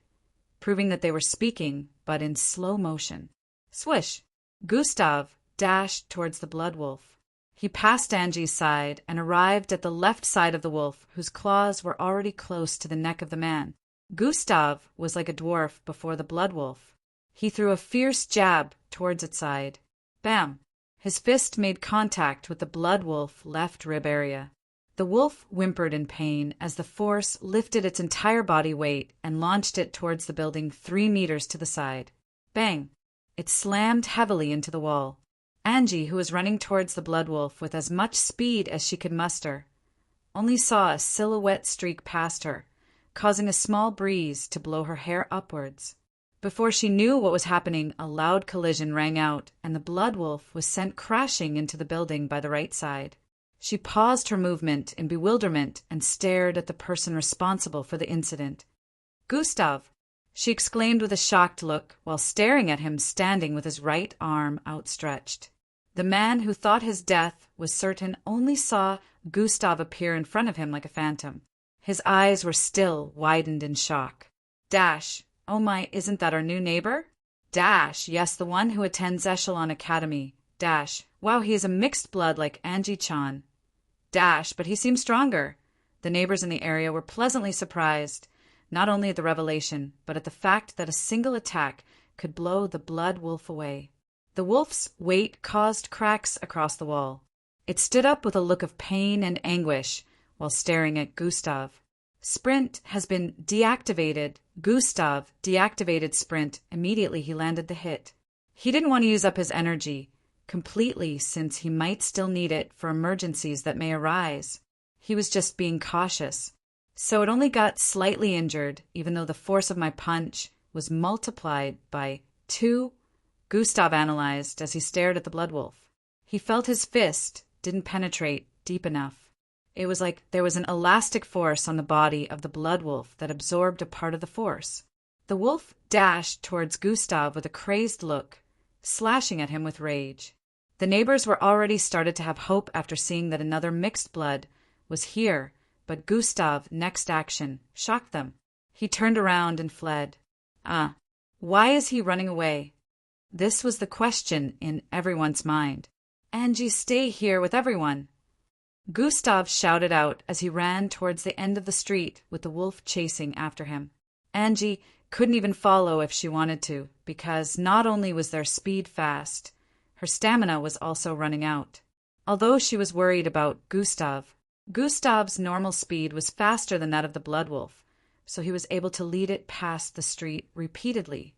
proving that they were speaking, but in slow motion. Swish! Gustav dashed towards the blood wolf. He passed Angie's side and arrived at the left side of the wolf, whose claws were already close to the neck of the man. Gustav was like a dwarf before the blood wolf. He threw a fierce jab towards its side. Bam! His fist made contact with the blood wolf left rib area. The wolf whimpered in pain as the force lifted its entire body weight and launched it towards the building 3 meters to the side. Bang! It slammed heavily into the wall. Angie, who was running towards the blood wolf with as much speed as she could muster, only saw a silhouette streak past her, causing a small breeze to blow her hair upwards. Before she knew what was happening, a loud collision rang out, and the blood wolf was sent crashing into the building by the right side. She paused her movement in bewilderment and stared at the person responsible for the incident. "Gustav!" she exclaimed with a shocked look while staring at him standing with his right arm outstretched. The man who thought his death was certain only saw Gustav appear in front of him like a phantom. His eyes were still widened in shock. Dash, oh my, isn't that our new neighbor? Dash, yes, the one who attends Echelon Academy. Dash, wow, he is a mixed blood like Angie-chan. Dash, but he seems stronger. The neighbors in the area were pleasantly surprised, not only at the revelation, but at the fact that a single attack could blow the blood wolf away. The wolf's weight caused cracks across the wall. It stood up with a look of pain and anguish while staring at Gustav. Sprint has been deactivated. Gustav deactivated sprint immediately he landed the hit. He didn't want to use up his energy completely since he might still need it for emergencies that may arise. He was just being cautious. So it only got slightly injured, even though the force of my punch was multiplied by 2, Gustav analyzed as he stared at the blood wolf. He felt his fist didn't penetrate deep enough. It was like there was an elastic force on the body of the blood wolf that absorbed a part of the force. The wolf dashed towards Gustav with a crazed look, slashing at him with rage. The neighbors were already started to have hope after seeing that another mixed blood was here, but Gustav's next action shocked them. He turned around and fled. Why is he running away? This was the question in everyone's mind. Angie, stay here with everyone. Gustav shouted out as he ran towards the end of the street with the wolf chasing after him. Angie couldn't even follow if she wanted to, because not only was their speed fast, her stamina was also running out. Although she was worried about Gustav's normal speed was faster than that of the blood wolf, so he was able to lead it past the street repeatedly.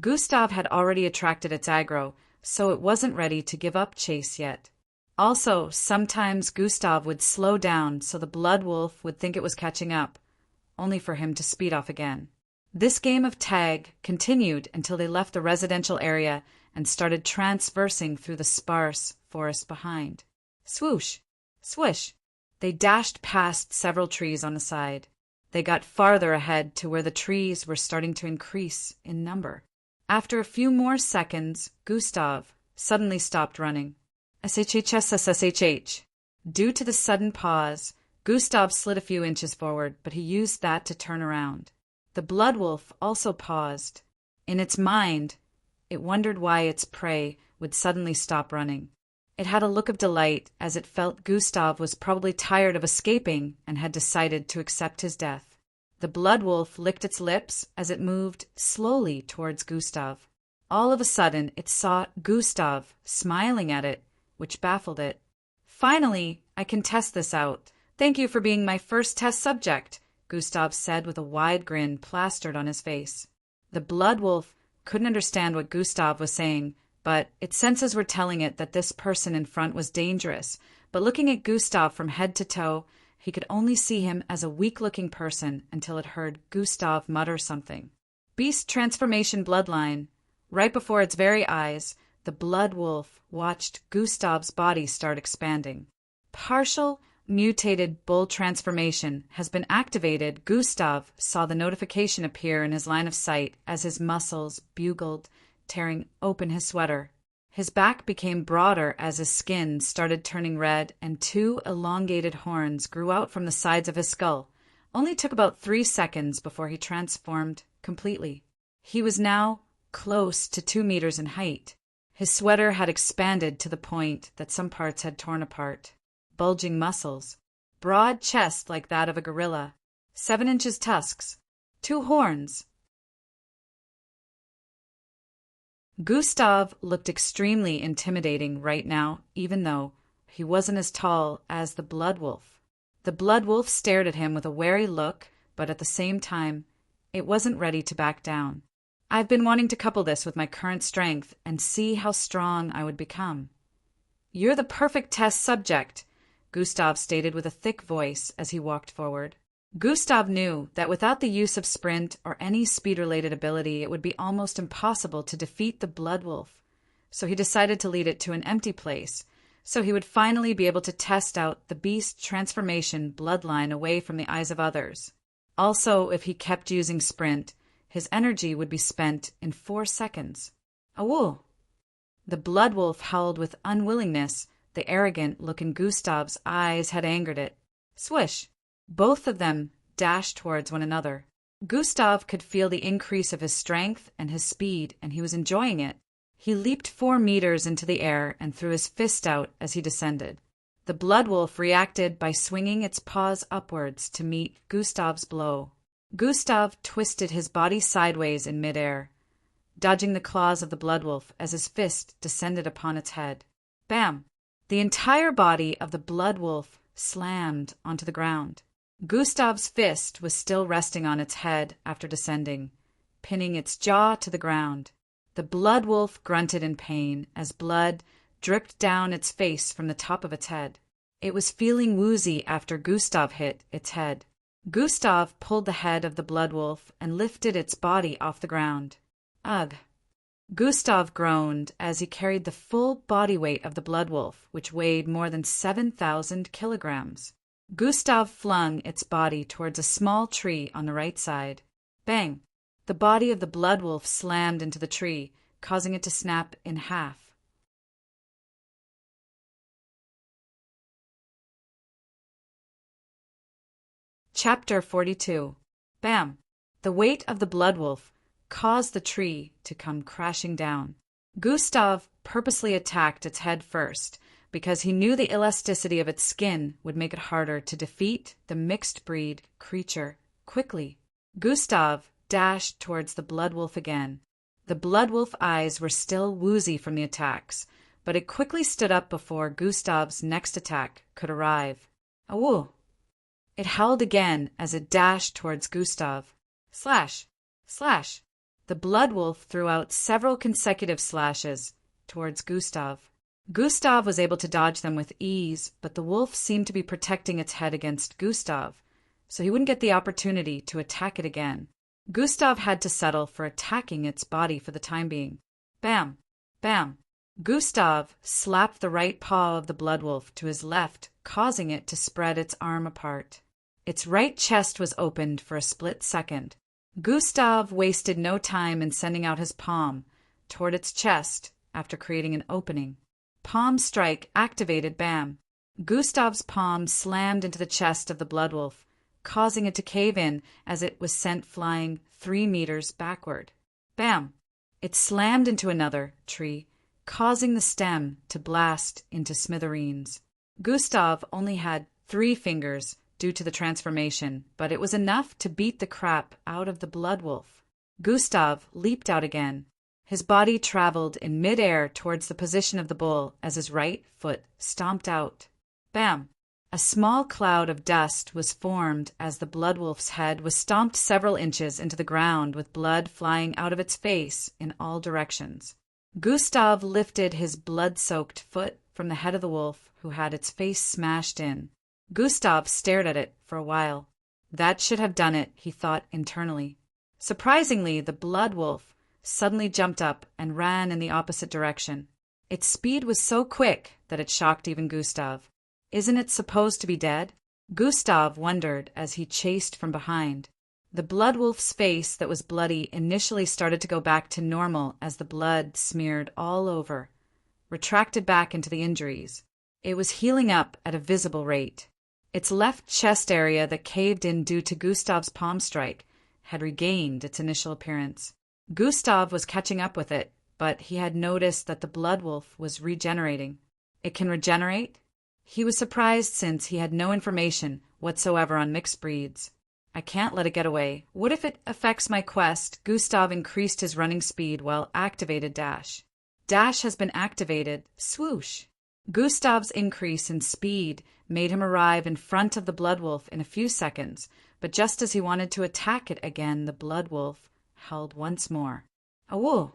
Gustav had already attracted its aggro, so it wasn't ready to give up chase yet. Also, sometimes Gustav would slow down so the blood wolf would think it was catching up, only for him to speed off again. This game of tag continued until they left the residential area and started transversing through the sparse forest behind. Swoosh! Swish! They dashed past several trees on the side. They got farther ahead to where the trees were starting to increase in number. After a few more seconds, Gustav suddenly stopped running. SHHSSSHH. Due to the sudden pause, Gustav slid a few inches forward, but he used that to turn around. The blood wolf also paused. In its mind, it wondered why its prey would suddenly stop running. It had a look of delight as it felt Gustav was probably tired of escaping and had decided to accept his death. The blood wolf licked its lips as it moved slowly towards Gustav. All of a sudden, it saw Gustav smiling at it, which baffled it. "Finally, I can test this out. Thank you for being my first test subject," Gustav said with a wide grin plastered on his face. The blood wolf couldn't understand what Gustav was saying, but its senses were telling it that this person in front was dangerous. But looking at Gustav from head to toe, he could only see him as a weak-looking person until it heard Gustav mutter something. Beast transformation bloodline. Right before its very eyes, the blood wolf watched Gustav's body start expanding. Partial mutated bull transformation has been activated. Gustav saw the notification appear in his line of sight as his muscles bugled, tearing open his sweater. His back became broader as his skin started turning red, and 2 elongated horns grew out from the sides of his skull. Only took about 3 seconds before he transformed completely. He was now close to 2 meters in height. His sweater had expanded to the point that some parts had torn apart. Bulging muscles, broad chest like that of a gorilla, 7 inches tusks, 2 horns. Gustav looked extremely intimidating right now, even though he wasn't as tall as the Blood Wolf. The Blood Wolf stared at him with a wary look, but at the same time, it wasn't ready to back down. I've been wanting to couple this with my current strength and see how strong I would become. You're the perfect test subject, Gustav stated with a thick voice as he walked forward. Gustav knew that without the use of sprint or any speed-related ability, it would be almost impossible to defeat the Blood Wolf, so he decided to lead it to an empty place, so he would finally be able to test out the beast transformation bloodline away from the eyes of others. Also, if he kept using sprint, his energy would be spent in 4 seconds. Awoo! The Blood Wolf howled with unwillingness. The arrogant look in Gustav's eyes had angered it. Swish! Both of them dashed towards one another. Gustav could feel the increase of his strength and his speed, and he was enjoying it. He leaped 4 meters into the air and threw his fist out as he descended. The Blood Wolf reacted by swinging its paws upwards to meet Gustav's blow. Gustav twisted his body sideways in midair, dodging the claws of the Blood Wolf as his fist descended upon its head. Bam! The entire body of the Blood Wolf slammed onto the ground. Gustav's fist was still resting on its head after descending, pinning its jaw to the ground. The Blood Wolf grunted in pain as blood dripped down its face from the top of its head. It was feeling woozy after Gustav hit its head. Gustav pulled the head of the Blood Wolf and lifted its body off the ground. Ugh! Gustav groaned as he carried the full body weight of the Blood Wolf, which weighed more than 7,000 kilograms. Gustav flung its body towards a small tree on the right side. Bang! The body of the Blood Wolf slammed into the tree, causing it to snap in half. Chapter 42. Bam! The weight of the Blood Wolf caused the tree to come crashing down. Gustav purposely attacked its head first, because he knew the elasticity of its skin would make it harder to defeat the mixed-breed creature quickly. Gustav dashed towards the Blood Wolf again. The Blood Wolf eyes were still woozy from the attacks, but it quickly stood up before Gustav's next attack could arrive. Awoo! It howled again as it dashed towards Gustav. Slash! Slash! The Blood Wolf threw out several consecutive slashes towards Gustav. Gustav was able to dodge them with ease, but the wolf seemed to be protecting its head against Gustav, so he wouldn't get the opportunity to attack it again. Gustav had to settle for attacking its body for the time being. Bam! Bam! Gustav slapped the right paw of the Blood Wolf to his left, causing it to spread its arm apart. Its right chest was opened for a split second. Gustav wasted no time in sending out his palm toward its chest after creating an opening. Palm strike activated. Bam! Gustav's palm slammed into the chest of the Blood Wolf, causing it to cave in as it was sent flying 3 meters backward. Bam! It slammed into another tree, causing the stem to blast into smithereens. Gustav only had 3 fingers due to the transformation, but it was enough to beat the crap out of the Blood Wolf. Gustav leaped out again. His body traveled in midair towards the position of the bull as his right foot stomped out. Bam! A small cloud of dust was formed as the Blood Wolf's head was stomped several inches into the ground with blood flying out of its face in all directions. Gustav lifted his blood-soaked foot from the head of the wolf, who had its face smashed in. Gustav stared at it for a while. That should have done it, he thought internally. Surprisingly, the Blood Wolf suddenly jumped up and ran in the opposite direction. Its speed was so quick that it shocked even Gustav. Isn't it supposed to be dead? Gustav wondered as he chased from behind. The Blood Wolf's face that was bloody initially started to go back to normal as the blood smeared all over, retracted back into the injuries. It was healing up at a visible rate. Its left chest area that caved in due to Gustav's palm strike had regained its initial appearance. Gustav was catching up with it, but he had noticed that the blood wolf was regenerating. It can regenerate? He was surprised since he had no information whatsoever on mixed breeds. I can't let it get away. What if it affects my quest? Gustav increased his running speed while activated dash. Dash has been activated. Swoosh! Gustav's increase in speed made him arrive in front of the blood wolf in a few seconds, but just as he wanted to attack it again, the blood wolf howled once more. Awoo!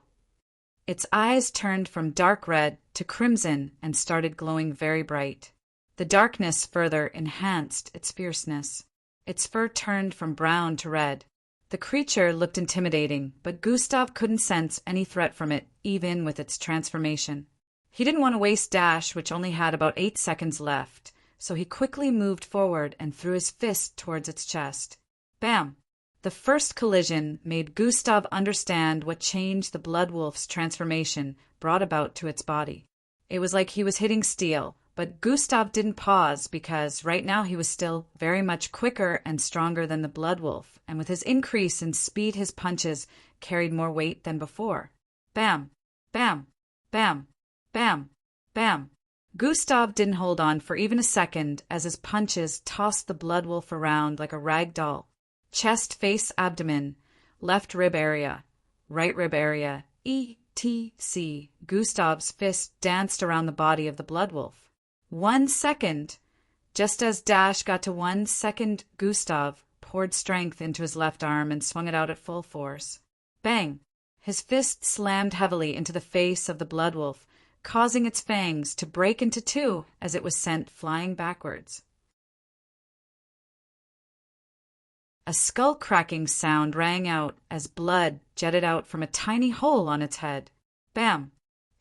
Its eyes turned from dark red to crimson and started glowing very bright. The darkness further enhanced its fierceness. Its fur turned from brown to red. The creature looked intimidating, but Gustav couldn't sense any threat from it, even with its transformation. He didn't want to waste dash, which only had about 8 seconds left, so he quickly moved forward and threw his fist towards its chest. Bam! The first collision made Gustav understand what change the blood wolf's transformation brought about to its body. It was like he was hitting steel, but Gustav didn't pause because right now he was still very much quicker and stronger than the blood wolf, and with his increase in speed his punches carried more weight than before. Bam! Bam! Bam! Bam! Bam! Gustav didn't hold on for even a second as his punches tossed the blood wolf around like a rag doll. Chest, face, abdomen, left rib area, right rib area, etc. Gustav's fist danced around the body of the blood wolf. 1 second! Just as Dash got to 1 second, Gustav poured strength into his left arm and swung it out at full force. Bang! His fist slammed heavily into the face of the blood wolf, causing its fangs to break into two as it was sent flying backwards. A skull-cracking sound rang out as blood jetted out from a tiny hole on its head. Bam!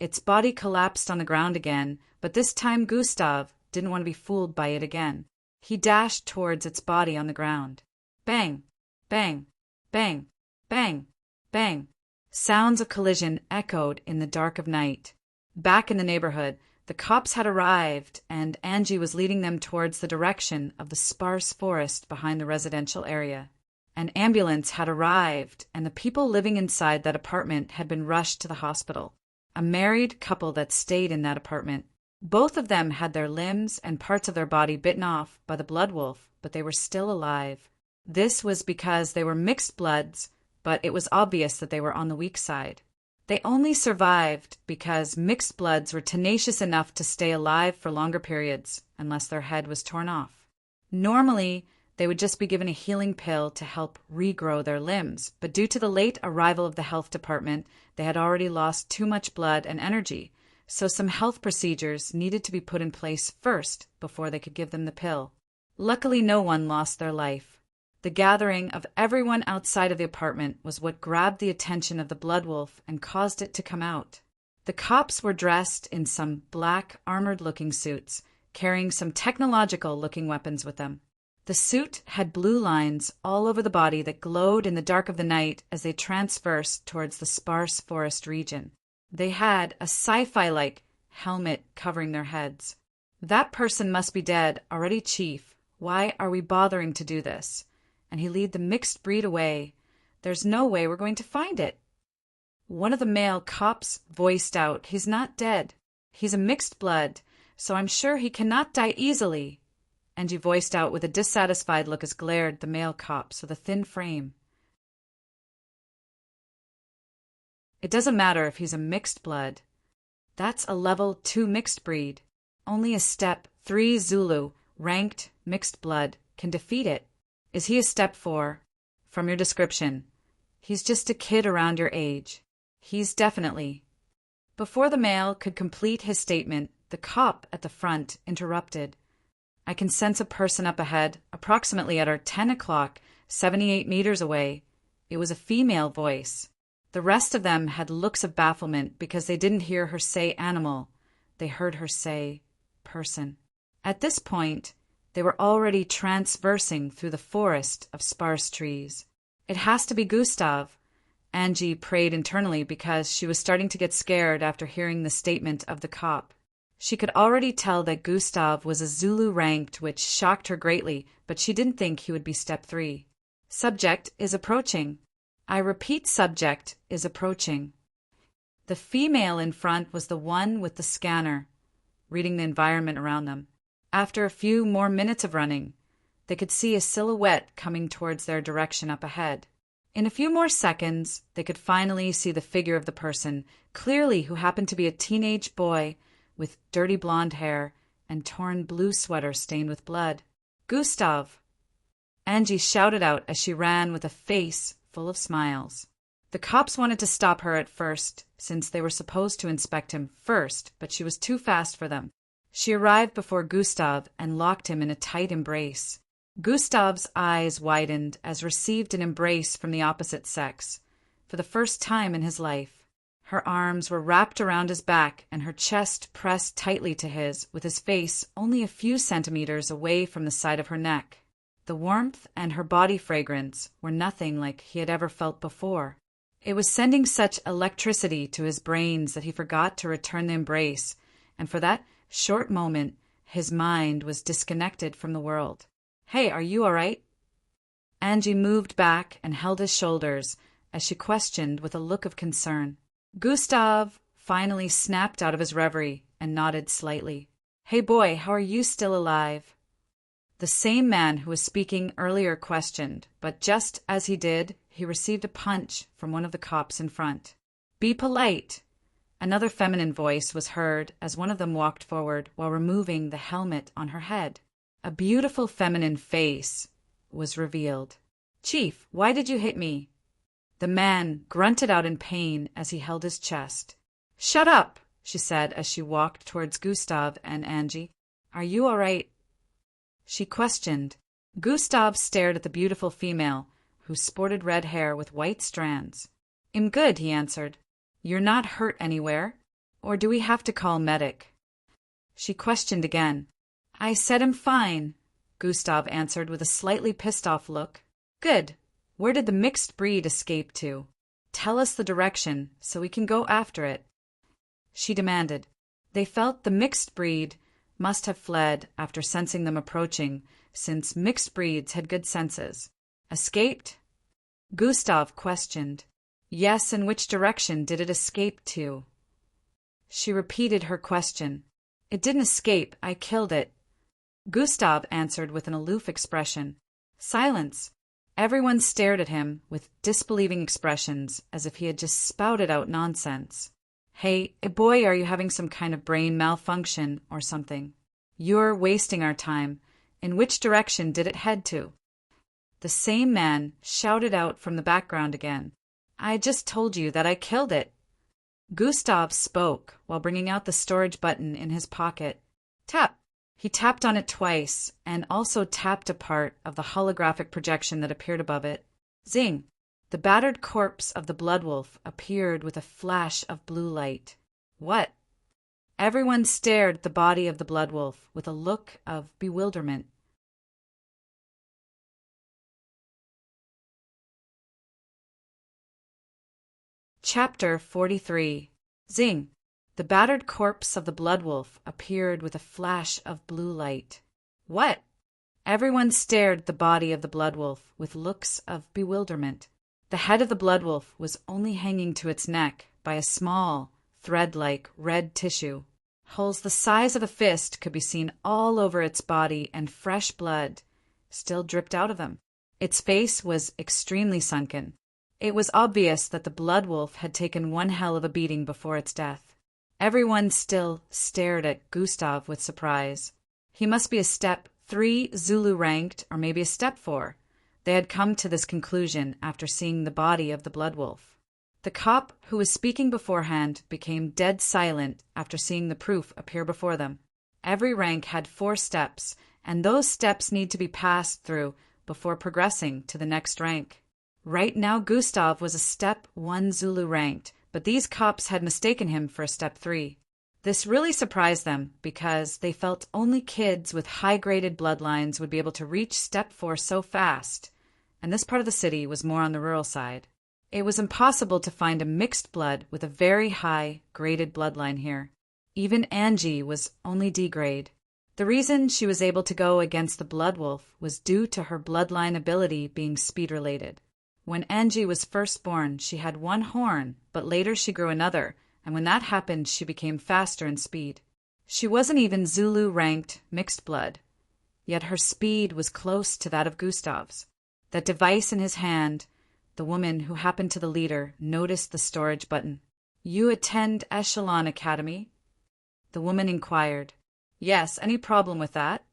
Its body collapsed on the ground again, but this time Gustav didn't want to be fooled by it again. He dashed towards its body on the ground. Bang! Bang! Bang! Bang! Bang! Sounds of collision echoed in the dark of night. Back in the neighborhood, the cops had arrived, and Angie was leading them towards the direction of the sparse forest behind the residential area. An ambulance had arrived, and the people living inside that apartment had been rushed to the hospital. A married couple that stayed in that apartment. Both of them had their limbs and parts of their body bitten off by the blood wolf, but they were still alive. This was because they were mixed bloods, but it was obvious that they were on the weak side. They only survived because mixed bloods were tenacious enough to stay alive for longer periods, unless their head was torn off. Normally, they would just be given a healing pill to help regrow their limbs, but due to the late arrival of the health department, they had already lost too much blood and energy, so some health procedures needed to be put in place first before they could give them the pill. Luckily, no one lost their life. The gathering of everyone outside of the apartment was what grabbed the attention of the blood wolf and caused it to come out. The cops were dressed in some black, armored-looking suits, carrying some technological-looking weapons with them. The suit had blue lines all over the body that glowed in the dark of the night as they transversed towards the sparse forest region. They had a sci-fi-like helmet covering their heads. That person must be dead already, Chief. Why are we bothering to do this? And he lead the mixed breed away. There's no way we're going to find it. One of the male cops voiced out, he's not dead. He's a mixed blood, so I'm sure he cannot die easily. Angie voiced out with a dissatisfied look as glared the male cops with a thin frame. It doesn't matter if he's a mixed blood. That's a level 2 mixed breed. Only a step 3 Zulu, ranked mixed blood, can defeat it. Is he a step 4? From your description, he's just a kid around your age. He's definitely. Before the male could complete his statement, the cop at the front interrupted. I can sense a person up ahead, approximately at our 10 o'clock, 78 meters away. It was a female voice. The rest of them had looks of bafflement because they didn't hear her say animal. They heard her say person. At this point, they were already transversing through the forest of sparse trees. It has to be Gustav. Angie prayed internally because she was starting to get scared after hearing the statement of the cop. She could already tell that Gustav was a Zulu ranked, which shocked her greatly, but she didn't think he would be step 3. Subject is approaching. I repeat, subject is approaching. The female in front was the one with the scanner, reading the environment around them. After a few more minutes of running, they could see a silhouette coming towards their direction up ahead. In a few more seconds, they could finally see the figure of the person, clearly who happened to be a teenage boy with dirty blonde hair and torn blue sweater stained with blood. "Gustav!" Angie shouted out as she ran with a face full of smiles. The cops wanted to stop her at first, since they were supposed to inspect him first, but she was too fast for them. She arrived before Gustav and locked him in a tight embrace. Gustav's eyes widened as received an embrace from the opposite sex, for the first time in his life. Her arms were wrapped around his back and her chest pressed tightly to his, with his face only a few centimeters away from the side of her neck. The warmth and her body fragrance were nothing like he had ever felt before. It was sending such electricity to his brains that he forgot to return the embrace, and for that short moment his mind was disconnected from the world. "Hey, are you all right?" Angie moved back and held his shoulders as she questioned with a look of concern. Gustav finally snapped out of his reverie and nodded slightly. "Hey boy, how are you still alive?" The same man who was speaking earlier questioned, but just as he did, he received a punch from one of the cops in front. "Be polite." Another feminine voice was heard as one of them walked forward while removing the helmet on her head. A beautiful feminine face was revealed. "Chief, why did you hit me?" The man grunted out in pain as he held his chest. "Shut up," she said as she walked towards Gustav and Angie. "Are you all right?" She questioned. Gustav stared at the beautiful female, who sported red hair with white strands. "I'm good," he answered. "You're not hurt anywhere? Or do we have to call medic?" She questioned again. "I said I'm fine," Gustav answered with a slightly pissed-off look. "Good. Where did the mixed breed escape to? Tell us the direction so we can go after it," she demanded. They felt the mixed breed must have fled after sensing them approaching, since mixed breeds had good senses. "Escaped?" Gustav questioned. "Yes, and which direction did it escape to?" She repeated her question. "It didn't escape, I killed it," Gustav answered with an aloof expression. Silence. Everyone stared at him with disbelieving expressions, as if he had just spouted out nonsense. "Hey, boy, are you having some kind of brain malfunction or something? You're wasting our time. In which direction did it head to?" The same man shouted out from the background again. "I just told you that I killed it." Gustav spoke while bringing out the storage button in his pocket. "Tap." He tapped on it twice and also tapped a part of the holographic projection that appeared above it. Zing! The battered corpse of the blood wolf appeared with a flash of blue light. "What?" Everyone stared at the body of the blood wolf with a look of bewilderment. Chapter 43. Zing! The battered corpse of the blood wolf appeared with a flash of blue light. "What?" Everyone stared at the body of the blood wolf with looks of bewilderment. The head of the blood wolf was only hanging to its neck by a small, thread-like red tissue. Holes the size of a fist could be seen all over its body, and fresh blood still dripped out of them. Its face was extremely sunken. It was obvious that the blood wolf had taken one hell of a beating before its death. Everyone still stared at Gustav with surprise. He must be a step 3 Zulu ranked, or maybe a step 4. They had come to this conclusion after seeing the body of the blood wolf. The cop who was speaking beforehand became dead silent after seeing the proof appear before them. Every rank had 4 steps, and those steps need to be passed through before progressing to the next rank. Right now Gustav was a step 1 Zulu ranked, but these cops had mistaken him for a step 3. This really surprised them because they felt only kids with high-graded bloodlines would be able to reach step 4 so fast, and this part of the city was more on the rural side. It was impossible to find a mixed blood with a very high-graded bloodline here. Even Angie was only D-grade. The reason she was able to go against the blood wolf was due to her bloodline ability being speed-related. When Angie was first born, she had 1 horn, but later she grew another, and when that happened she became faster in speed. She wasn't even Zulu-ranked mixed blood, yet her speed was close to that of Gustav's. That device in his hand, the woman who happened to the leader noticed the storage button. "You attend Echelon Academy?" the woman inquired. "Yes, any problem with that?"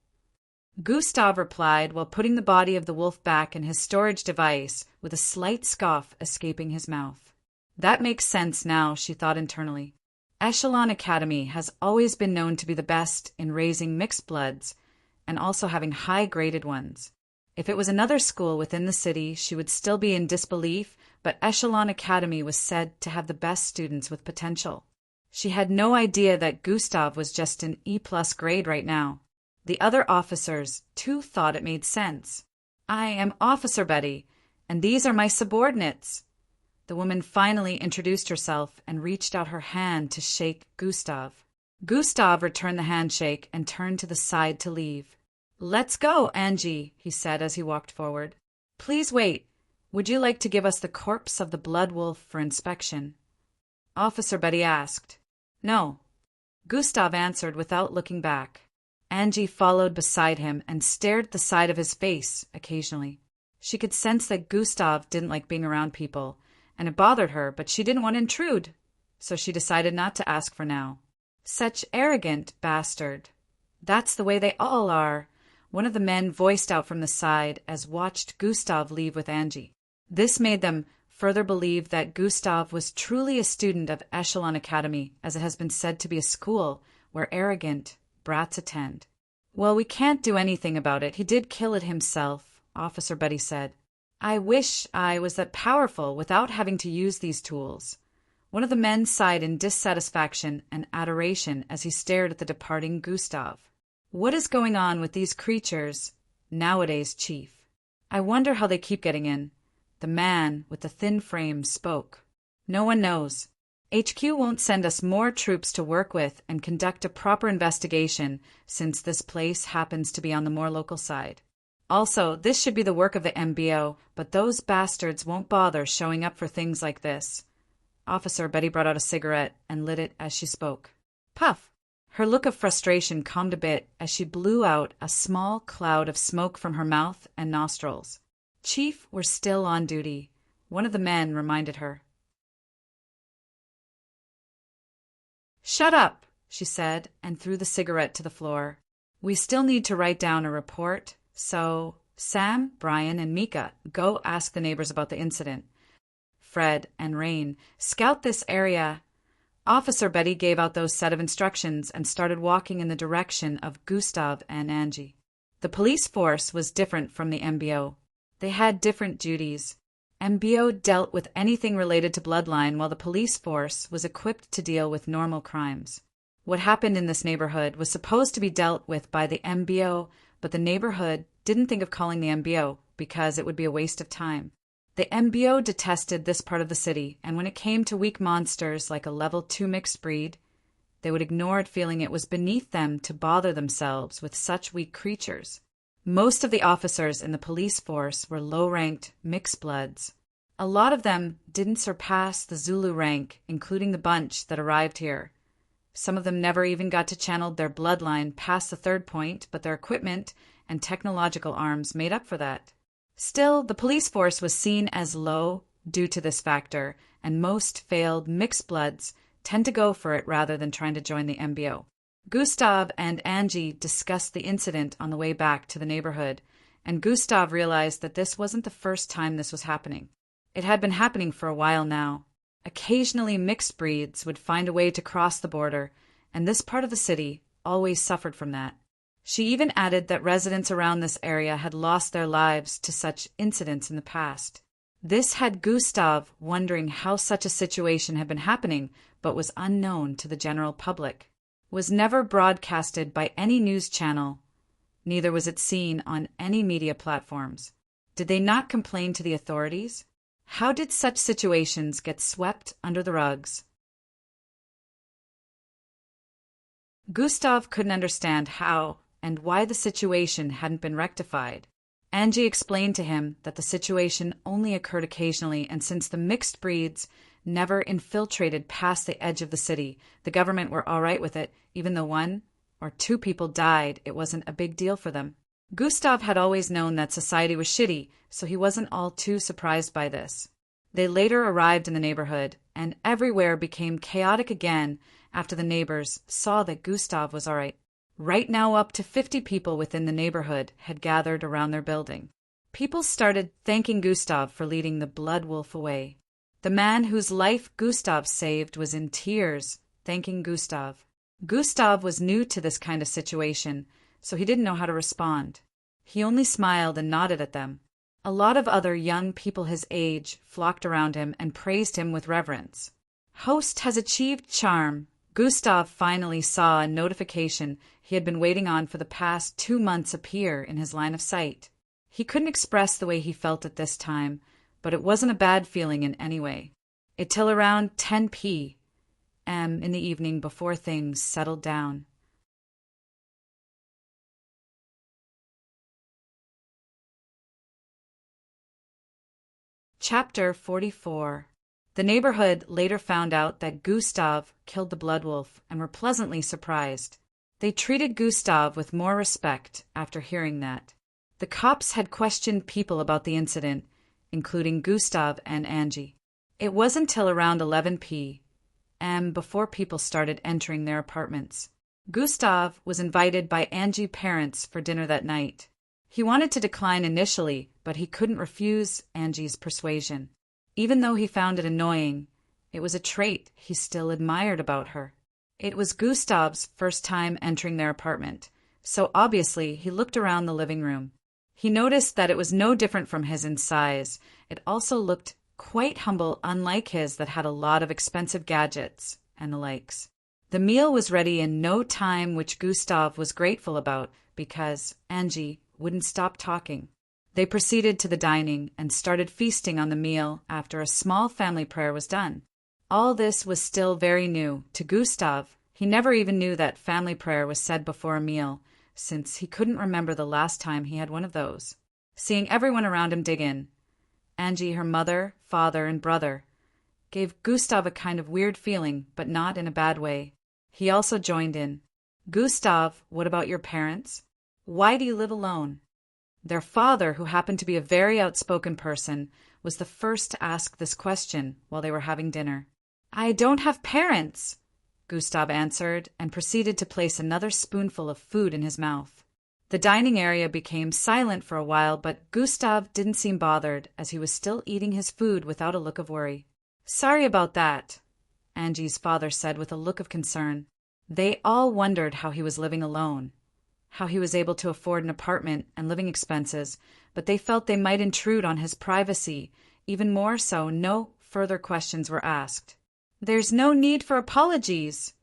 Gustav replied while putting the body of the wolf back in his storage device with a slight scoff escaping his mouth. That makes sense now, she thought internally. Echelon Academy has always been known to be the best in raising mixed bloods and also having high-graded ones. If it was another school within the city, she would still be in disbelief, but Echelon Academy was said to have the best students with potential. She had no idea that Gustav was just an E+ grade right now. The other officers, too, thought it made sense. "I am Officer Betty, and these are my subordinates." The woman finally introduced herself and reached out her hand to shake Gustav. Gustav returned the handshake and turned to the side to leave. "Let's go, Angie," he said as he walked forward. "Please wait. Would you like to give us the corpse of the blood wolf for inspection?" Officer Betty asked. "No." Gustav answered without looking back. Angie followed beside him and stared at the side of his face occasionally. She could sense that Gustav didn't like being around people, and it bothered her, but she didn't want to intrude, so she decided not to ask for now. "Such arrogant bastard." "That's the way they all are," one of the men voiced out from the side as watched Gustav leave with Angie. This made them further believe that Gustav was truly a student of Echelon Academy, as it has been said to be a school where arrogant brats attend. "Well, we can't do anything about it. He did kill it himself," Officer Betty said. "I wish I was that powerful without having to use these tools." One of the men sighed in dissatisfaction and adoration as he stared at the departing Gustav. "What is going on with these creatures nowadays, Chief? I wonder how they keep getting in." The man with the thin frame spoke. "No one knows. HQ won't send us more troops to work with and conduct a proper investigation since this place happens to be on the more local side. Also, this should be the work of the MBO, but those bastards won't bother showing up for things like this." Officer Betty brought out a cigarette and lit it as she spoke. Puff! Her look of frustration calmed a bit as she blew out a small cloud of smoke from her mouth and nostrils. "Chief, we're still on duty," one of the men reminded her. "Shut up," she said, and threw the cigarette to the floor. "We still need to write down a report, so Sam, Brian, and Mika, go ask the neighbors about the incident. Fred and Rain, scout this area." Officer Betty gave out those set of instructions and started walking in the direction of Gustav and Angie. The police force was different from the MBO. They had different duties. MBO dealt with anything related to Bloodline, while the police force was equipped to deal with normal crimes. What happened in this neighborhood was supposed to be dealt with by the MBO, but the neighborhood didn't think of calling the MBO because it would be a waste of time. The MBO detested this part of the city, and when it came to weak monsters like a level 2 mixed breed, they would ignore it, feeling it was beneath them to bother themselves with such weak creatures. Most of the officers in the police force were low-ranked mixed bloods. A lot of them didn't surpass the Zulu rank, including the bunch that arrived here. Some of them never even got to channel their bloodline past the 3rd point, but their equipment and technological arms made up for that. Still, the police force was seen as low due to this factor, and most failed mixed bloods tend to go for it rather than trying to join the MBO. Gustav and Angie discussed the incident on the way back to the neighborhood, and Gustav realized that this wasn't the first time this was happening. It had been happening for a while now. Occasionally mixed breeds would find a way to cross the border, and this part of the city always suffered from that. She even added that residents around this area had lost their lives to such incidents in the past. This had Gustav wondering how such a situation had been happening, but was unknown to the general public. Was never broadcasted by any news channel. Neither was it seen on any media platforms. Did they not complain to the authorities? How did such situations get swept under the rugs? Gustav couldn't understand how and why the situation hadn't been rectified. Angie explained to him that the situation only occurred occasionally, and since the mixed breeds never infiltrated past the edge of the city. The government were all right with it. Even though 1 or 2 people died, it wasn't a big deal for them. Gustav had always known that society was shitty, so he wasn't all too surprised by this. They later arrived in the neighborhood, and everywhere became chaotic again after the neighbors saw that Gustav was all right. Right now, up to 50 people within the neighborhood had gathered around their building. People started thanking Gustav for leading the blood wolf away. The man whose life Gustav saved was in tears, thanking Gustav. Gustav was new to this kind of situation, so he didn't know how to respond. He only smiled and nodded at them. A lot of other young people his age flocked around him and praised him with reverence. Host has achieved charm. Gustav finally saw a notification he had been waiting on for the past 2 months appear in his line of sight. He couldn't express the way he felt at this time, but it wasn't a bad feeling in any way. Till around 10 p.m. in the evening before things settled down. Chapter 44. The neighborhood later found out that Gustav killed the blood wolf and were pleasantly surprised. They treated Gustav with more respect after hearing that. The cops had questioned people about the incident, including Gustav and Angie. It wasn't till around 11 p.m. before people started entering their apartments. Gustav was invited by Angie's parents for dinner that night. He wanted to decline initially, but he couldn't refuse Angie's persuasion. Even though he found it annoying, it was a trait he still admired about her. It was Gustav's first time entering their apartment, so obviously he looked around the living room. He noticed that it was no different from his in size. It also looked quite humble, unlike his that had a lot of expensive gadgets and the likes. The meal was ready in no time, which Gustav was grateful about because Angie wouldn't stop talking. They proceeded to the dining and started feasting on the meal after a small family prayer was done. All this was still very new to Gustav. He never even knew that family prayer was said before a meal, since he couldn't remember the last time he had one of those. Seeing everyone around him dig in, Angie, her mother, father, and brother, gave Gustav a kind of weird feeling, but not in a bad way. He also joined in. Gustav, what about your parents? Why do you live alone? Their father, who happened to be a very outspoken person, was the first to ask this question while they were having dinner. I don't have parents, Gustav answered, and proceeded to place another spoonful of food in his mouth. The dining area became silent for a while, but Gustav didn't seem bothered, as he was still eating his food without a look of worry. Sorry about that, Angie's father said with a look of concern. They all wondered how he was living alone, how he was able to afford an apartment and living expenses, but they felt they might intrude on his privacy. Even more so, no further questions were asked. There's no need for apologies.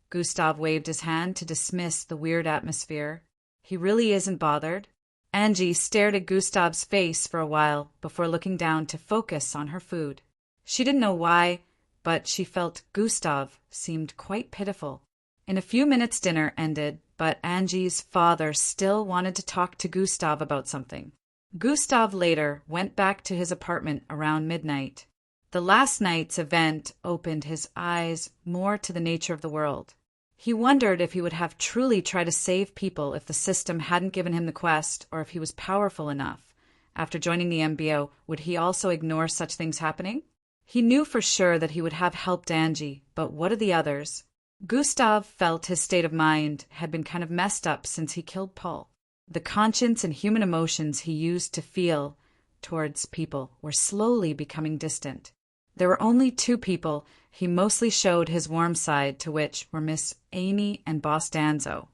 Gustav waved his hand to dismiss the weird atmosphere. He really isn't bothered. Angie stared at Gustav's face for a while before looking down to focus on her food. She didn't know why, but she felt Gustav seemed quite pitiful. In a few minutes dinner ended, but Angie's father still wanted to talk to Gustav about something. Gustav later went back to his apartment around midnight. The last night's event opened his eyes more to the nature of the world. He wondered if he would have truly tried to save people if the system hadn't given him the quest, or if he was powerful enough. After joining the MBO, would he also ignore such things happening? He knew for sure that he would have helped Angie, but what of the others? Gustav felt his state of mind had been kind of messed up since he killed Paul. The conscience and human emotions he used to feel towards people were slowly becoming distant. There were only 2 people he mostly showed his warm side, to which were Miss Amy and Boss Danzo.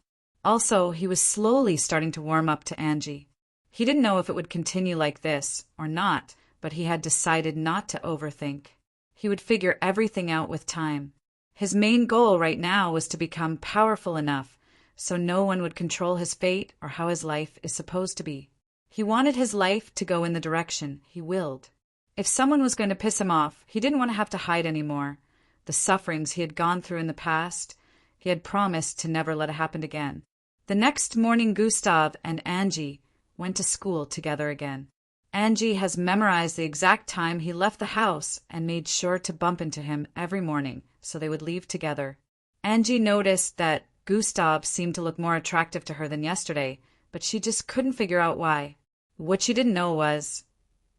Also, he was slowly starting to warm up to Angie. He didn't know if it would continue like this or not, but he had decided not to overthink. He would figure everything out with time. His main goal right now was to become powerful enough so no one would control his fate or how his life is supposed to be. He wanted his life to go in the direction he willed. If someone was going to piss him off, he didn't want to have to hide anymore. The sufferings he had gone through in the past, he had promised to never let it happen again. The next morning, Gustav and Angie went to school together again. Angie has memorized the exact time he left the house and made sure to bump into him every morning so they would leave together. Angie noticed that Gustav seemed to look more attractive to her than yesterday, but she just couldn't figure out why. What she didn't know was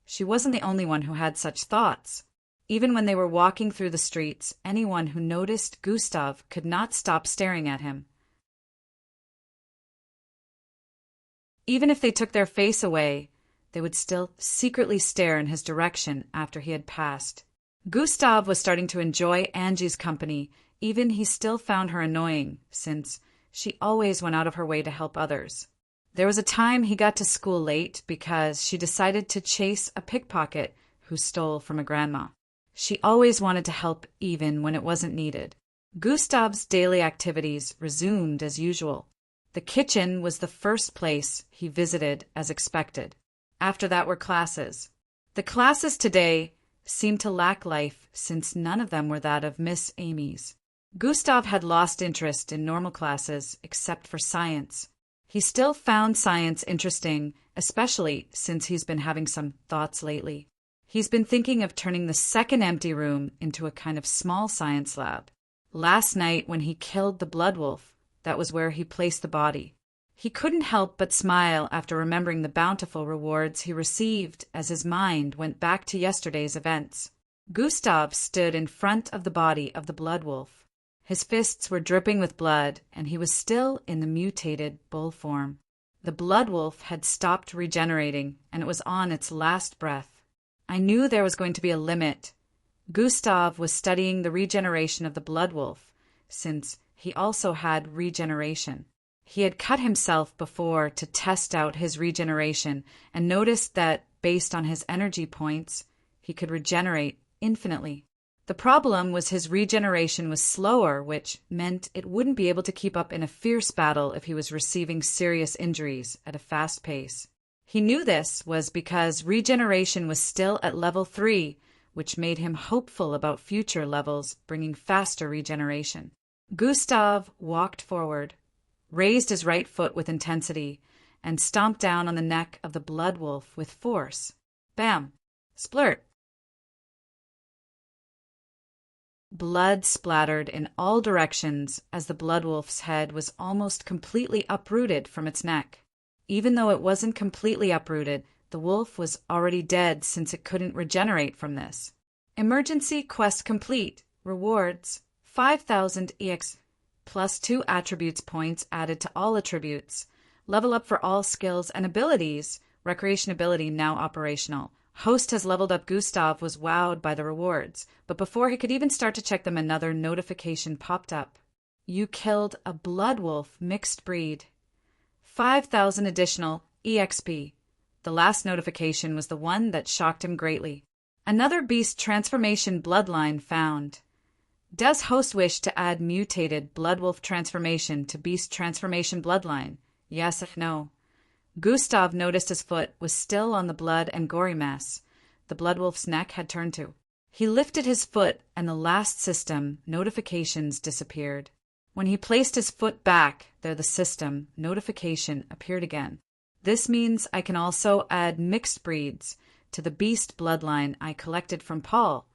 she wasn't the only one who had such thoughts. Even when they were walking through the streets, anyone who noticed Gustav could not stop staring at him. Even if they took their face away, they would still secretly stare in his direction after he had passed. Gustav was starting to enjoy Angie's company, even he still found her annoying, since she always went out of her way to help others. There was a time he got to school late because she decided to chase a pickpocket who stole from a grandma. She always wanted to help even when it wasn't needed. Gustav's daily activities resumed as usual. The kitchen was the first place he visited as expected. After that were classes. The classes today seemed to lack life since none of them were that of Miss Amy's. Gustav had lost interest in normal classes except for science. He still found science interesting, especially since he's been having some thoughts lately. He's been thinking of turning the second empty room into a kind of small science lab. Last night when he killed the blood wolf, that was where he placed the body. He couldn't help but smile after remembering the bountiful rewards he received as his mind went back to yesterday's events. Gustav stood in front of the body of the blood wolf. His fists were dripping with blood, and he was still in the mutated bull form. The blood wolf had stopped regenerating, and it was on its last breath. I knew there was going to be a limit. Gustav was studying the regeneration of the blood wolf, since he also had regeneration. He had cut himself before to test out his regeneration and noticed that, based on his energy points, he could regenerate infinitely. The problem was his regeneration was slower, which meant it wouldn't be able to keep up in a fierce battle if he was receiving serious injuries at a fast pace. He knew this was because regeneration was still at level 3, which made him hopeful about future levels bringing faster regeneration. Gustav walked forward, raised his right foot with intensity, and stomped down on the neck of the blood wolf with force. Bam! Splurt! Blood splattered in all directions as the blood wolf's head was almost completely uprooted from its neck. Even though it wasn't completely uprooted, the wolf was already dead since it couldn't regenerate from this. Emergency quest complete. Rewards 5,000 EX plus 2 attributes points added to all attributes. Level up for all skills and abilities. Recreation ability now operational. Host has leveled up. Gustav was wowed by the rewards, but before he could even start to check them, another notification popped up. You killed a blood wolf mixed breed. 5,000 additional EXP. The last notification was the one that shocked him greatly. Another beast transformation bloodline found. Does host wish to add mutated blood wolf transformation to beast transformation bloodline? Yes or no? Gustav noticed his foot was still on the blood and gory mess the blood wolf's neck had turned to. He lifted his foot and the last system notifications disappeared. When he placed his foot back, there the system notification appeared again. This means I can also add mixed breeds to the beast bloodline I collected from Paul.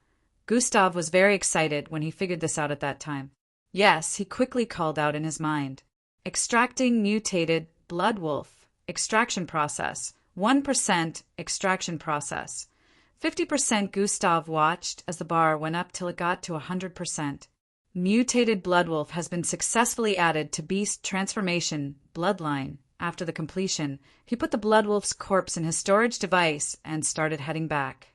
Gustav was very excited when he figured this out at that time. Yes, he quickly called out in his mind. Extracting mutated blood wolf. Extraction process. 1% extraction process. 50%. Gustav watched as the bar went up till it got to 100%. Mutated blood wolf has been successfully added to beast transformation bloodline. After the completion, he put the blood wolf's corpse in his storage device and started heading back.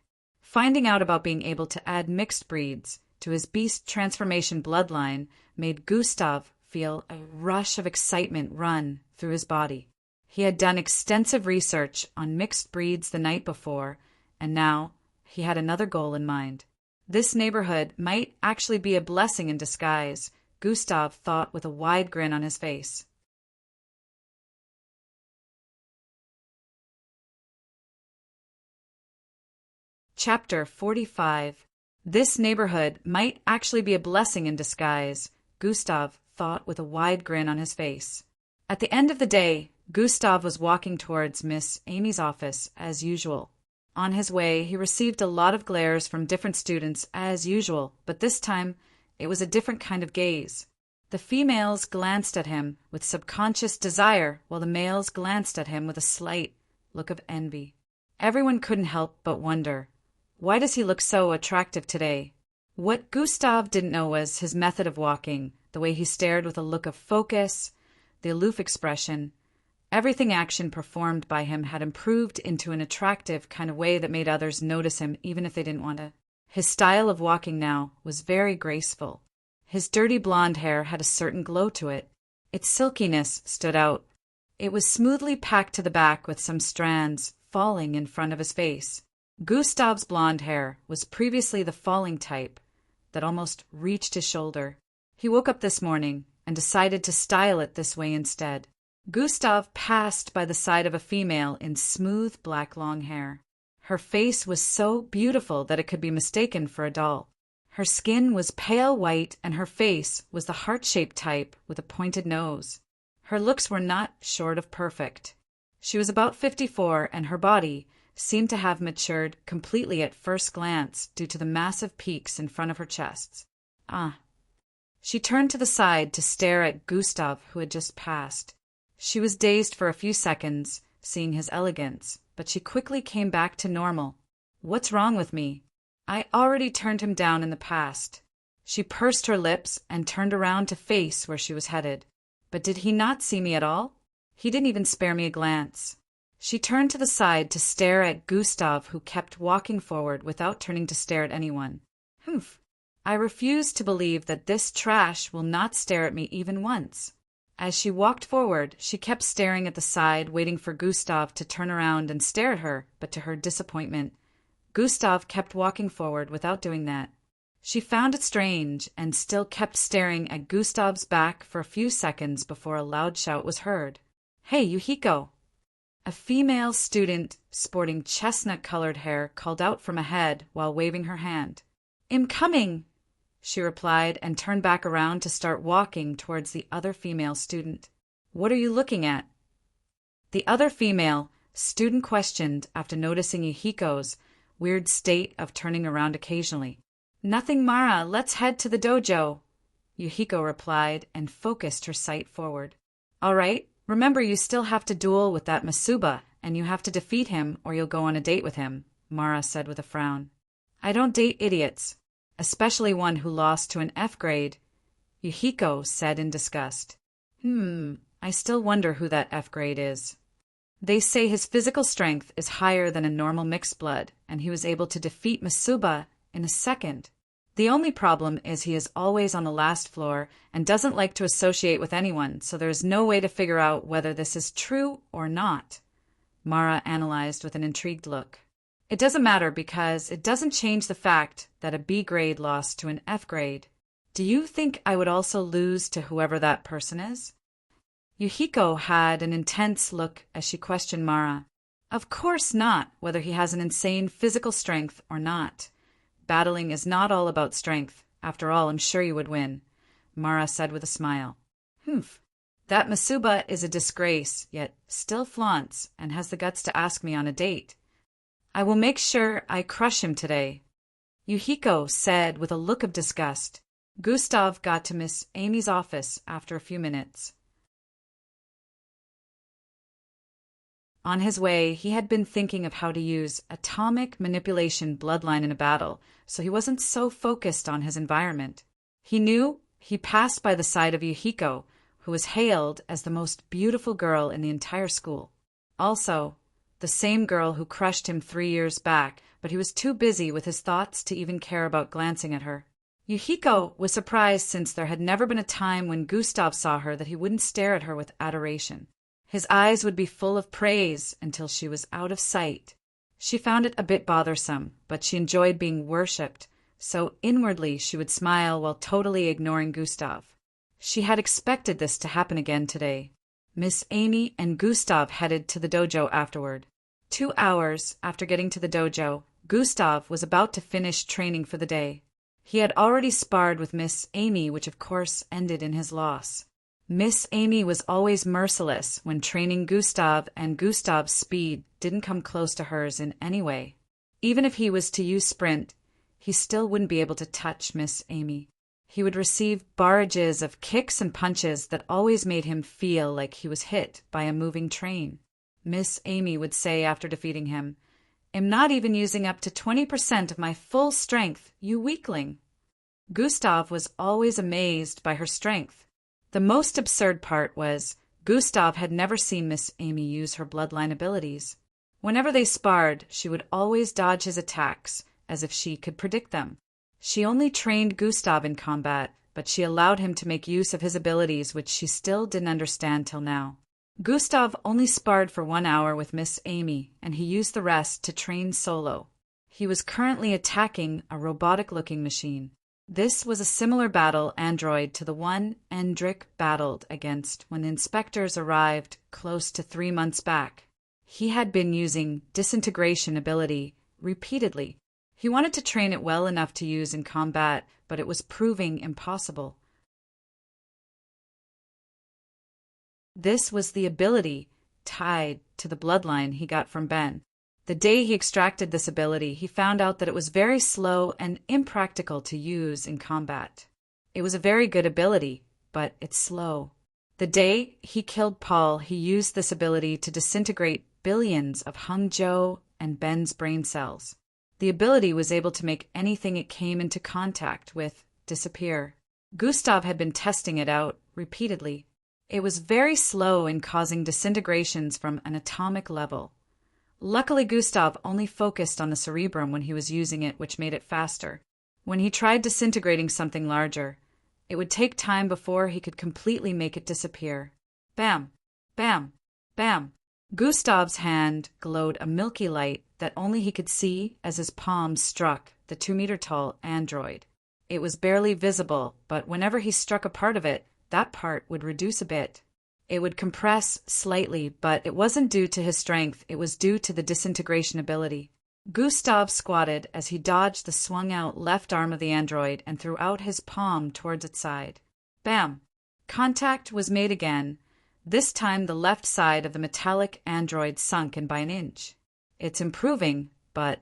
Finding out about being able to add mixed breeds to his beast transformation bloodline made Gustav feel a rush of excitement run through his body. He had done extensive research on mixed breeds the night before, and now he had another goal in mind. This neighborhood might actually be a blessing in disguise, Gustav thought with a wide grin on his face. Chapter 45. This neighborhood might actually be a blessing in disguise, Gustav thought with a wide grin on his face. At the end of the day, Gustav was walking towards Miss Amy's office as usual. On his way, he received a lot of glares from different students as usual, but this time it was a different kind of gaze. The females glanced at him with subconscious desire, while the males glanced at him with a slight look of envy. Everyone couldn't help but wonder, why does he look so attractive today? What Gustav didn't know was his method of walking, the way he stared with a look of focus, the aloof expression. Everything action performed by him had improved into an attractive kind of way that made others notice him even if they didn't want to. His style of walking now was very graceful. His dirty blonde hair had a certain glow to it. Its silkiness stood out. It was smoothly packed to the back with some strands falling in front of his face. Gustav's blonde hair was previously the falling type that almost reached his shoulder. He woke up this morning and decided to style it this way instead. Gustav passed by the side of a female in smooth black long hair. Her face was so beautiful that it could be mistaken for a doll. Her skin was pale white and her face was the heart-shaped type with a pointed nose. Her looks were not short of perfect. She was about 54 and her body seemed to have matured completely at first glance due to the massive peaks in front of her chest. She turned to the side to stare at Gustav, who had just passed. She was dazed for a few seconds, seeing his elegance, but she quickly came back to normal. What's wrong with me? I already turned him down in the past. She pursed her lips and turned around to face where she was headed. But did he not see me at all? He didn't even spare me a glance. She turned to the side to stare at Gustav, who kept walking forward without turning to stare at anyone. Humph. I refuse to believe that this trash will not stare at me even once. As she walked forward, she kept staring at the side, waiting for Gustav to turn around and stare at her, but to her disappointment, Gustav kept walking forward without doing that. She found it strange and still kept staring at Gustav's back for a few seconds before a loud shout was heard. Hey, Yuhiko! A female student sporting chestnut-colored hair called out from ahead while waving her hand. I'm coming, she replied and turned back around to start walking towards the other female student. What are you looking at? The other female student questioned after noticing Yuhiko's weird state of turning around occasionally. Nothing, Mara, let's head to the dojo, Yuhiko replied and focused her sight forward. All right, remember you still have to duel with that Masuba, and you have to defeat him or you'll go on a date with him, Mara said with a frown. I don't date idiots, especially one who lost to an F grade, Yuhiko said in disgust. I still wonder who that F grade is. They say his physical strength is higher than a normal mixed blood, and he was able to defeat Masuba in a second. The only problem is he is always on the last floor and doesn't like to associate with anyone, so there is no way to figure out whether this is true or not, Mara analyzed with an intrigued look. It doesn't matter because it doesn't change the fact that a B grade lost to an F grade. Do you think I would also lose to whoever that person is? Yuhiko had an intense look as she questioned Mara. Of course not, whether he has an insane physical strength or not. Battling is not all about strength. After all, I'm sure you would win, Mara said with a smile. That Masuba is a disgrace, yet still flaunts and has the guts to ask me on a date. I will make sure I crush him today, Yuhiko said with a look of disgust. Gustav got to Miss Amy's office after a few minutes. On his way, he had been thinking of how to use atomic manipulation bloodline in a battle, so he wasn't so focused on his environment. He knew he passed by the side of Yuhiko, who was hailed as the most beautiful girl in the entire school. Also, the same girl who crushed him 3 years back, but he was too busy with his thoughts to even care about glancing at her. Yuhiko was surprised since there had never been a time when Gustav saw her that he wouldn't stare at her with adoration. His eyes would be full of praise until she was out of sight. She found it a bit bothersome, but she enjoyed being worshipped, so inwardly she would smile while totally ignoring Gustav. She had expected this to happen again today. Miss Amy and Gustav headed to the dojo afterward. 2 hours after getting to the dojo, Gustav was about to finish training for the day. He had already sparred with Miss Amy, which of course ended in his loss. Miss Amy was always merciless when training Gustav, and Gustav's speed didn't come close to hers in any way. Even if he was to use sprint, he still wouldn't be able to touch Miss Amy. He would receive barrages of kicks and punches that always made him feel like he was hit by a moving train. Miss Amy would say after defeating him, "I'm not even using up to 20% of my full strength, you weakling." Gustav was always amazed by her strength. The most absurd part was Gustav had never seen Miss Amy use her bloodline abilities. Whenever they sparred, she would always dodge his attacks, as if she could predict them. She only trained Gustav in combat, but she allowed him to make use of his abilities, which she still didn't understand till now. Gustav only sparred for 1 hour with Miss Amy, and he used the rest to train solo. He was currently attacking a robotic-looking machine. This was a similar battle android to the one Endrick battled against when the inspectors arrived close to 3 months back. He had been using disintegration ability repeatedly. He wanted to train it well enough to use in combat, but it was proving impossible. This was the ability tied to the bloodline he got from Ben. The day he extracted this ability, he found out that it was very slow and impractical to use in combat. It was a very good ability, but it's slow. The day he killed Paul, he used this ability to disintegrate billions of Hangzhou and Ben's brain cells. The ability was able to make anything it came into contact with disappear. Gustav had been testing it out repeatedly. It was very slow in causing disintegrations from an atomic level. Luckily, Gustav only focused on the cerebrum when he was using it, which made it faster. When he tried disintegrating something larger, it would take time before he could completely make it disappear. Bam! Bam! Bam! Gustav's hand glowed a milky light that only he could see as his palm struck the 2-meter-tall android. It was barely visible, but whenever he struck a part of it, that part would reduce a bit. It would compress slightly, but it wasn't due to his strength, it was due to the disintegration ability. Gustav squatted as he dodged the swung-out left arm of the android and threw out his palm towards its side. Bam! Contact was made again. This time the left side of the metallic android sunk in by an inch. It's improving, but...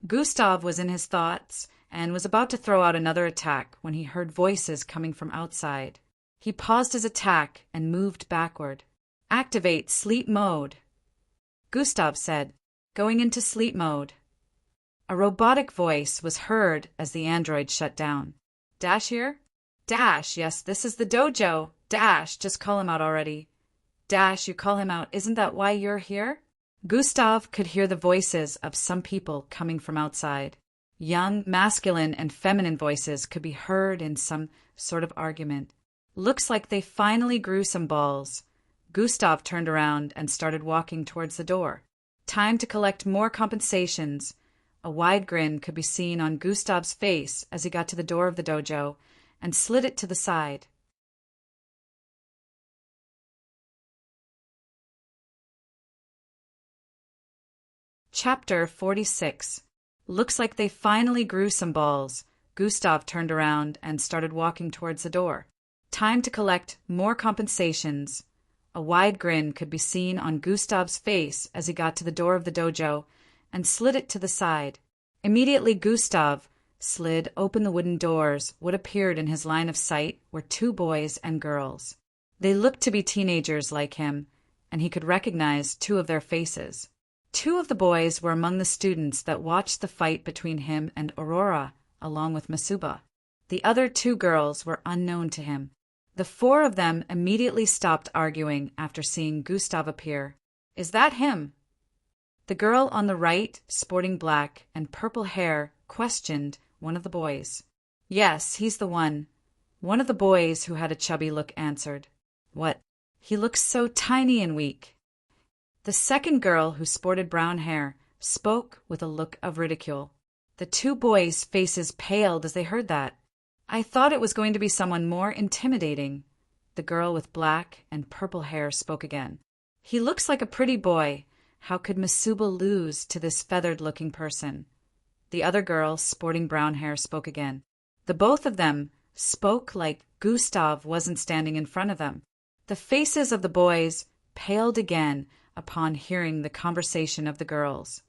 Gustav was in his thoughts and was about to throw out another attack when he heard voices coming from outside. He paused his attack and moved backward. "Activate sleep mode," Gustav said, going into sleep mode. A robotic voice was heard as the android shut down. "Dash here?" "Dash, yes, this is the dojo. Dash, just call him out already." "Dash, you call him out. Isn't that why you're here?" Gustav could hear the voices of some people coming from outside. Young, masculine, and feminine voices could be heard in some sort of argument. "Looks like they finally grew some balls." Gustav turned around and started walking towards the door. Time to collect more compensations. A wide grin could be seen on Gustav's face as he got to the door of the dojo and slid it to the side. Chapter 46. Looks like they finally grew some balls. Gustav turned around and started walking towards the door. Time to collect more compensations. A wide grin could be seen on Gustav's face as he got to the door of the dojo and slid it to the side. Immediately Gustav slid open the wooden doors. What appeared in his line of sight were 2 boys and girls. They looked to be teenagers like him, and he could recognize 2 of their faces. 2 of the boys were among the students that watched the fight between him and Aurora, along with Masuba. The other 2 girls were unknown to him. The 4 of them immediately stopped arguing after seeing Gustav appear. "Is that him?" The girl on the right, sporting black and purple hair, questioned one of the boys. "Yes, he's the one." One of the boys who had a chubby look answered. "What? He looks so tiny and weak." The second girl, who sported brown hair, spoke with a look of ridicule. The 2 boys' faces paled as they heard that. "I thought it was going to be someone more intimidating." The girl with black and purple hair spoke again. "He looks like a pretty boy. How could Masuba lose to this feathered-looking person?" The other girl, sporting brown hair, spoke again. The both of them spoke like Gustav wasn't standing in front of them. The faces of the boys paled again upon hearing the conversation of the girls.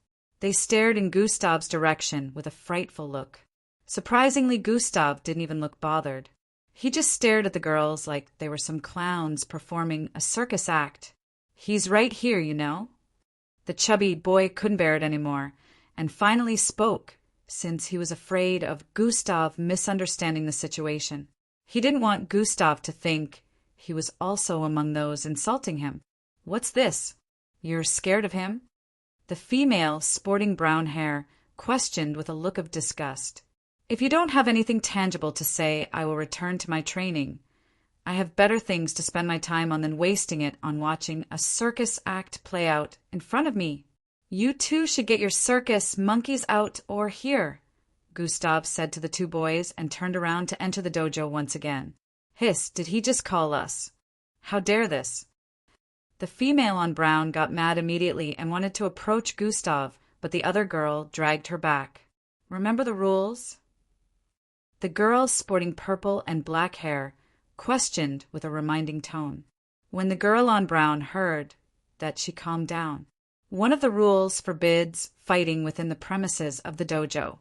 They stared in Gustav's direction with a frightful look. Surprisingly, Gustav didn't even look bothered. He just stared at the girls like they were some clowns performing a circus act. "He's right here, you know." The chubby boy couldn't bear it anymore, and finally spoke, since he was afraid of Gustav misunderstanding the situation. He didn't want Gustav to think he was also among those insulting him. "What's this? You're scared of him?" The female, sporting brown hair, questioned with a look of disgust. "If you don't have anything tangible to say, I will return to my training. I have better things to spend my time on than wasting it on watching a circus act play out in front of me." "You two should get your circus monkeys out or here," Gustav said to the two boys and turned around to enter the dojo once again. "Hiss, did he just call us? How dare this?" The female on brown got mad immediately and wanted to approach Gustav, but the other girl dragged her back. "Remember the rules?" The girl sporting purple and black hair questioned with a reminding tone. When the girl on brown heard that, she calmed down. "One of the rules forbids fighting within the premises of the dojo.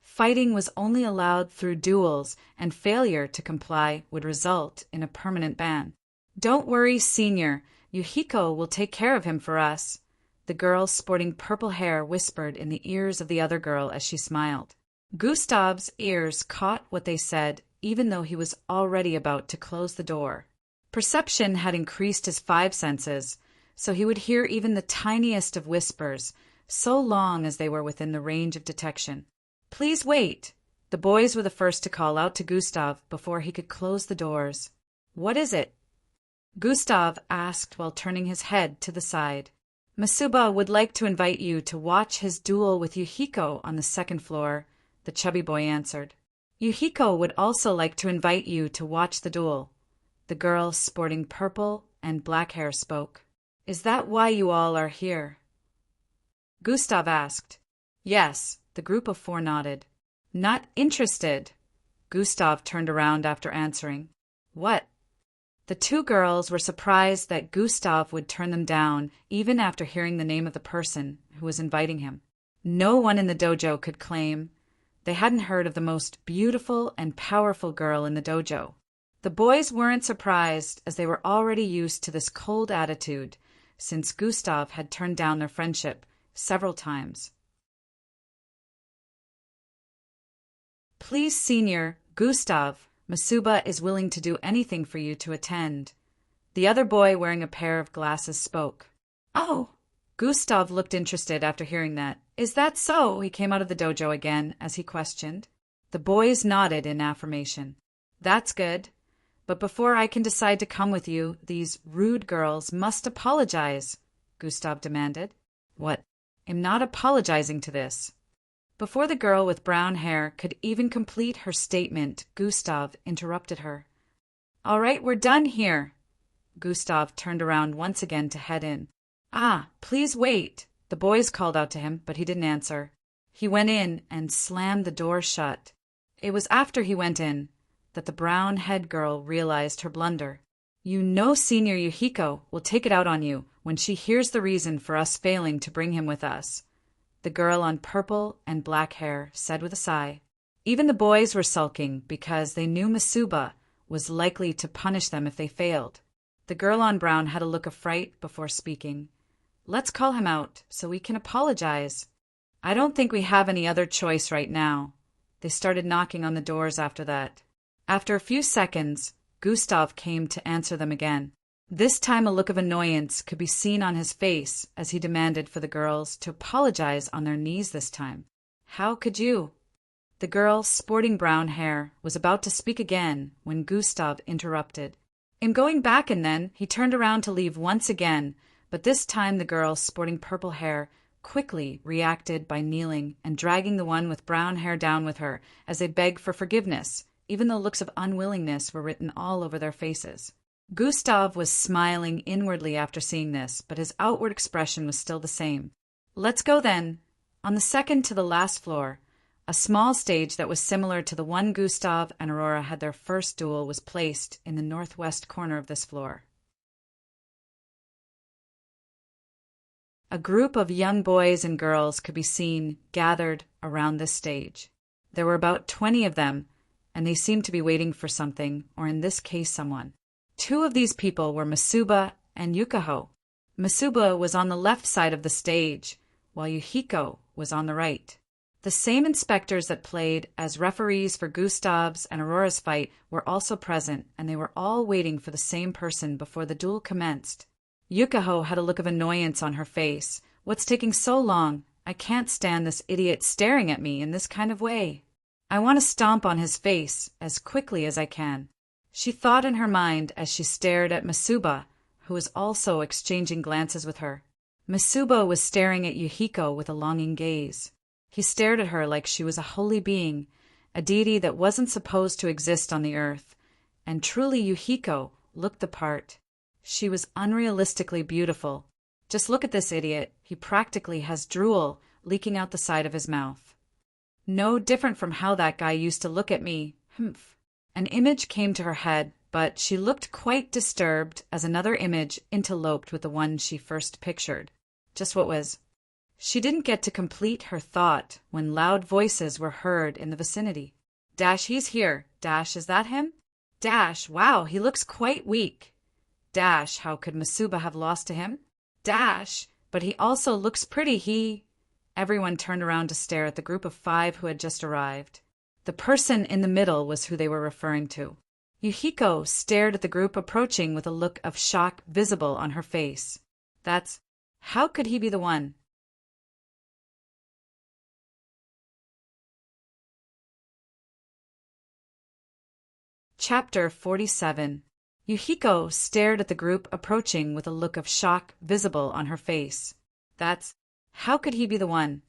Fighting was only allowed through duels, and failure to comply would result in a permanent ban." "Don't worry, Senior. Yuhiko will take care of him for us," the girl sporting purple hair whispered in the ears of the other girl as she smiled. Gustav's ears caught what they said, even though he was already about to close the door. Perception had increased his 5 senses, so he would hear even the tiniest of whispers, so long as they were within the range of detection. "Please wait." The boys were the first to call out to Gustav before he could close the doors. "What is it?" Gustav asked while turning his head to the side. "Masuba would like to invite you to watch his duel with Yuhiko on the 2nd floor, the chubby boy answered. "Yuhiko would also like to invite you to watch the duel," the girl sporting purple and black hair spoke. "Is that why you all are here?" Gustav asked. "Yes," the group of 4 nodded. "Not interested." Gustav turned around after answering. "What?" The 2 girls were surprised that Gustav would turn them down even after hearing the name of the person who was inviting him. No one in the dojo could claim they hadn't heard of the most beautiful and powerful girl in the dojo. The boys weren't surprised, as they were already used to this cold attitude, since Gustav had turned down their friendship several times. "Please, Senior, Gustav, Masuba is willing to do anything for you to attend." The other boy wearing a pair of glasses spoke. "Oh!" Gustav looked interested after hearing that. "Is that so?" He came out of the dojo again as he questioned. The boys nodded in affirmation. "That's good. But before I can decide to come with you, these rude girls must apologize," Gustav demanded. "What? I'm not apologizing to this." Before the girl with brown hair could even complete her statement, Gustav interrupted her. "All right, we're done here." Gustav turned around once again to head in. "Ah, please wait," the boys called out to him, but he didn't answer. He went in and slammed the door shut. It was after he went in that the brown head girl realized her blunder. "You know Senior Yuhiko will take it out on you when she hears the reason for us failing to bring him with us," the girl on purple and black hair said with a sigh. Even the boys were sulking because they knew Masuba was likely to punish them if they failed. The girl on brown had a look of fright before speaking. "Let's call him out so we can apologize." "I don't think we have any other choice right now." They started knocking on the doors after that. After a few seconds, Gustav came to answer them again. This time a look of annoyance could be seen on his face as he demanded for the girls to apologize on their knees this time. "How could you?" The girl sporting brown hair was about to speak again when Gustav interrupted. "I'm going back," and then he turned around to leave once again, but this time the girl sporting purple hair quickly reacted by kneeling and dragging the one with brown hair down with her as they begged for forgiveness, even though looks of unwillingness were written all over their faces. Gustav was smiling inwardly after seeing this, but his outward expression was still the same. "Let's go then." On the 2nd to the last floor, a small stage that was similar to the one Gustav and Aurora had their first duel was placed in the northwest corner of this floor. A group of young boys and girls could be seen gathered around this stage. There were about 20 of them, and they seemed to be waiting for something, or in this case someone. 2 of these people were Masuba and Yukaho. Masuba was on the left side of the stage, while Yuhiko was on the right. The same inspectors that played as referees for Gustav's and Aurora's fight were also present, and they were all waiting for the same person before the duel commenced. Yukaho had a look of annoyance on her face. "What's taking so long? I can't stand this idiot staring at me in this kind of way. I want to stomp on his face as quickly as I can," she thought in her mind as she stared at Masuba, who was also exchanging glances with her. Masuba was staring at Yuhiko with a longing gaze. He stared at her like she was a holy being, a deity that wasn't supposed to exist on the earth, and truly Yuhiko looked the part. She was unrealistically beautiful. Just look at this idiot. He practically has drool leaking out the side of his mouth. No different from how that guy used to look at me. Humph. An image came to her head, but she looked quite disturbed as another image interloped with the one she first pictured. Just what was. She didn't get to complete her thought when loud voices were heard in the vicinity. "Dash, he's here. Dash, is that him? Dash, wow, he looks quite weak. Dash, how could Masuba have lost to him? Dash, but he also looks pretty, Everyone turned around to stare at the group of 5 who had just arrived. The person in the middle was who they were referring to. Yuhiko stared at the group approaching with a look of shock visible on her face. How could he be the one? Chapter 47. Yuhiko stared at the group approaching with a look of shock visible on her face. How could he be the one?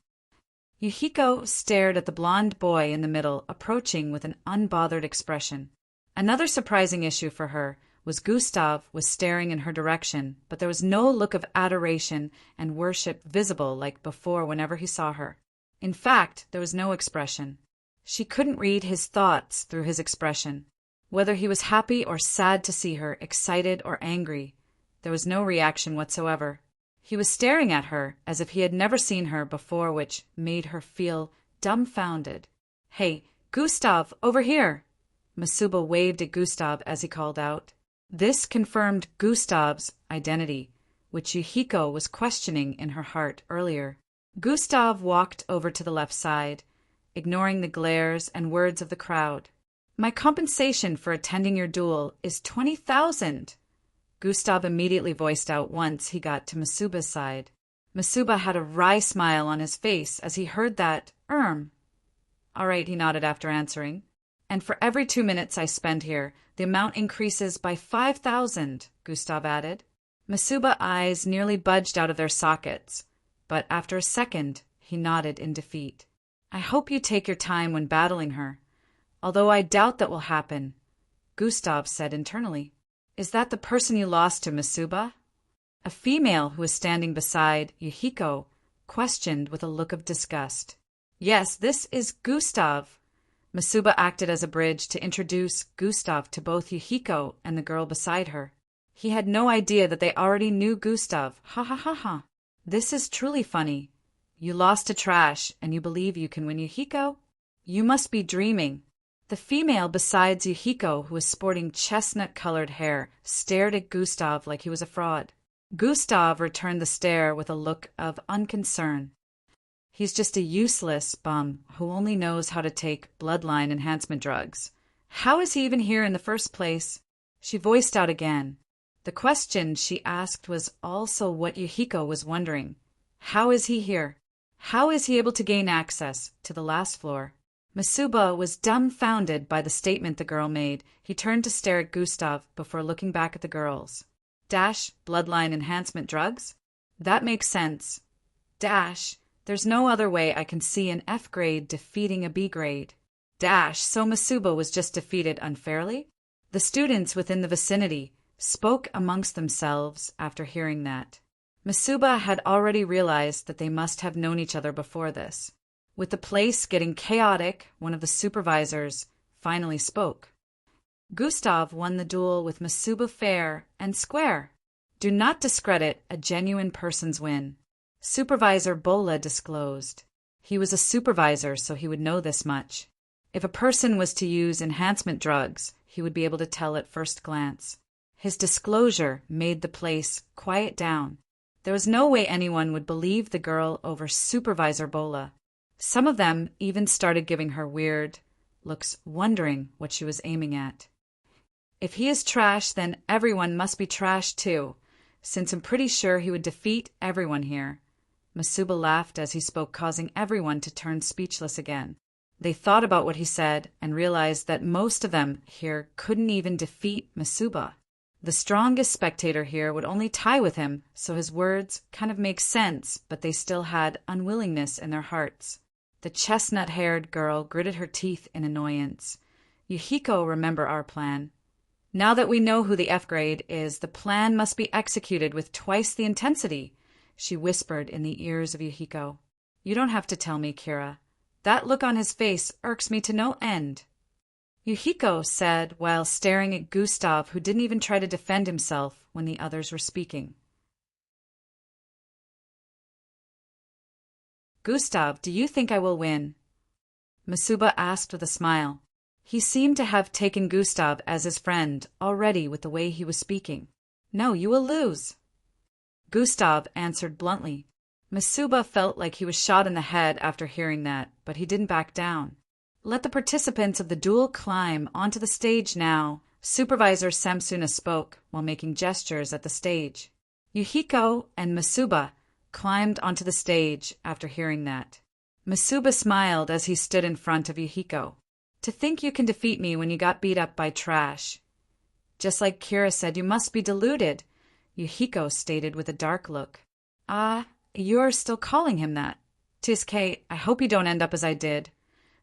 Yuhiko stared at the blonde boy in the middle approaching with an unbothered expression. Another surprising issue for her was Gustav was staring in her direction, but there was no look of adoration and worship visible like before whenever he saw her. In fact, there was no expression. She couldn't read his thoughts through his expression. Whether he was happy or sad to see her, excited or angry, there was no reaction whatsoever. He was staring at her as if he had never seen her before, which made her feel dumbfounded. "Hey, Gustav, over here!" Masuba waved at Gustav as he called out. This confirmed Gustav's identity, which Yuhiko was questioning in her heart earlier. Gustav walked over to the left side, ignoring the glares and words of the crowd. "My compensation for attending your duel is 20,000. Gustav immediately voiced out once he got to Masuba's side. Masuba had a wry smile on his face as he heard that. All right, he nodded after answering. "And for every 2 minutes I spend here, the amount increases by 5,000, Gustav added. Masuba's eyes nearly budged out of their sockets, but after a second, he nodded in defeat. "I hope you take your time when battling her. Although I doubt that will happen," Gustav said internally. "Is that the person you lost to, Masuba?" A female who was standing beside Yuhiko questioned with a look of disgust. "Yes, this is Gustav." Masuba acted as a bridge to introduce Gustav to both Yuhiko and the girl beside her. He had no idea that they already knew Gustav. Ha ha ha ha. "This is truly funny. You lost to trash, and you believe you can win Yuhiko? You must be dreaming." The female besides Yuhiko, who was sporting chestnut-colored hair, stared at Gustav like he was a fraud. Gustav returned the stare with a look of unconcern. "He's just a useless bum who only knows how to take bloodline enhancement drugs. How is he even here in the first place?" She voiced out again. The question she asked was also what Yuhiko was wondering. How is he here? How is he able to gain access to the last floor? Masuba was dumbfounded by the statement the girl made. He turned to stare at Gustav before looking back at the girls. "Dash, bloodline enhancement drugs? That makes sense. Dash, there's no other way I can see an F grade defeating a B grade. Dash, so Masuba was just defeated unfairly?" The students within the vicinity spoke amongst themselves after hearing that. Masuba had already realized that they must have known each other before this. With the place getting chaotic, one of the supervisors finally spoke. "Gustav won the duel with Masuba fair and square. Do not discredit a genuine person's win. Supervisor Bola disclosed. He was a supervisor, so he would know this much. If a person was to use enhancement drugs, he would be able to tell at first glance. His disclosure made the place quiet down. There was no way anyone would believe the girl over Supervisor Bola. Some of them even started giving her weird looks, wondering what she was aiming at. If he is trash, then everyone must be trash too, since I'm pretty sure he would defeat everyone here. Masuba laughed as he spoke, causing everyone to turn speechless again. They thought about what he said and realized that most of them here couldn't even defeat Masuba. The strongest spectator here would only tie with him, so his words kind of make sense, but they still had unwillingness in their hearts. The chestnut-haired girl gritted her teeth in annoyance. Yuhiko, remember our plan. Now that we know who the F grade is, the plan must be executed with twice the intensity, she whispered in the ears of Yuhiko. You don't have to tell me, Kira. That look on his face irks me to no end. Yuhiko said while staring at Gustav, who didn't even try to defend himself when the others were speaking. Gustav, do you think I will win? Masuba asked with a smile. He seemed to have taken Gustav as his friend already with the way he was speaking. No, you will lose. Gustav answered bluntly. Masuba felt like he was shot in the head after hearing that, but he didn't back down. Let the participants of the duel climb onto the stage now, Supervisor Samsuna spoke while making gestures at the stage. Yuhiko and Masuba climbed onto the stage after hearing that. Masuba smiled as he stood in front of Yuhiko. To think you can defeat me when you got beat up by trash. Just like Kira said, you must be deluded, Yuhiko stated with a dark look. You're still calling him that. Tisuke, I hope you don't end up as I did.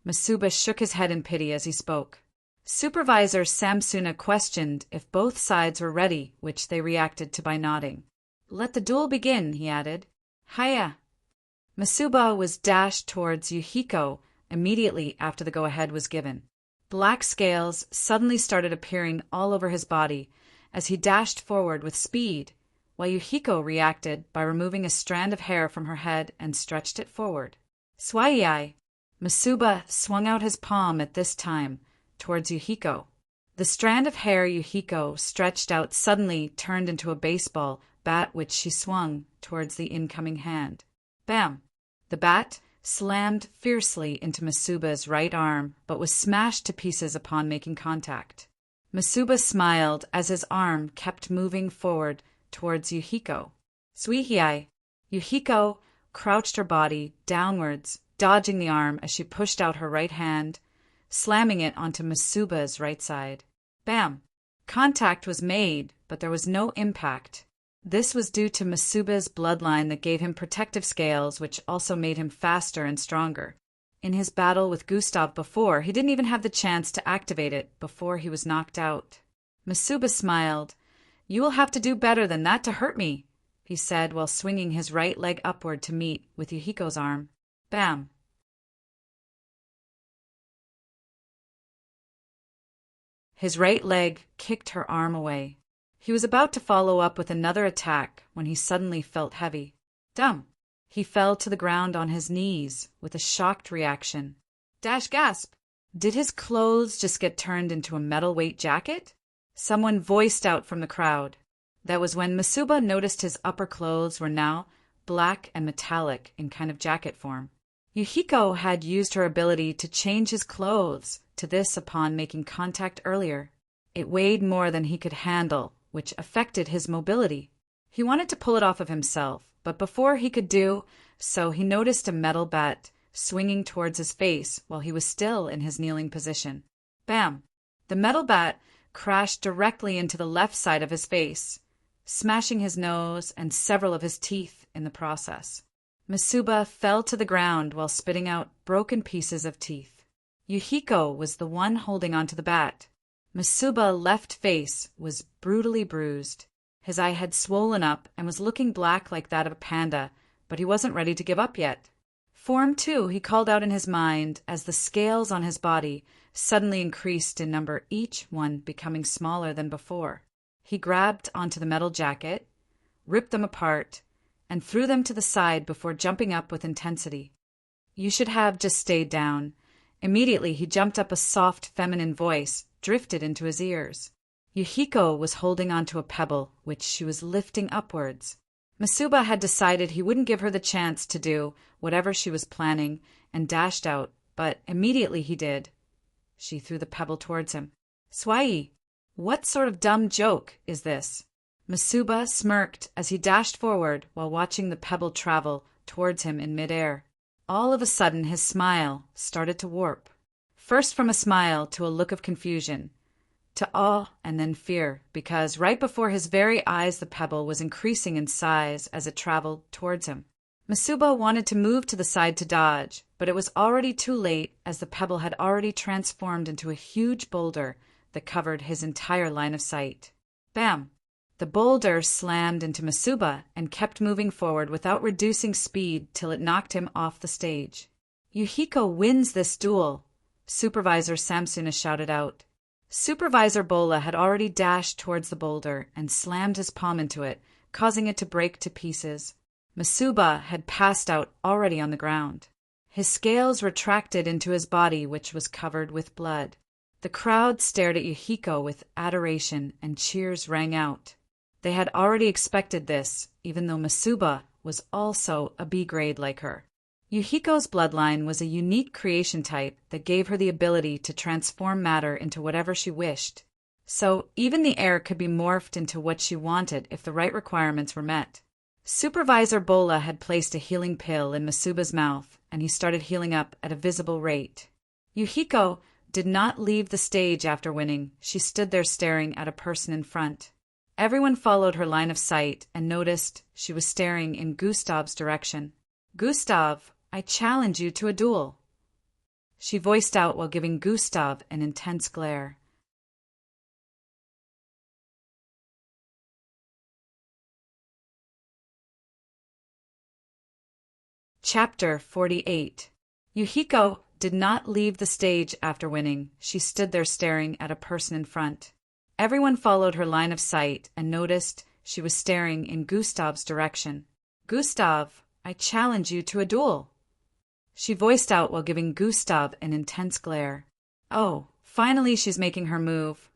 Masuba shook his head in pity as he spoke. Supervisor Samsuna questioned if both sides were ready, which they reacted to by nodding. Let the duel begin, he added. Hiya. Masuba was dashed towards Yuhiko immediately after the go-ahead was given. Black scales suddenly started appearing all over his body as he dashed forward with speed, while Yuhiko reacted by removing a strand of hair from her head and stretched it forward. Swai! Masuba swung out his palm at this time towards Yuhiko. The strand of hair Yuhiko stretched out suddenly turned into a baseball bat which she swung towards the incoming hand. Bam! The bat slammed fiercely into Masuba's right arm, but was smashed to pieces upon making contact. Masuba smiled as his arm kept moving forward towards Yuhiko. Suihii! Yuhiko crouched her body downwards, dodging the arm as she pushed out her right hand, slamming it onto Masuba's right side. Bam! Contact was made, but there was no impact. This was due to Masuba's bloodline that gave him protective scales, which also made him faster and stronger. In his battle with Gustav before, he didn't even have the chance to activate it before he was knocked out. Masuba smiled. You will have to do better than that to hurt me, he said while swinging his right leg upward to meet with Yuhiko's arm. Bam! His right leg kicked her arm away. He was about to follow up with another attack when he suddenly felt heavy. Dumb! He fell to the ground on his knees with a shocked reaction. Gasp! Did his clothes just get turned into a metal-weight jacket? Someone voiced out from the crowd. That was when Masuba noticed his upper clothes were now black and metallic in kind of jacket form. Yuhiko had used her ability to change his clothes to this upon making contact earlier. It weighed more than he could handle, which affected his mobility. He wanted to pull it off of himself, but before he could do so, he noticed a metal bat swinging towards his face while he was still in his kneeling position. Bam! The metal bat crashed directly into the left side of his face, smashing his nose and several of his teeth in the process. Masuba fell to the ground while spitting out broken pieces of teeth. Yuhiko was the one holding onto the bat. Masuba's left face was brutally bruised. His eye had swollen up and was looking black like that of a panda, but he wasn't ready to give up yet. Form 2 he called out in his mind as the scales on his body suddenly increased in number, each one becoming smaller than before. He grabbed onto the metal jacket, ripped them apart, and threw them to the side before jumping up with intensity. "You should have just stayed down." Immediately he jumped up. A soft, feminine voice drifted into his ears. Yuhiko was holding onto a pebble, which she was lifting upwards. Masuba had decided he wouldn't give her the chance to do whatever she was planning and dashed out, but immediately he did. She threw the pebble towards him. "Swai, what sort of dumb joke is this?" Masuba smirked as he dashed forward while watching the pebble travel towards him in midair. All of a sudden his smile started to warp. First from a smile to a look of confusion, to awe and then fear, because right before his very eyes the pebble was increasing in size as it traveled towards him. Masuba wanted to move to the side to dodge, but it was already too late as the pebble had already transformed into a huge boulder that covered his entire line of sight. Bam! The boulder slammed into Masuba and kept moving forward without reducing speed till it knocked him off the stage. "Yuhiko wins this duel," Supervisor Samsuna shouted out. Supervisor Bola had already dashed towards the boulder and slammed his palm into it, causing it to break to pieces. Masuba had passed out already on the ground. His scales retracted into his body, which was covered with blood. The crowd stared at Yuhiko with adoration and cheers rang out. They had already expected this, even though Masuba was also a B grade like her. Yuhiko's bloodline was a unique creation type that gave her the ability to transform matter into whatever she wished. So even the air could be morphed into what she wanted if the right requirements were met. Supervisor Bola had placed a healing pill in Masuba's mouth, and he started healing up at a visible rate. Yuhiko did not leave the stage after winning. She stood there staring at a person in front. Everyone followed her line of sight and noticed she was staring in Gustav's direction. "Gustav, I challenge you to a duel," she voiced out while giving Gustav an intense glare. Chapter 48. Yuhiko did not leave the stage after winning. She stood there staring at a person in front. Everyone followed her line of sight and noticed she was staring in Gustav's direction. "Gustav, I challenge you to a duel," she voiced out while giving Gustav an intense glare. "Oh, finally she's making her move."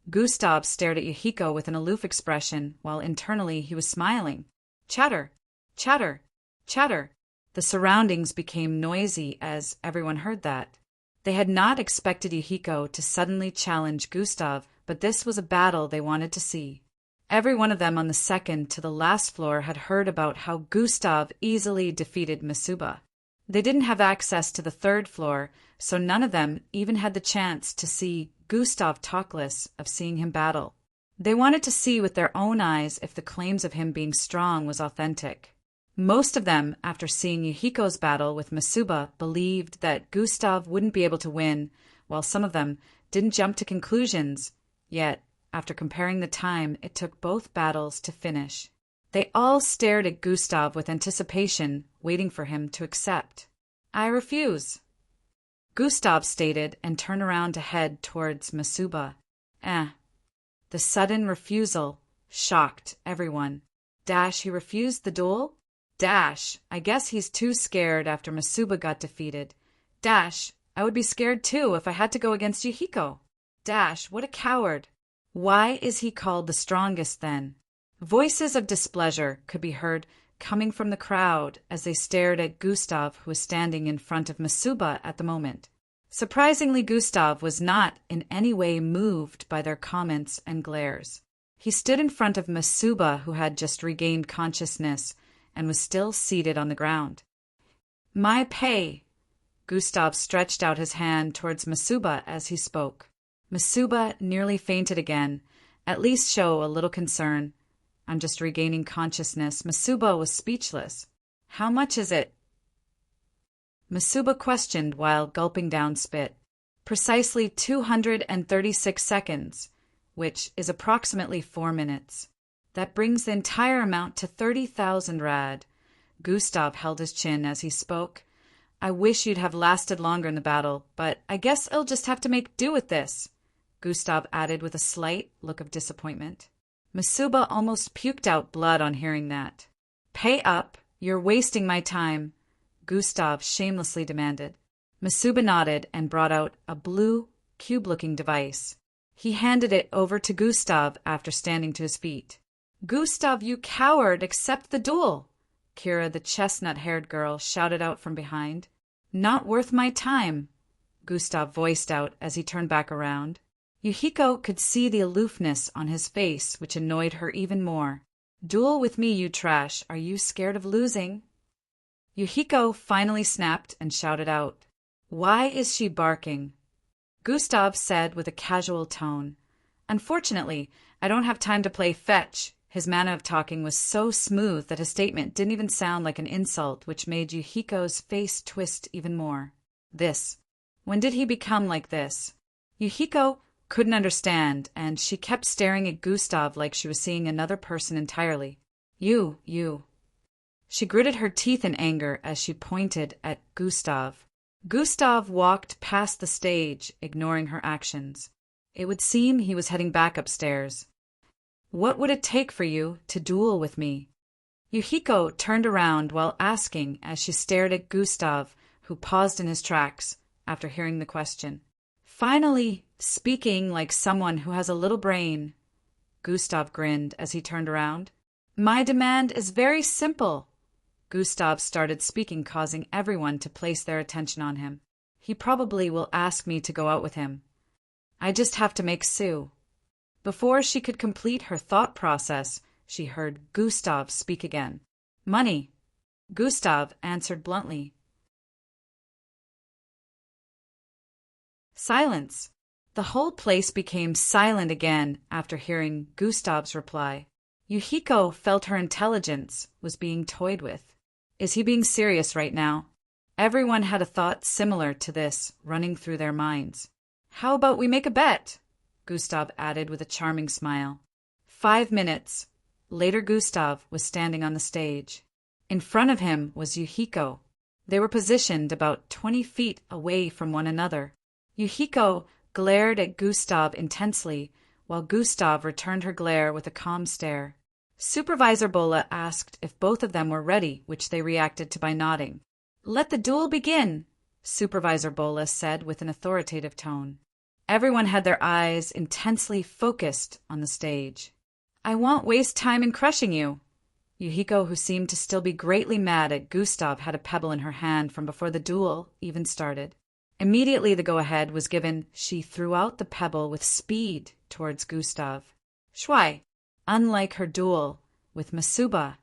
Gustav stared at Yuhiko with an aloof expression while internally he was smiling. Chatter, chatter, chatter. The surroundings became noisy as everyone heard that. They had not expected Yuhiko to suddenly challenge Gustav, but this was a battle they wanted to see. Every one of them on the second to the last floor had heard about how Gustav easily defeated Masuba. They didn't have access to the third floor, so none of them even had the chance to see Gustav talkless of seeing him battle. They wanted to see with their own eyes if the claims of him being strong was authentic. Most of them, after seeing Yuhiko's battle with Masuba, believed that Gustav wouldn't be able to win, while some of them didn't jump to conclusions. Yet, after comparing the time it took both battles to finish, they all stared at Gustav with anticipation, waiting for him to accept. "I refuse," Gustav stated and turned around to head towards Masuba. The sudden refusal shocked everyone. He refused the duel? I guess he's too scared after Masuba got defeated. I would be scared too if I had to go against Yuhiko. What a coward. Why is he called the strongest then? Voices of displeasure could be heard coming from the crowd as they stared at Gustav, who was standing in front of Masuba at the moment. Surprisingly, Gustav was not in any way moved by their comments and glares. He stood in front of Masuba, who had just regained consciousness and was still seated on the ground. "My pay." Gustav stretched out his hand towards Masuba as he spoke. Masuba nearly fainted again. At least show a little concern. "I'm just regaining consciousness." Masuba was speechless. "How much is it?" Masuba questioned while gulping down spit. "Precisely 236 seconds, which is approximately 4 minutes. That brings the entire amount to 30,000 rad. Gustav held his chin as he spoke. "I wish you'd have lasted longer in the battle, but I guess I'll just have to make do with this," Gustav added with a slight look of disappointment. Masuba almost puked out blood on hearing that. Pay up, you're wasting my time, Gustav shamelessly demanded. Masuba nodded and brought out a blue, cube-looking device. He handed it over to Gustav after standing to his feet. Gustav, you coward, accept the duel! Kira, the chestnut-haired girl, shouted out from behind. Not worth my time, Gustav voiced out as he turned back around. Yuhiko could see the aloofness on his face, which annoyed her even more. Duel with me, you trash. Are you scared of losing? Yuhiko finally snapped and shouted out. Why is she barking? Gustav said with a casual tone. Unfortunately, I don't have time to play fetch. His manner of talking was so smooth that his statement didn't even sound like an insult, which made Yuhiko's face twist even more. When did he become like this? Yuhiko couldn't understand, and she kept staring at Gustav like she was seeing another person entirely. You. She gritted her teeth in anger as she pointed at Gustav. Gustav walked past the stage, ignoring her actions. It would seem he was heading back upstairs. What would it take for you to duel with me? Yuhiko turned around while asking as she stared at Gustav, who paused in his tracks after hearing the question. Finally, speaking like someone who has a little brain. Gustav grinned as he turned around. My demand is very simple. Gustav started speaking, causing everyone to place their attention on him. He probably will ask me to go out with him. I just have to make Sue. Before she could complete her thought process, she heard Gustav speak again. Money. Gustav answered bluntly. Silence. The whole place became silent again after hearing Gustav's reply. Yuhiko felt her intelligence was being toyed with. Is he being serious right now? Everyone had a thought similar to this running through their minds. How about we make a bet? Gustav added with a charming smile. 5 minutes. Later, Gustav was standing on the stage. In front of him was Yuhiko. They were positioned about 20 feet away from one another. Yuhiko glared at Gustav intensely, while Gustav returned her glare with a calm stare. Supervisor Bola asked if both of them were ready, which they reacted to by nodding. Let the duel begin, Supervisor Bola said with an authoritative tone. Everyone had their eyes intensely focused on the stage. I won't waste time in crushing you. Yuhiko, who seemed to still be greatly mad at Gustav, had a pebble in her hand from before the duel even started. Immediately the go-ahead was given, she threw out the pebble with speed towards Gustav. Shui. Unlike her duel with Masuba,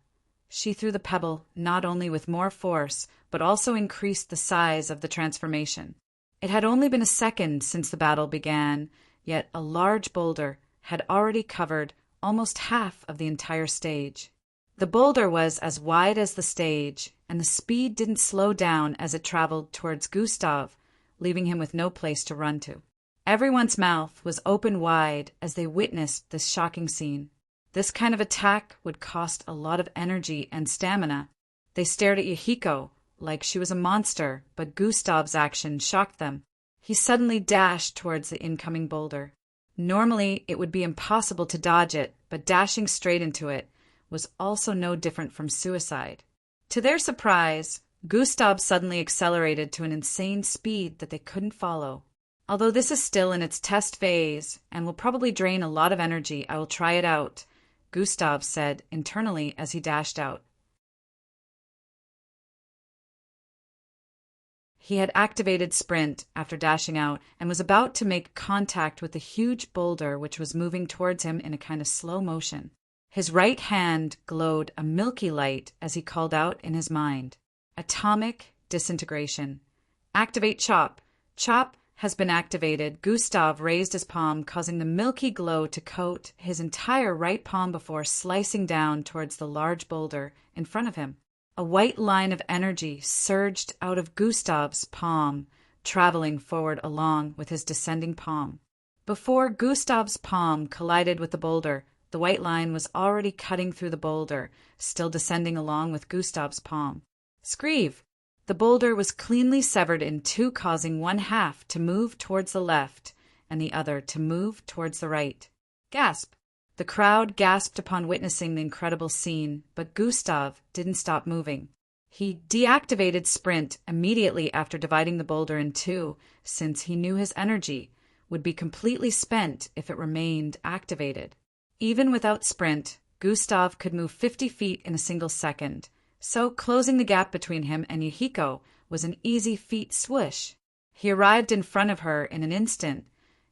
she threw the pebble not only with more force, but also increased the size of the transformation. It had only been a second since the battle began, yet a large boulder had already covered almost half of the entire stage. The boulder was as wide as the stage, and the speed didn't slow down as it traveled towards Gustav, leaving him with no place to run to. Everyone's mouth was open wide as they witnessed this shocking scene. This kind of attack would cost a lot of energy and stamina. They stared at Yuhiko like she was a monster, but Gustav's action shocked them. He suddenly dashed towards the incoming boulder. Normally, it would be impossible to dodge it, but dashing straight into it was also no different from suicide. To their surprise, Gustav suddenly accelerated to an insane speed that they couldn't follow. Although this is still in its test phase and will probably drain a lot of energy, I will try it out, Gustav said internally as he dashed out. He had activated Sprint after dashing out and was about to make contact with the huge boulder which was moving towards him in a kind of slow motion. His right hand glowed a milky light as he called out in his mind. Atomic disintegration. Activate Chop. Chop has been activated. Gustav raised his palm, causing the milky glow to coat his entire right palm before slicing down towards the large boulder in front of him. A white line of energy surged out of Gustav's palm, traveling forward along with his descending palm. Before Gustav's palm collided with the boulder, the white line was already cutting through the boulder, still descending along with Gustav's palm. Screeve! The boulder was cleanly severed in two, causing one half to move towards the left and the other to move towards the right. Gasp! The crowd gasped upon witnessing the incredible scene, but Gustav didn't stop moving. He deactivated Sprint immediately after dividing the boulder in two, since he knew his energy would be completely spent if it remained activated. Even without Sprint, Gustav could move 50 feet in a single second, so closing the gap between him and Yuhiko was an easy feat swoosh. He arrived in front of her in an instant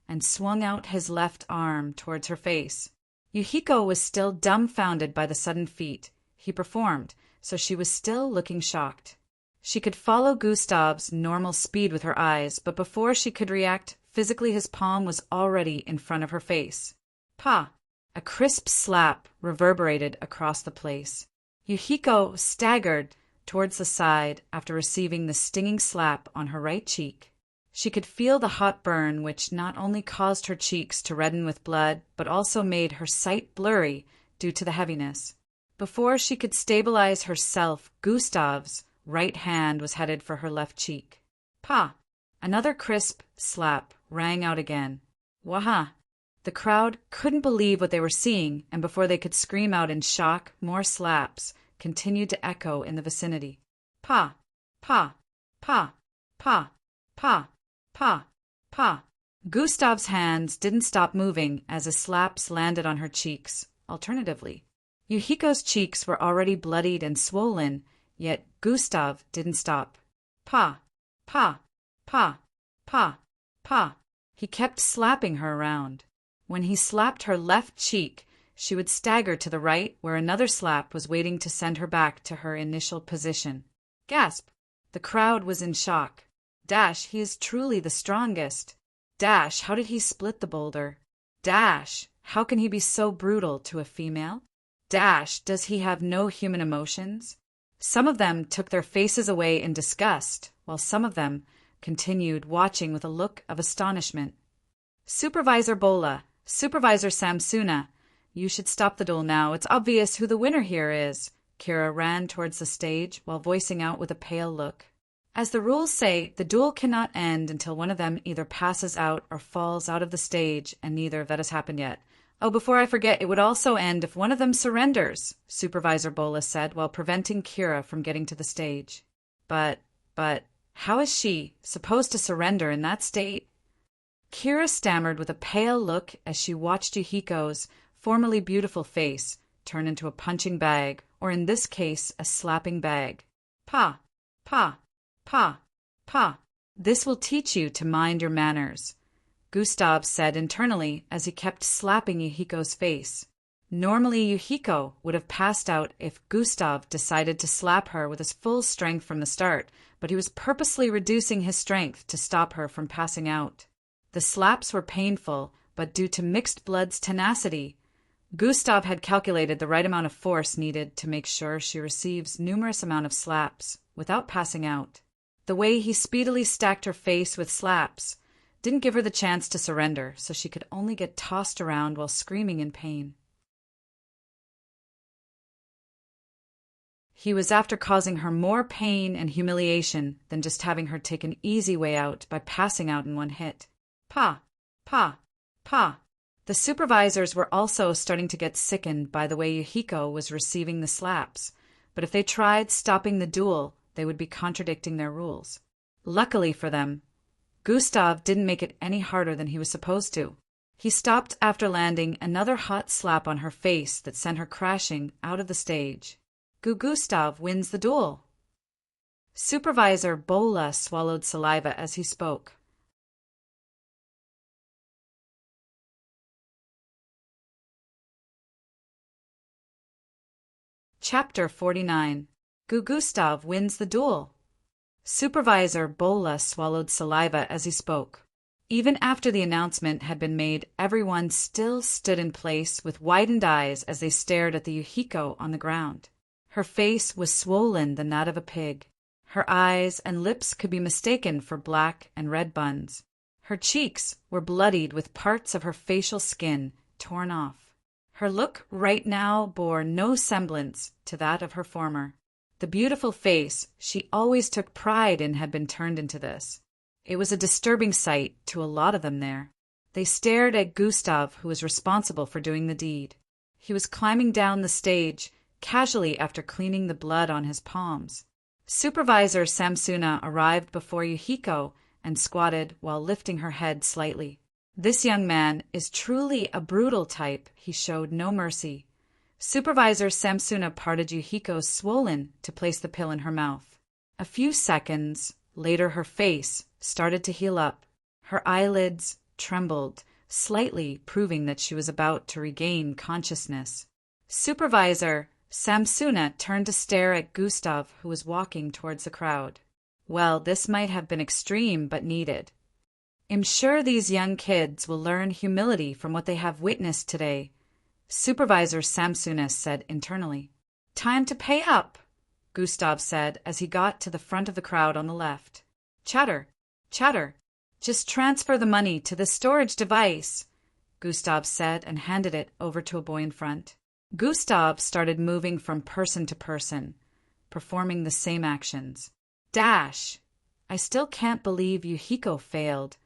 and swung out his left arm towards her face. Yuhiko was still dumbfounded by the sudden feat he performed, so she was still looking shocked. She could follow Gustav's normal speed with her eyes, but before she could react physically, his palm was already in front of her face. Pa! A crisp slap reverberated across the place. Yuhiko staggered towards the side after receiving the stinging slap on her right cheek. She could feel the hot burn, which not only caused her cheeks to redden with blood, but also made her sight blurry due to the heaviness. Before she could stabilize herself, Gustav's right hand was headed for her left cheek. Pa! Another crisp slap rang out again. Waha! The crowd couldn't believe what they were seeing, and before they could scream out in shock, more slaps continued to echo in the vicinity. Pa! Pa! Pa! Pa! Pa! Pa! Pa! Gustav's hands didn't stop moving as the slaps landed on her cheeks. Alternatively, Yuhiko's cheeks were already bloodied and swollen, yet Gustav didn't stop. Pa! Pa! Pa! Pa! Pa! He kept slapping her around. When he slapped her left cheek, she would stagger to the right, where another slap was waiting to send her back to her initial position. Gasp! The crowd was in shock. Dash, he is truly the strongest. Dash, how did he split the boulder? Dash, how can he be so brutal to a female? Dash, does he have no human emotions? Some of them took their faces away in disgust, while some of them continued watching with a look of astonishment. Supervisor Bola, Supervisor Samsuna, you should stop the duel now. It's obvious who the winner here is. Kira ran towards the stage while voicing out with a pale look. As the rules say, the duel cannot end until one of them either passes out or falls out of the stage, and neither of that has happened yet. Oh, before I forget, it would also end if one of them surrenders, Supervisor Bola said while preventing Kira from getting to the stage. But, how is she supposed to surrender in that state? Kira stammered with a pale look as she watched Yuhiko's formerly beautiful face turn into a punching bag, or in this case, a slapping bag. Pa! Pa! Pa! Pa! This will teach you to mind your manners, Gustav said internally as he kept slapping Yuhiko's face. Normally, Yuhiko would have passed out if Gustav decided to slap her with his full strength from the start, but he was purposely reducing his strength to stop her from passing out. The slaps were painful, but due to mixed blood's tenacity, Gustav had calculated the right amount of force needed to make sure she receives numerous amount of slaps without passing out. The way he speedily stacked her face with slaps didn't give her the chance to surrender, so she could only get tossed around while screaming in pain. He was after causing her more pain and humiliation than just having her take an easy way out by passing out in one hit. Pa! Pa! Pa! The supervisors were also starting to get sickened by the way Yuhiko was receiving the slaps, but if they tried stopping the duel, they would be contradicting their rules. Luckily for them, Gustav didn't make it any harder than he was supposed to. He stopped after landing another hot slap on her face that sent her crashing out of the stage. Gustav wins the duel. Supervisor Bola swallowed saliva as he spoke. Chapter 49. Gustav wins the duel. Supervisor Bola swallowed saliva as he spoke. Even after the announcement had been made, everyone still stood in place with widened eyes as they stared at the Yuhiko on the ground. Her face was swollen than that of a pig. Her eyes and lips could be mistaken for black and red buns. Her cheeks were bloodied with parts of her facial skin torn off. Her look right now bore no semblance to that of her former. The beautiful face she always took pride in had been turned into this. It was a disturbing sight to a lot of them there. They stared at Gustav, who was responsible for doing the deed. He was climbing down the stage, casually after cleaning the blood on his palms. Supervisor Samsuna arrived before Yuhiko and squatted while lifting her head slightly. This young man is truly a brutal type. He showed no mercy. Supervisor Samsuna parted Yuhiko's swollen to place the pill in her mouth. A few seconds later, her face started to heal up. Her eyelids trembled slightly, proving that she was about to regain consciousness. Supervisor Samsuna turned to stare at Gustav, who was walking towards the crowd. Well, this might have been extreme, but needed. I'm sure these young kids will learn humility from what they have witnessed today, Supervisor Samsuna said internally. Time to pay up, Gustav said as he got to the front of the crowd on the left. Chatter, chatter. Just transfer the money to the storage device, Gustav said and handed it over to a boy in front. Gustav started moving from person to person, performing the same actions. Dash! I still can't believe Yuhiko failed,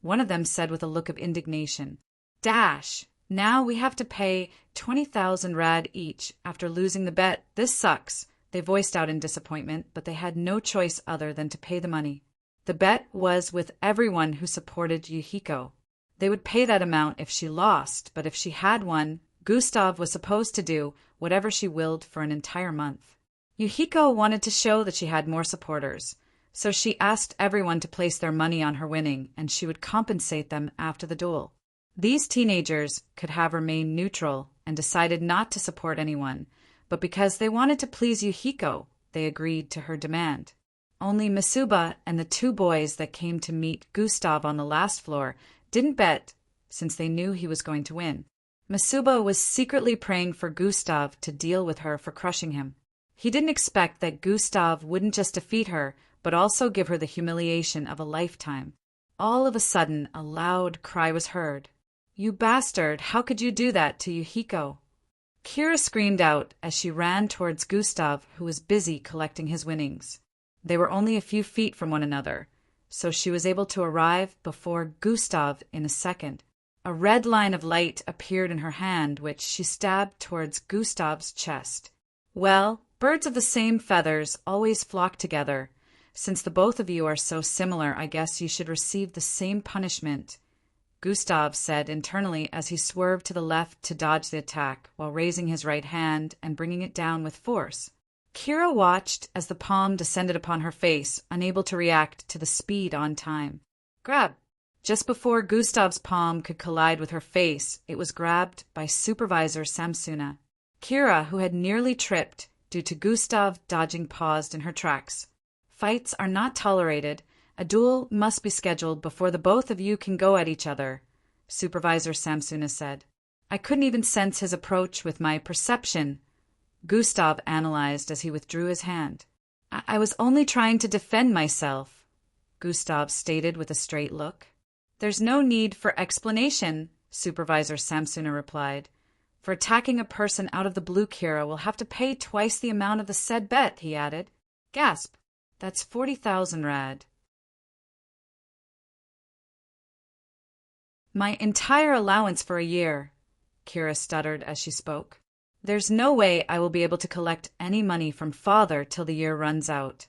one of them said with a look of indignation. Dash! Now we have to pay 20,000 rad each after losing the bet. This sucks. They voiced out in disappointment, but they had no choice other than to pay the money. The bet was with everyone who supported Yuhiko. They would pay that amount if she lost, but if she had won, Gustav was supposed to do whatever she willed for an entire month. Yuhiko wanted to show that she had more supporters, so she asked everyone to place their money on her winning, and she would compensate them after the duel. These teenagers could have remained neutral and decided not to support anyone, but because they wanted to please Yuhiko, they agreed to her demand. Only Masuba and the two boys that came to meet Gustav on the last floor didn't bet, since they knew he was going to win. Masuba was secretly praying for Gustav to deal with her for crushing him. He didn't expect that Gustav wouldn't just defeat her, but also give her the humiliation of a lifetime. All of a sudden, a loud cry was heard. You bastard, how could you do that to Yuhiko? Kira screamed out as she ran towards Gustav, who was busy collecting his winnings. They were only a few feet from one another, so she was able to arrive before Gustav in a second. A red line of light appeared in her hand, which she stabbed towards Gustav's chest. Well, birds of the same feathers always flock together. Since the both of you are so similar, I guess you should receive the same punishment, Gustav said internally as he swerved to the left to dodge the attack, while raising his right hand and bringing it down with force. Kira watched as the palm descended upon her face, unable to react to the speed on time. Grab! Just before Gustav's palm could collide with her face, it was grabbed by Supervisor Samsuna. Kira, who had nearly tripped due to Gustav dodging, paused in her tracks. Fights are not tolerated. A duel must be scheduled before the both of you can go at each other, Supervisor Samsuna said. I couldn't even sense his approach with my perception, Gustav analyzed as he withdrew his hand. I was only trying to defend myself, Gustav stated with a straight look. There's no need for explanation, Supervisor Samsuna replied. For attacking a person out of the blue, Kira will have to pay twice the amount of the said bet, he added. Gasp. That's 40,000 rad. My entire allowance for a year, Kira stuttered as she spoke. There's no way I will be able to collect any money from father till the year runs out.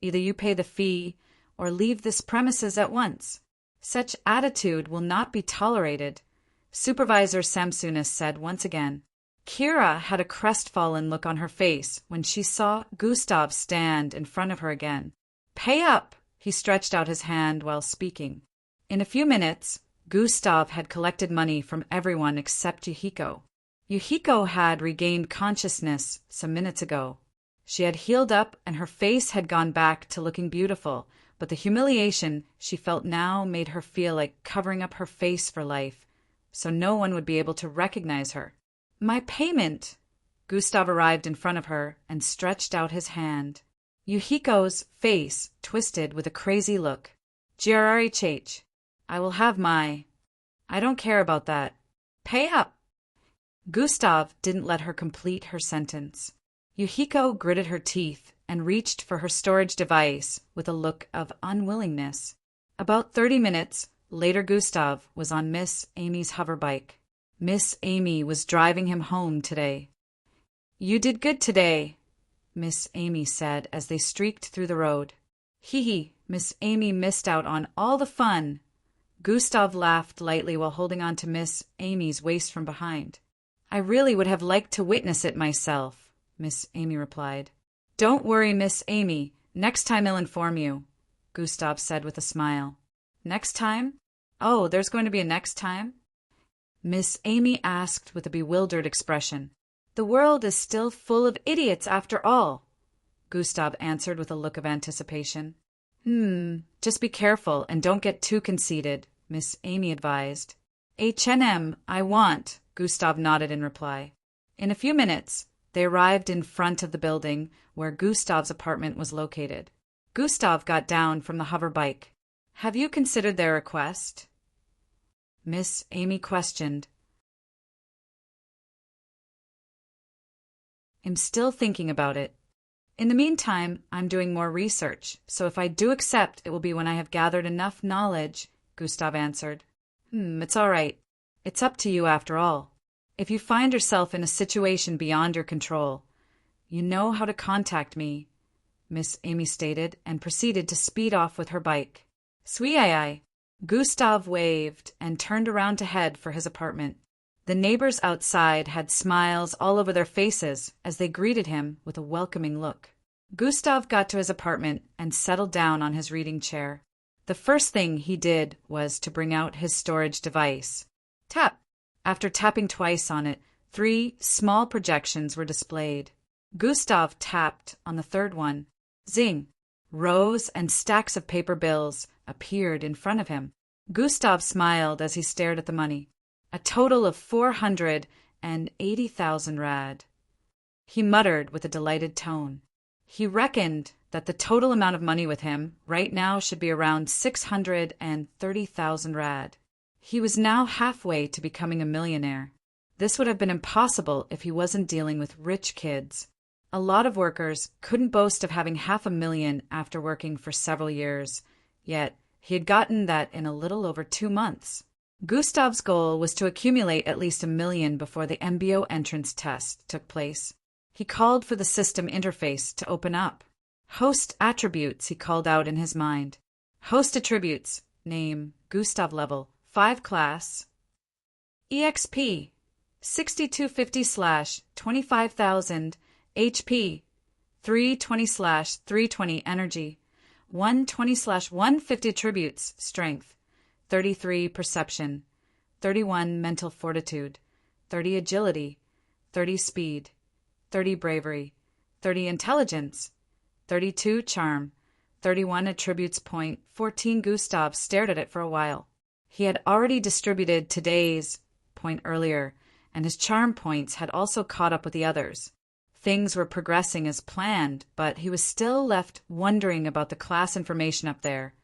Either you pay the fee or leave this premises at once. Such attitude will not be tolerated, Supervisor Samsuna said once again. Kira had a crestfallen look on her face when she saw Gustav stand in front of her again. Pay up! He stretched out his hand while speaking. In a few minutes, Gustav had collected money from everyone except Yuhiko. Yuhiko had regained consciousness some minutes ago. She had healed up and her face had gone back to looking beautiful, but the humiliation she felt now made her feel like covering up her face for life, so no one would be able to recognize her. My payment! Gustav arrived in front of her and stretched out his hand. Yuhiko's face twisted with a crazy look. GRRHH. I will have my... I don't care about that. Pay up! Gustav didn't let her complete her sentence. Yuhiko gritted her teeth and reached for her storage device with a look of unwillingness. About 30 minutes Later, Gustav was on Miss Amy's hoverbike. Miss Amy was driving him home today. "You did good today," Miss Amy said as they streaked through the road. "Hee hee, Miss Amy missed out on all the fun." Gustav laughed lightly while holding on to Miss Amy's waist from behind. "I really would have liked to witness it myself," Miss Amy replied. "Don't worry, Miss Amy. Next time I'll inform you," Gustav said with a smile. "Next time? Oh, there's going to be a next time?" Miss Amy asked with a bewildered expression. "The world is still full of idiots after all," Gustav answered with a look of anticipation. Just be careful and don't get too conceited," Miss Amy advised. "H&M, I want," Gustav nodded in reply. In a few minutes, they arrived in front of the building where Gustav's apartment was located. Gustav got down from the hover bike. "Have you considered their request?" Miss Amy questioned. "I'm still thinking about it. In the meantime, I'm doing more research, so if I do accept, it will be when I have gathered enough knowledge," Gustav answered. It's all right. It's up to you after all. If you find yourself in a situation beyond your control, you know how to contact me," Miss Amy stated, and proceeded to speed off with her bike. "Swee-ai-ai." Gustav waved and turned around to head for his apartment. The neighbors outside had smiles all over their faces as they greeted him with a welcoming look. Gustav got to his apartment and settled down on his reading chair. The first thing he did was to bring out his storage device. Tap! After tapping twice on it, 3 small projections were displayed. Gustav tapped on the third one. Zing! Rows and stacks of paper bills appeared in front of him. Gustav smiled as he stared at the money. A total of 480,000 rad. He muttered with a delighted tone. He reckoned that the total amount of money with him right now should be around 630,000 rad. He was now halfway to becoming a millionaire. This would have been impossible if he wasn't dealing with rich kids. A lot of workers couldn't boast of having 500,000 after working for several years, yet he had gotten that in a little over 2 months. Gustav's goal was to accumulate at least 1 million before the MBO entrance test took place. He called for the system interface to open up. Host attributes, he called out in his mind. Host attributes, name, Gustav level, 5 class. EXP, 6250/25,000, HP, 320/320 energy, 120/150 attributes, strength, 33 perception, 31 mental fortitude, 30 agility, 30 speed, 30 bravery, 30 intelligence, 32 charm, 31 attributes point. 14 Gustav stared at it for a while. He had already distributed today's point earlier, and his charm points had also caught up with the others. Things were progressing as planned, but he was still left wondering about the class information up there.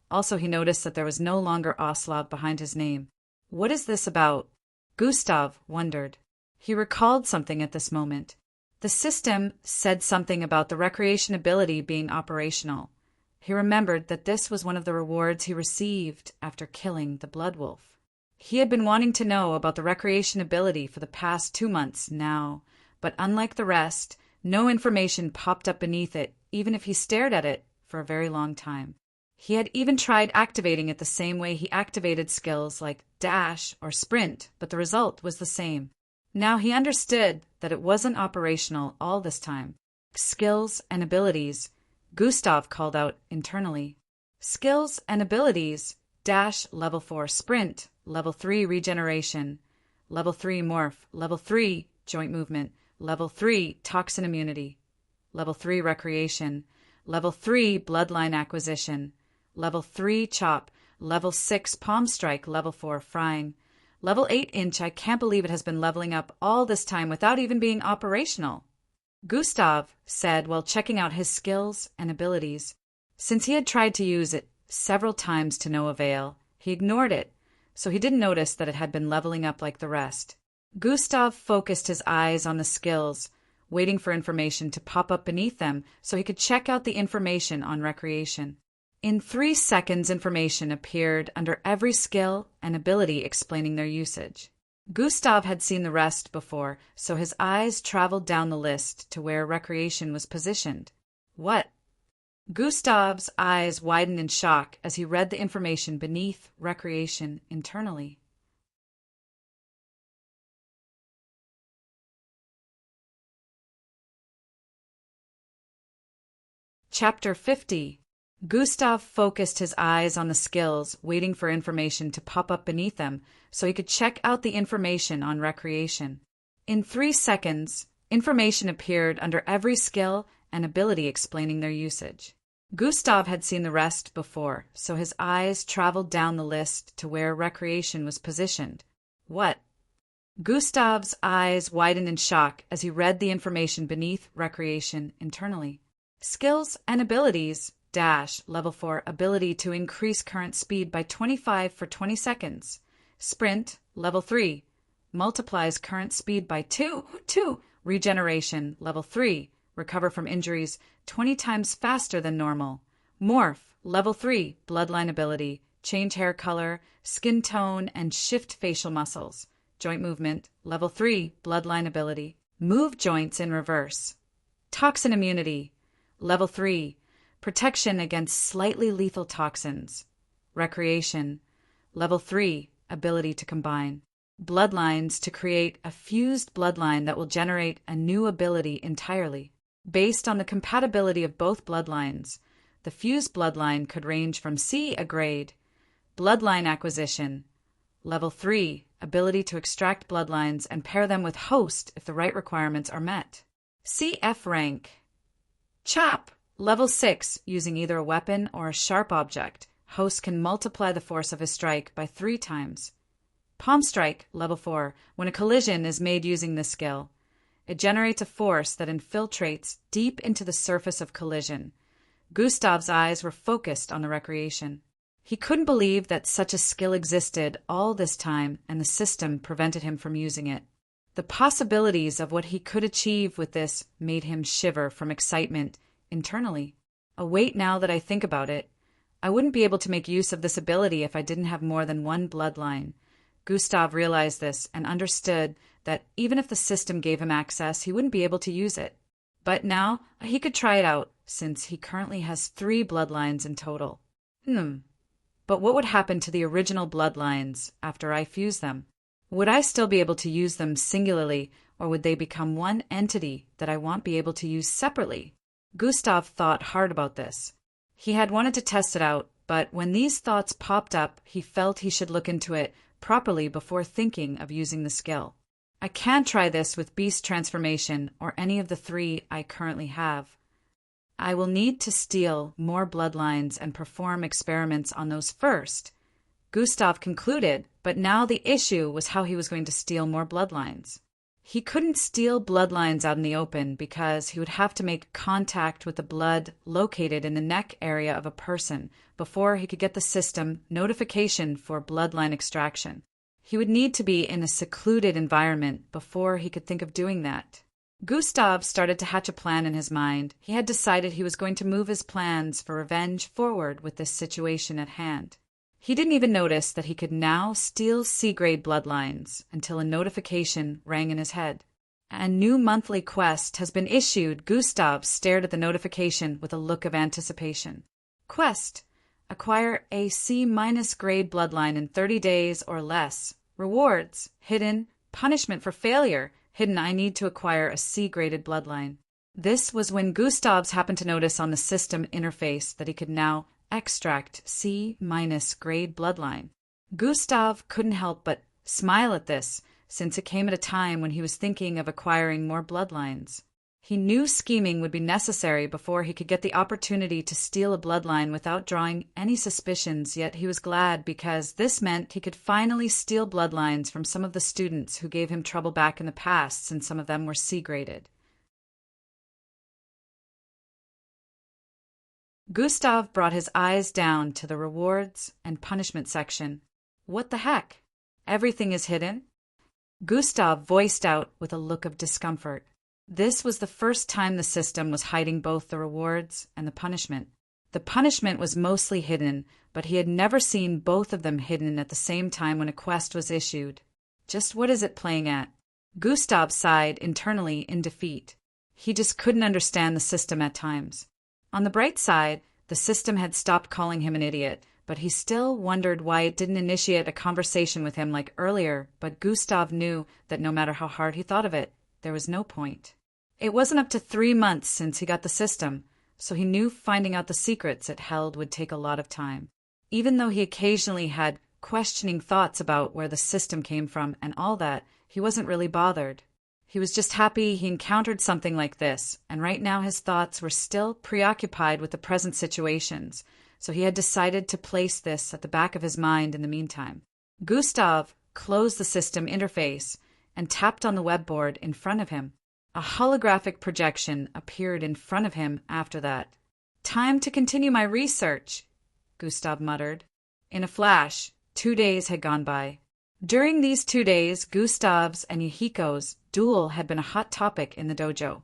Also, he noticed that there was no longer Oslav behind his name. What is this about? Gustav wondered. He recalled something at this moment. The system said something about the recreation ability being operational. He remembered that this was one of the rewards he received after killing the blood wolf. He had been wanting to know about the recreation ability for the past 2 months now, but unlike the rest, no information popped up beneath it, even if he stared at it for a very long time. He had even tried activating it the same way he activated skills like dash or sprint, but the result was the same. Now he understood that it wasn't operational all this time. Skills and abilities, Gustav called out internally. Skills and abilities, dash level 4 sprint, level 3 regeneration, level 3 morph, level 3 joint movement, level 3 toxin immunity, level 3 recreation, level 3 bloodline acquisition, level 3 chop, level 6 palm strike, level 4 frying, level 8 inch. I can't believe it has been leveling up all this time without even being operational, Gustav said while checking out his skills and abilities. Since he had tried to use it several times to no avail, he ignored it, so he didn't notice that it had been leveling up like the rest. Gustav focused his eyes on the skills, waiting for information to pop up beneath them so he could check out the information on recreation. In 3 seconds, information appeared under every skill and ability explaining their usage. Gustav had seen the rest before, so his eyes traveled down the list to where recreation was positioned. What? Gustav's eyes widened in shock as he read the information beneath recreation internally. Chapter 50. Gustav focused his eyes on the skills, waiting for information to pop up beneath them so he could check out the information on recreation. In 3 seconds, information appeared under every skill and ability explaining their usage. Gustav had seen the rest before, so his eyes traveled down the list to where recreation was positioned. What? Gustav's eyes widened in shock as he read the information beneath recreation internally. Skills and abilities. Level 4, ability to increase current speed by 25 for 20 seconds. Sprint, level 3, multiplies current speed by 2. Regeneration, level 3, recover from injuries 20 times faster than normal. Morph, level 3, bloodline ability, change hair color, skin tone, and shift facial muscles. Joint movement, level 3, bloodline ability, move joints in reverse. Toxin immunity, level 3, protection against slightly lethal toxins. Recreation, level 3, ability to combine bloodlines to create a fused bloodline that will generate a new ability entirely. Based on the compatibility of both bloodlines, the fused bloodline could range from C a grade. Bloodline acquisition, level 3, ability to extract bloodlines and pair them with host if the right requirements are met. CF rank. Chop, level 6, using either a weapon or a sharp object. Host can multiply the force of his strike by 3 times. Palm strike, level 4, when a collision is made using this skill. It generates a force that infiltrates deep into the surface of collision. Gustav's eyes were focused on the recreation. He couldn't believe that such a skill existed all this time and the system prevented him from using it. The possibilities of what he could achieve with this made him shiver from excitement internally. Wait, now that I think about it, I wouldn't be able to make use of this ability if I didn't have more than one bloodline. Gustav realized this and understood that even if the system gave him access, he wouldn't be able to use it. But now he could try it out, since he currently has 3 bloodlines in total. But what would happen to the original bloodlines after I fuse them? Would I still be able to use them singularly, or would they become one entity that I won't be able to use separately? Gustav thought hard about this. He had wanted to test it out, but when these thoughts popped up, he felt he should look into it properly before thinking of using the skill. I can't try this with beast transformation or any of the 3 I currently have. I will need to steal more bloodlines and perform experiments on those first, Gustav concluded, but now the issue was how he was going to steal more bloodlines. He couldn't steal bloodlines out in the open because he would have to make contact with the blood located in the neck area of a person before he could get the system notification for bloodline extraction. He would need to be in a secluded environment before he could think of doing that. Gustav started to hatch a plan in his mind. He had decided he was going to move his plans for revenge forward with this situation at hand. He didn't even notice that he could now steal C-grade bloodlines until a notification rang in his head. A new monthly quest has been issued. Gustav stared at the notification with a look of anticipation. Quest: acquire a C-grade bloodline in 30 days or less. Rewards: hidden, punishment for failure. Hidden, I need to acquire a C-graded bloodline. This was when Gustav's happened to notice on the system interface that he could now extract C-grade bloodline. Gustav couldn't help but smile at this, since it came at a time when he was thinking of acquiring more bloodlines. He knew scheming would be necessary before he could get the opportunity to steal a bloodline without drawing any suspicions, yet he was glad because this meant he could finally steal bloodlines from some of the students who gave him trouble back in the past, since some of them were C-graded. Gustav brought his eyes down to the rewards and punishment section. What the heck? Everything is hidden? Gustav voiced out with a look of discomfort. This was the first time the system was hiding both the rewards and the punishment. The punishment was mostly hidden, but he had never seen both of them hidden at the same time when a quest was issued. Just what is it playing at? Gustav sighed internally in defeat. He just couldn't understand the system at times. On the bright side, the system had stopped calling him an idiot, but he still wondered why it didn't initiate a conversation with him like earlier, but Gustav knew that no matter how hard he thought of it, there was no point. It wasn't up to 3 months since he got the system, so he knew finding out the secrets it held would take a lot of time. Even though he occasionally had questioning thoughts about where the system came from and all that, he wasn't really bothered. He was just happy he encountered something like this, and right now his thoughts were still preoccupied with the present situations, so he had decided to place this at the back of his mind in the meantime. Gustav closed the system interface and tapped on the webboard in front of him. A holographic projection appeared in front of him after that. "Time to continue my research," Gustav muttered. In a flash, 2 days had gone by. During these 2 days, Gustav's and Yahiko's duel had been a hot topic in the dojo.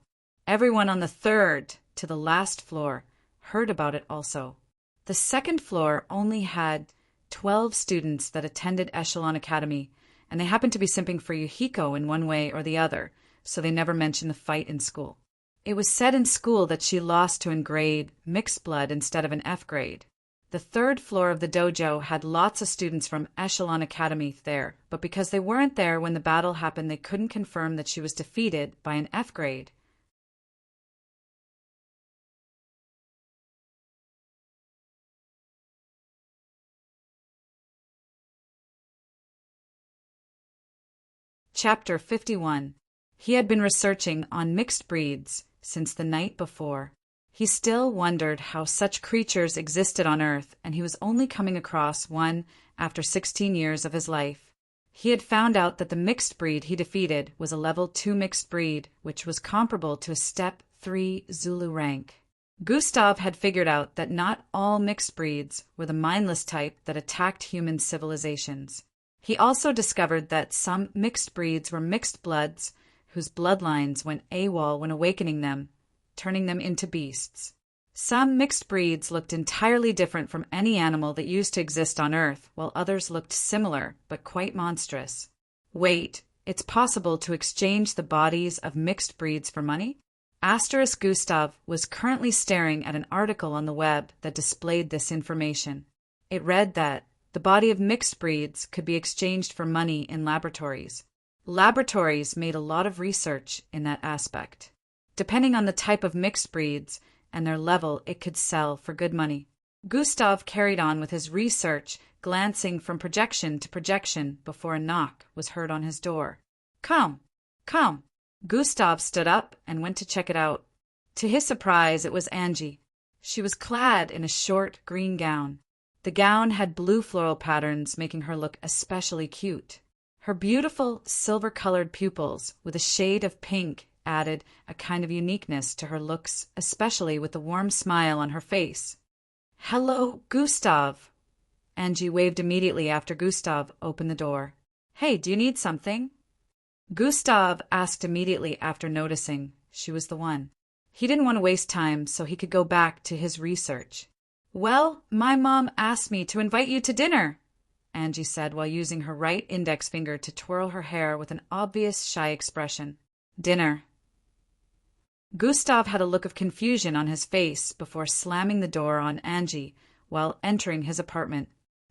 Everyone on the 3rd to the last floor heard about it also. The 2nd floor only had 12 students that attended Echelon Academy, and they happened to be simping for Yahiko in one way or the other, so they never mentioned the fight in school. It was said in school that she lost to a grade mixed blood instead of an F grade. The 3rd floor of the dojo had lots of students from Echelon Academy there, but because they weren't there when the battle happened, they couldn't confirm that she was defeated by an F grade. Chapter 51. He had been researching on mixed breeds since the night before. He still wondered how such creatures existed on Earth, and he was only coming across one after 16 years of his life. He had found out that the mixed breed he defeated was a level 2 mixed breed, which was comparable to a step 3 Zulu rank. Gustav had figured out that not all mixed breeds were the mindless type that attacked human civilizations. He also discovered that some mixed breeds were mixed bloods whose bloodlines went AWOL when awakening them, turning them into beasts. Some mixed breeds looked entirely different from any animal that used to exist on Earth, while others looked similar, but quite monstrous. Wait, it's possible to exchange the bodies of mixed breeds for money? Asterisk Gustav was currently staring at an article on the web that displayed this information. It read that the body of mixed breeds could be exchanged for money in laboratories. Laboratories made a lot of research in that aspect. Depending on the type of mixed breeds and their level, it could sell for good money. Gustav carried on with his research, glancing from projection to projection before a knock was heard on his door. Come, come. Gustav stood up and went to check it out. To his surprise, it was Angie. She was clad in a short green gown. The gown had blue floral patterns, making her look especially cute. Her beautiful silver-colored pupils with a shade of pink added a kind of uniqueness to her looks, especially with the warm smile on her face. "Hello, Gustav." Angie waved immediately after Gustav opened the door. "Hey, do you need something?" Gustav asked immediately after noticing she was the one. He didn't want to waste time so he could go back to his research. "Well, my mom asked me to invite you to dinner," Angie said while using her right index finger to twirl her hair with an obvious shy expression. "Dinner." Gustav had a look of confusion on his face before slamming the door on Angie while entering his apartment.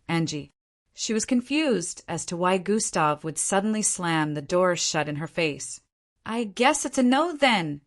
Angie. She was confused as to why Gustav would suddenly slam the door shut in her face. "I guess it's a no then,"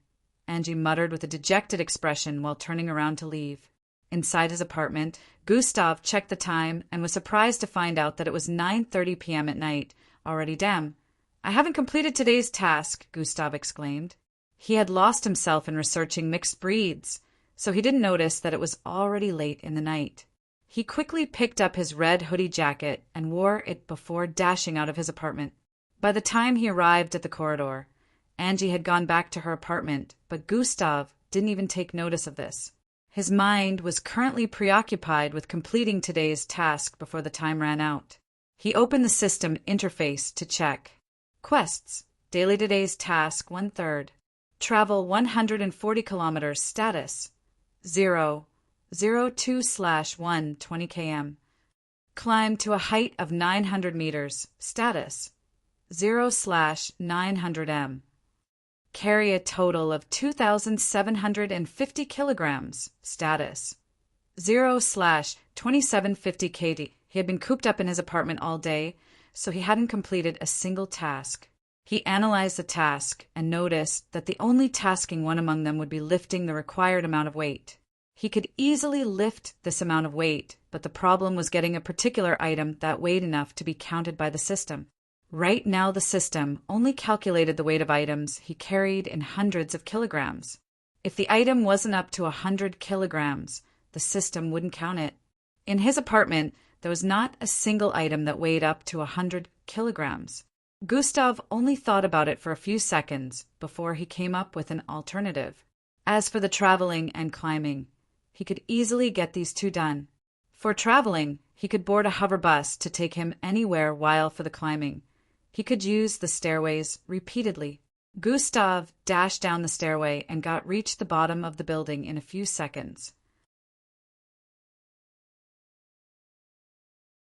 Angie muttered with a dejected expression while turning around to leave. Inside his apartment, Gustav checked the time and was surprised to find out that it was 9:30 p.m. at night. Already damn. "I haven't completed today's task," Gustav exclaimed. He had lost himself in researching mixed breeds, so he didn't notice that it was already late in the night. He quickly picked up his red hoodie jacket and wore it before dashing out of his apartment. By the time he arrived at the corridor, Angie had gone back to her apartment, but Gustav didn't even take notice of this. His mind was currently preoccupied with completing today's task before the time ran out. He opened the system interface to check. Quests. Daily today's task 1/3. Travel 140 kilometers. Status 0. 02/120 km. Climb to a height of 900 meters. Status 0/900 m. Carry a total of 2,750 kilograms. Status 0/2750 kd. He had been cooped up in his apartment all day, so he hadn't completed a single task. He analyzed the task and noticed that the only tasking one among them would be lifting the required amount of weight. He could easily lift this amount of weight, but the problem was getting a particular item that weighed enough to be counted by the system. Right now the system only calculated the weight of items he carried in hundreds of kilograms. If the item wasn't up to 100 kilograms, the system wouldn't count it. In his apartment, there was not a single item that weighed up to 100 kilograms. Gustav only thought about it for a few seconds before he came up with an alternative. As for the traveling and climbing, he could easily get these two done. For traveling, he could board a hover bus to take him anywhere, while for the climbing, he could use the stairways repeatedly. Gustav dashed down the stairway and reached the bottom of the building in a few seconds.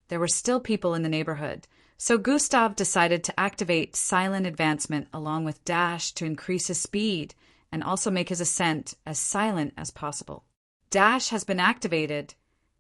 There were still people in the neighborhood, so Gustav decided to activate silent advancement along with dash to increase his speed and also make his ascent as silent as possible. Dash has been activated.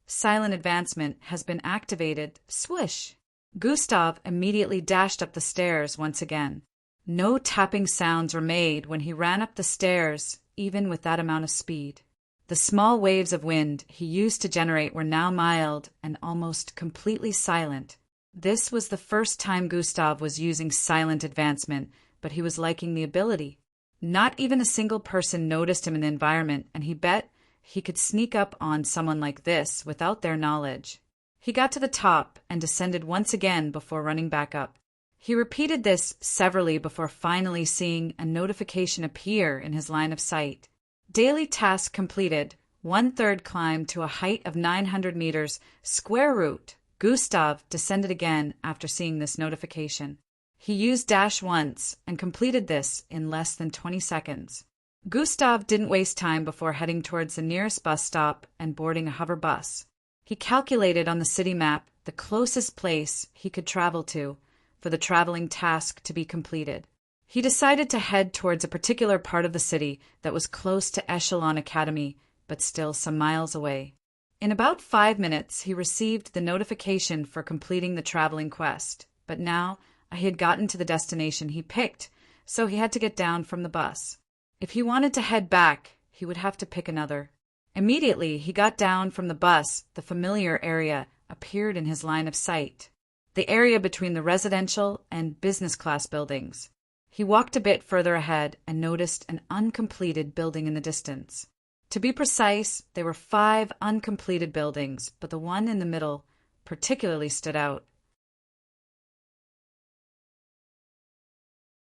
Silent advancement has been activated. Swish! Gustav immediately dashed up the stairs once again. No tapping sounds were made when he ran up the stairs, even with that amount of speed. The small waves of wind he used to generate were now mild and almost completely silent. This was the first time Gustav was using silent advancement, but he was liking the ability. Not even a single person noticed him in the environment, and he bet he could sneak up on someone like this without their knowledge. He got to the top and descended once again before running back up. He repeated this severally before finally seeing a notification appear in his line of sight. Daily task completed. 1/3 climb to a height of 900 meters. Square root. Gustav descended again after seeing this notification. He used dash once and completed this in less than 20 seconds. Gustav didn't waste time before heading towards the nearest bus stop and boarding a hover bus. He calculated on the city map the closest place he could travel to for the traveling task to be completed. He decided to head towards a particular part of the city that was close to Echelon Academy, but still some miles away. In about 5 minutes, he received the notification for completing the traveling quest, but now he had gotten to the destination he picked, so he had to get down from the bus. If he wanted to head back, he would have to pick another. Immediately, he got down from the bus. The familiar area appeared in his line of sight, the area between the residential and business class buildings. He walked a bit further ahead and noticed an uncompleted building in the distance. To be precise, there were 5 uncompleted buildings, but the one in the middle particularly stood out.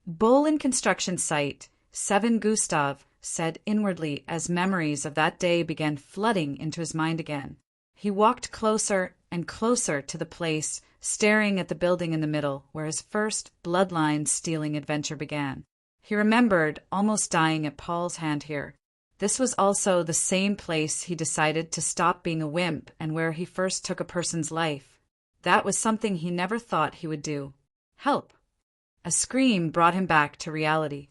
Bolin construction site, 7. Gustav said inwardly as memories of that day began flooding into his mind again. He walked closer and closer to the place, staring at the building in the middle where his first Bloodline stealing adventure began. He remembered almost dying at Paul's hand here. This was also the same place he decided to stop being a wimp and where he first took a person's life. That was something he never thought he would do. Help! A scream brought him back to reality.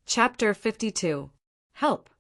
Chapter 52. Help!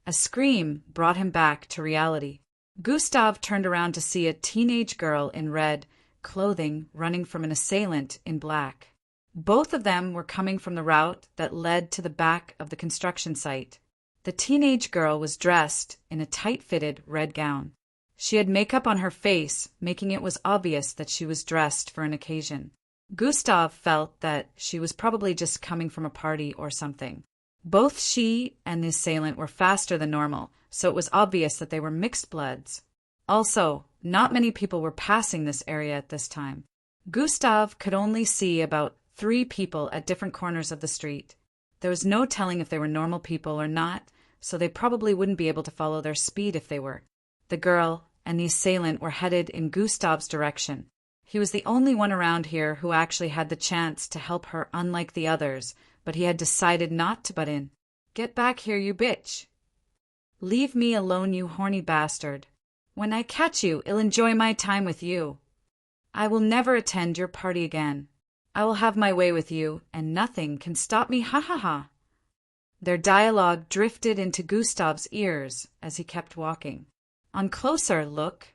A scream brought him back to reality. Gustav turned around to see a teenage girl in red clothing running from an assailant in black. Both of them were coming from the route that led to the back of the construction site. The teenage girl was dressed in a tight-fitted red gown. She had makeup on her face, making it was obvious that she was dressed for an occasion. Gustav felt that she was probably just coming from a party or something. Both she and the assailant were faster than normal, so it was obvious that they were mixed bloods. Also, not many people were passing this area at this time. Gustav could only see about 3 people at different corners of the street. There was no telling if they were normal people or not, so they probably wouldn't be able to follow their speed if they were. The girl and the assailant were headed in Gustav's direction. He was the only one around here who actually had the chance to help her, unlike the others, but he had decided not to butt in. "Get back here, you bitch." "Leave me alone, you horny bastard. When I catch you, I'll enjoy my time with you. I will never attend your party again. I will have my way with you, and nothing can stop me, ha ha ha." Their dialogue drifted into Gustav's ears as he kept walking. On closer look,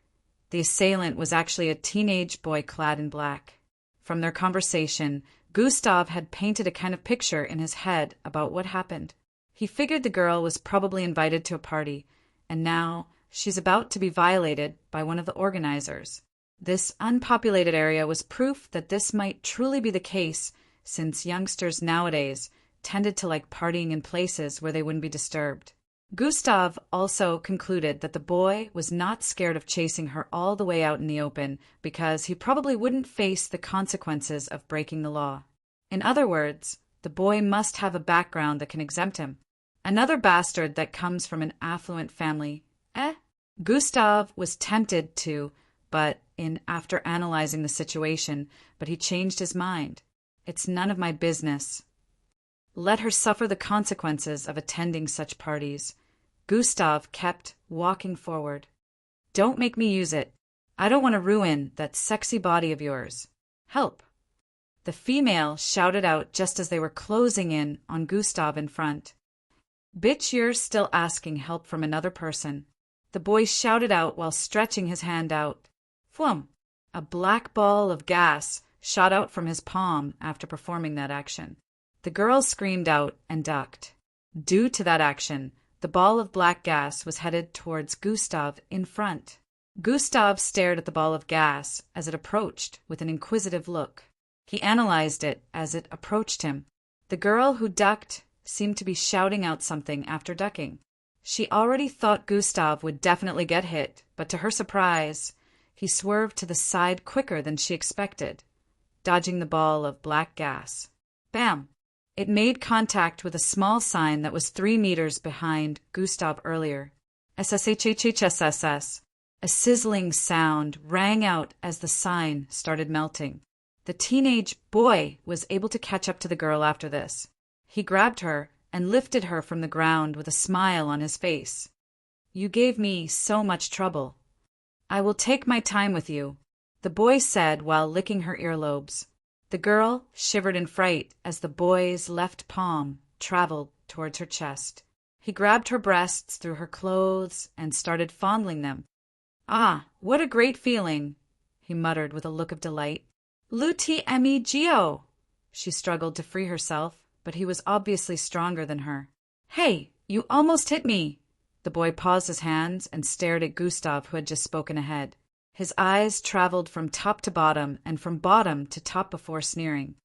the assailant was actually a teenage boy clad in black. From their conversation, Gustav had painted a kind of picture in his head about what happened. He figured the girl was probably invited to a party, and now she's about to be violated by one of the organizers. This unpopulated area was proof that this might truly be the case, since youngsters nowadays tended to like partying in places where they wouldn't be disturbed. Gustav also concluded that the boy was not scared of chasing her all the way out in the open because he probably wouldn't face the consequences of breaking the law. In other words, the boy must have a background that can exempt him. Another bastard that comes from an affluent family. Gustav was tempted to, after analyzing the situation, but he changed his mind. It's none of my business. Let her suffer the consequences of attending such parties. Gustav kept walking forward. "Don't make me use it. I don't want to ruin that sexy body of yours. Help." The female shouted out just as they were closing in on Gustav in front. "Bitch, you're still asking help from another person." The boy shouted out while stretching his hand out. Flum! A black ball of gas shot out from his palm after performing that action. The girl screamed out and ducked. Due to that action, the ball of black gas was headed towards Gustav in front. Gustav stared at the ball of gas as it approached with an inquisitive look. He analyzed it as it approached him. The girl who ducked seemed to be shouting out something after ducking. She already thought Gustav would definitely get hit, but to her surprise, he swerved to the side quicker than she expected, dodging the ball of black gas. Bam! It made contact with a small sign that was 3 meters behind Gustav earlier. SSHHSSS. A sizzling sound rang out as the sign started melting. The teenage boy was able to catch up to the girl after this. He grabbed her and lifted her from the ground with a smile on his face. "You gave me so much trouble. I will take my time with you," the boy said while licking her earlobes. The girl shivered in fright as the boy's left palm traveled towards her chest. He grabbed her breasts through her clothes and started fondling them. "Ah, what a great feeling," he muttered with a look of delight. "Luti emi geo!" She struggled to free herself, but he was obviously stronger than her. "Hey, you almost hit me!" The boy paused his hands and stared at Gustav, who had just spoken ahead. His eyes traveled from top to bottom and from bottom to top before sneering.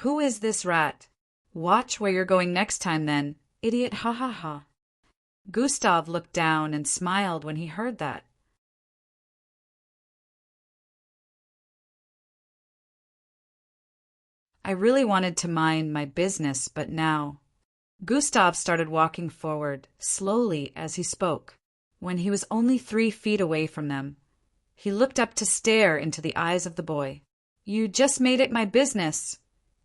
"Who is this rat? Watch where you're going next time then, idiot, ha ha ha." Gustav looked down and smiled when he heard that. I really wanted to mind my business, but now. Gustav started walking forward, slowly as he spoke. When he was only 3 feet away from them, he looked up to stare into the eyes of the boy. "You just made it my business."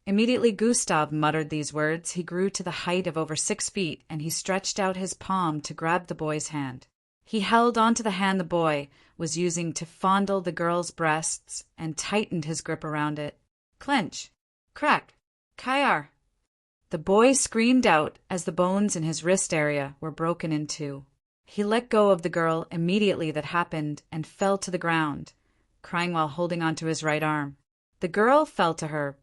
Immediately Gustav muttered these words, he grew to the height of over 6 feet, and he stretched out his palm to grab the boy's hand. He held onto the hand the boy was using to fondle the girl's breasts and tightened his grip around it. Clench. Crack. Kayar. The boy screamed out as the bones in his wrist area were broken in two. He let go of the girl immediately that happened and fell to the ground, crying while holding onto his right arm. The girl fell to her,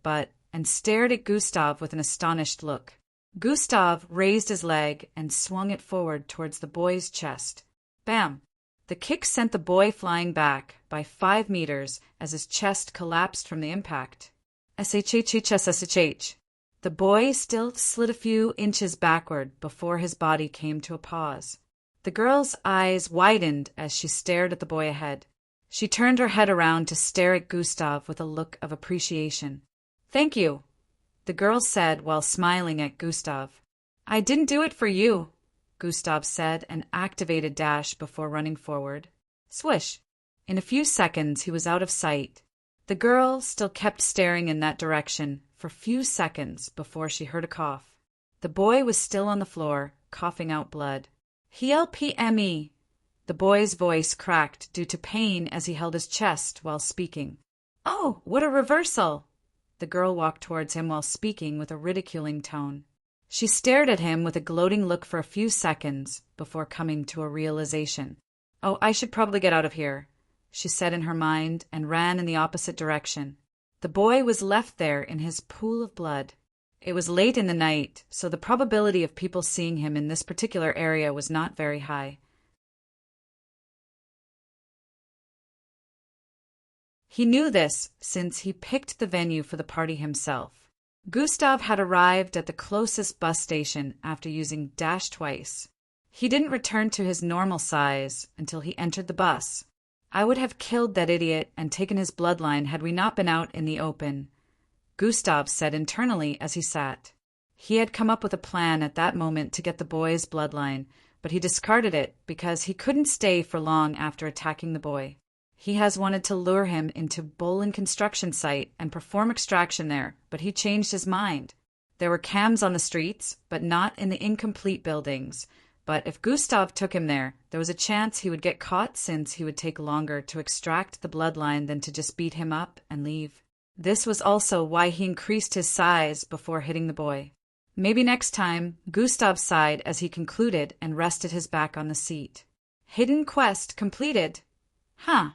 and stared at Gustav with an astonished look. Gustav raised his leg and swung it forward towards the boy's chest. Bam! The kick sent the boy flying back by 5 meters as his chest collapsed from the impact. SHHHSSH. The boy still slid a few inches backward before his body came to a pause. The girl's eyes widened as she stared at the boy ahead. She turned her head around to stare at Gustav with a look of appreciation. "Thank you," the girl said while smiling at Gustav. "I didn't do it for you," Gustav said and activated dash before running forward. Swish! In a few seconds he was out of sight. The girl still kept staring in that direction for a few seconds before she heard a cough. The boy was still on the floor, coughing out blood. "Help me." The boy's voice cracked due to pain as he held his chest while speaking. "Oh, what a reversal!" The girl walked towards him while speaking with a ridiculing tone. She stared at him with a gloating look for a few seconds before coming to a realization. "Oh, I should probably get out of here," she said in her mind and ran in the opposite direction. The boy was left there in his pool of blood. It was late in the night, so the probability of people seeing him in this particular area was not very high. He knew this since he picked the venue for the party himself. Gustav had arrived at the closest bus station after using Dash twice. He didn't return to his normal size until he entered the bus. "I would have killed that idiot and taken his bloodline had we not been out in the open," Gustav said internally as he sat. He had come up with a plan at that moment to get the boy's bloodline, but he discarded it because he couldn't stay for long after attacking the boy. He has wanted to lure him into Bolin construction site and perform extraction there, but he changed his mind. There were cams on the streets, but not in the incomplete buildings. But if Gustav took him there was a chance he would get caught since he would take longer to extract the bloodline than to just beat him up and leave. This was also why he increased his size before hitting the boy. "Maybe next time," Gustav sighed as he concluded and rested his back on the seat. "Hidden quest completed." "Huh."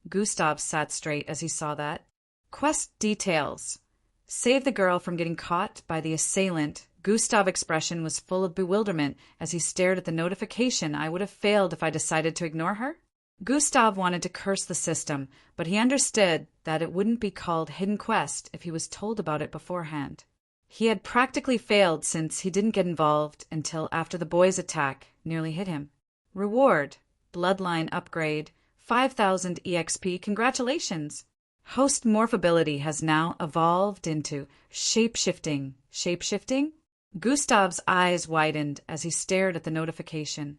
Gustav sat straight as he saw that. Quest details. Save the girl from getting caught by the assailant. Gustav's expression was full of bewilderment as he stared at the notification. "I would have failed if I decided to ignore her?" Gustav wanted to curse the system, but he understood that it wouldn't be called Hidden Quest if he was told about it beforehand. He had practically failed since he didn't get involved until after the boy's attack nearly hit him. Reward: Bloodline upgrade, 5,000 EXP. Congratulations! Host morphability has now evolved into shape-shifting. Shape-shifting? Gustav's eyes widened as he stared at the notification.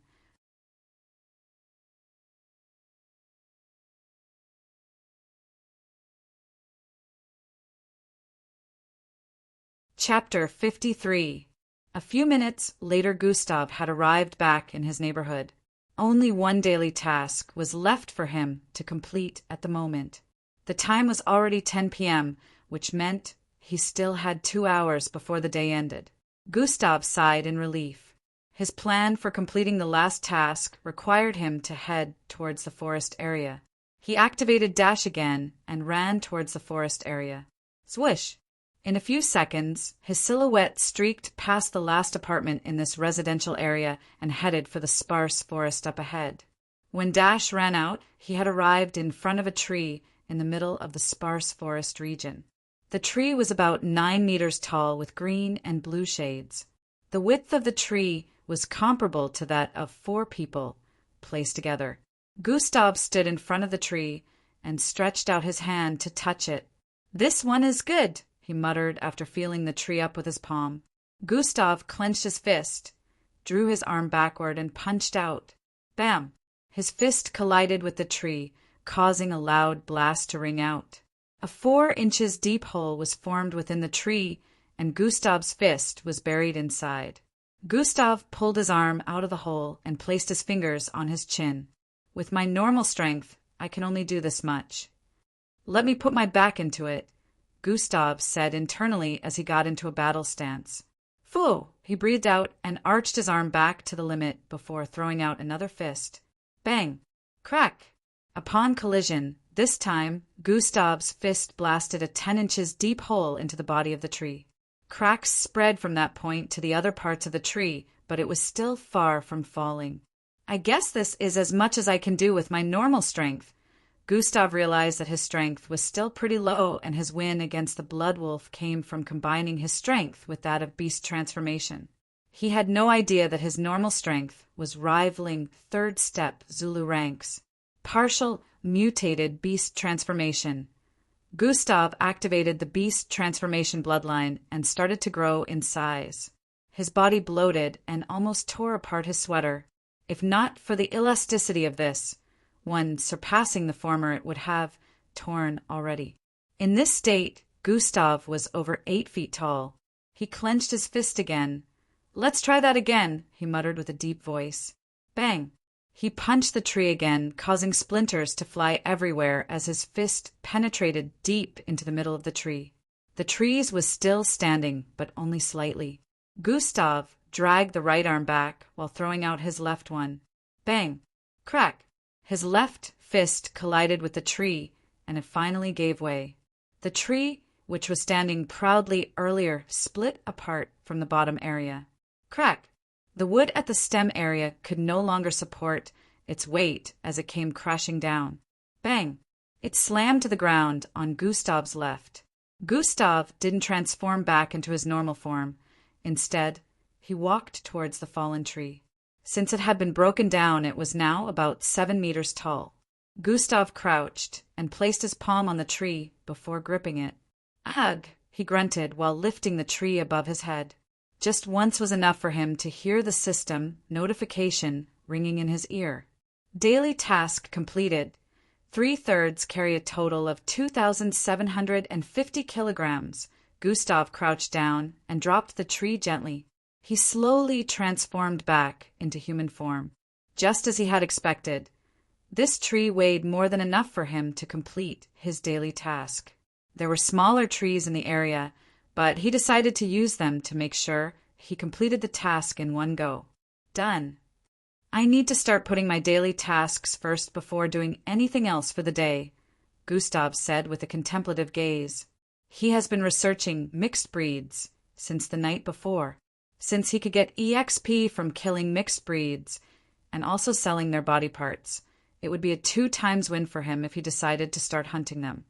Chapter 53. A few minutes later, Gustav had arrived back in his neighborhood. Only one daily task was left for him to complete at the moment. The time was already 10 p.m., which meant he still had 2 hours before the day ended. Gustav sighed in relief. His plan for completing the last task required him to head towards the forest area. He activated Dash again and ran towards the forest area. Swish! In a few seconds, his silhouette streaked past the last apartment in this residential area and headed for the sparse forest up ahead. When Dash ran out, he had arrived in front of a tree in the middle of the sparse forest region. The tree was about 9 meters tall with green and blue shades. The width of the tree was comparable to that of 4 people placed together. Gustav stood in front of the tree and stretched out his hand to touch it. "This one is good," he muttered after feeling the tree up with his palm. Gustav clenched his fist, drew his arm backward, and punched out. Bam! His fist collided with the tree, causing a loud blast to ring out. A 4 inches deep hole was formed within the tree, and Gustav's fist was buried inside. Gustav pulled his arm out of the hole and placed his fingers on his chin. "With my normal strength, I can only do this much. Let me put my back into it," Gustav said internally as he got into a battle stance. "Phew!" He breathed out and arched his arm back to the limit before throwing out another fist. Bang! Crack! Upon collision, this time, Gustav's fist blasted a 10 inches deep hole into the body of the tree. Cracks spread from that point to the other parts of the tree, but it was still far from falling. "I guess this is as much as I can do with my normal strength." Gustav realized that his strength was still pretty low, and his win against the Blood Wolf came from combining his strength with that of beast transformation. He had no idea that his normal strength was rivaling 3rd step Zulu ranks. Partial mutated beast transformation. Gustav activated the beast transformation bloodline and started to grow in size. His body bloated and almost tore apart his sweater. If not for the elasticity of this, one surpassing the former, it would have torn already. In this state, Gustav was over 8 feet tall. He clenched his fist again. "Let's try that again," he muttered with a deep voice. Bang! He punched the tree again, causing splinters to fly everywhere as his fist penetrated deep into the middle of the tree. The tree was still standing, but only slightly. Gustav dragged the right arm back while throwing out his left one. Bang! Crack! His left fist collided with the tree, and it finally gave way. The tree, which was standing proudly earlier, split apart from the bottom area. Crack! The wood at the stem area could no longer support its weight as it came crashing down. Bang! It slammed to the ground on Gustav's left. Gustav didn't transform back into his normal form. Instead, he walked towards the fallen tree. Since it had been broken down, it was now about 7 meters tall. Gustav crouched and placed his palm on the tree before gripping it. "Ugh!" he grunted while lifting the tree above his head. Just once was enough for him to hear the system notification ringing in his ear. Daily task completed. 3/3 carry a total of 2,750 kilograms. Gustav crouched down and dropped the tree gently. He slowly transformed back into human form, just as he had expected. This tree weighed more than enough for him to complete his daily task. There were smaller trees in the area, but he decided to use them to make sure he completed the task in one go. Done. "I need to start putting my daily tasks first before doing anything else for the day," Gustav said with a contemplative gaze. He has been researching mixed breeds since the night before, since he could get EXP from killing mixed breeds and also selling their body parts. It would be a 2x win for him if he decided to start hunting them.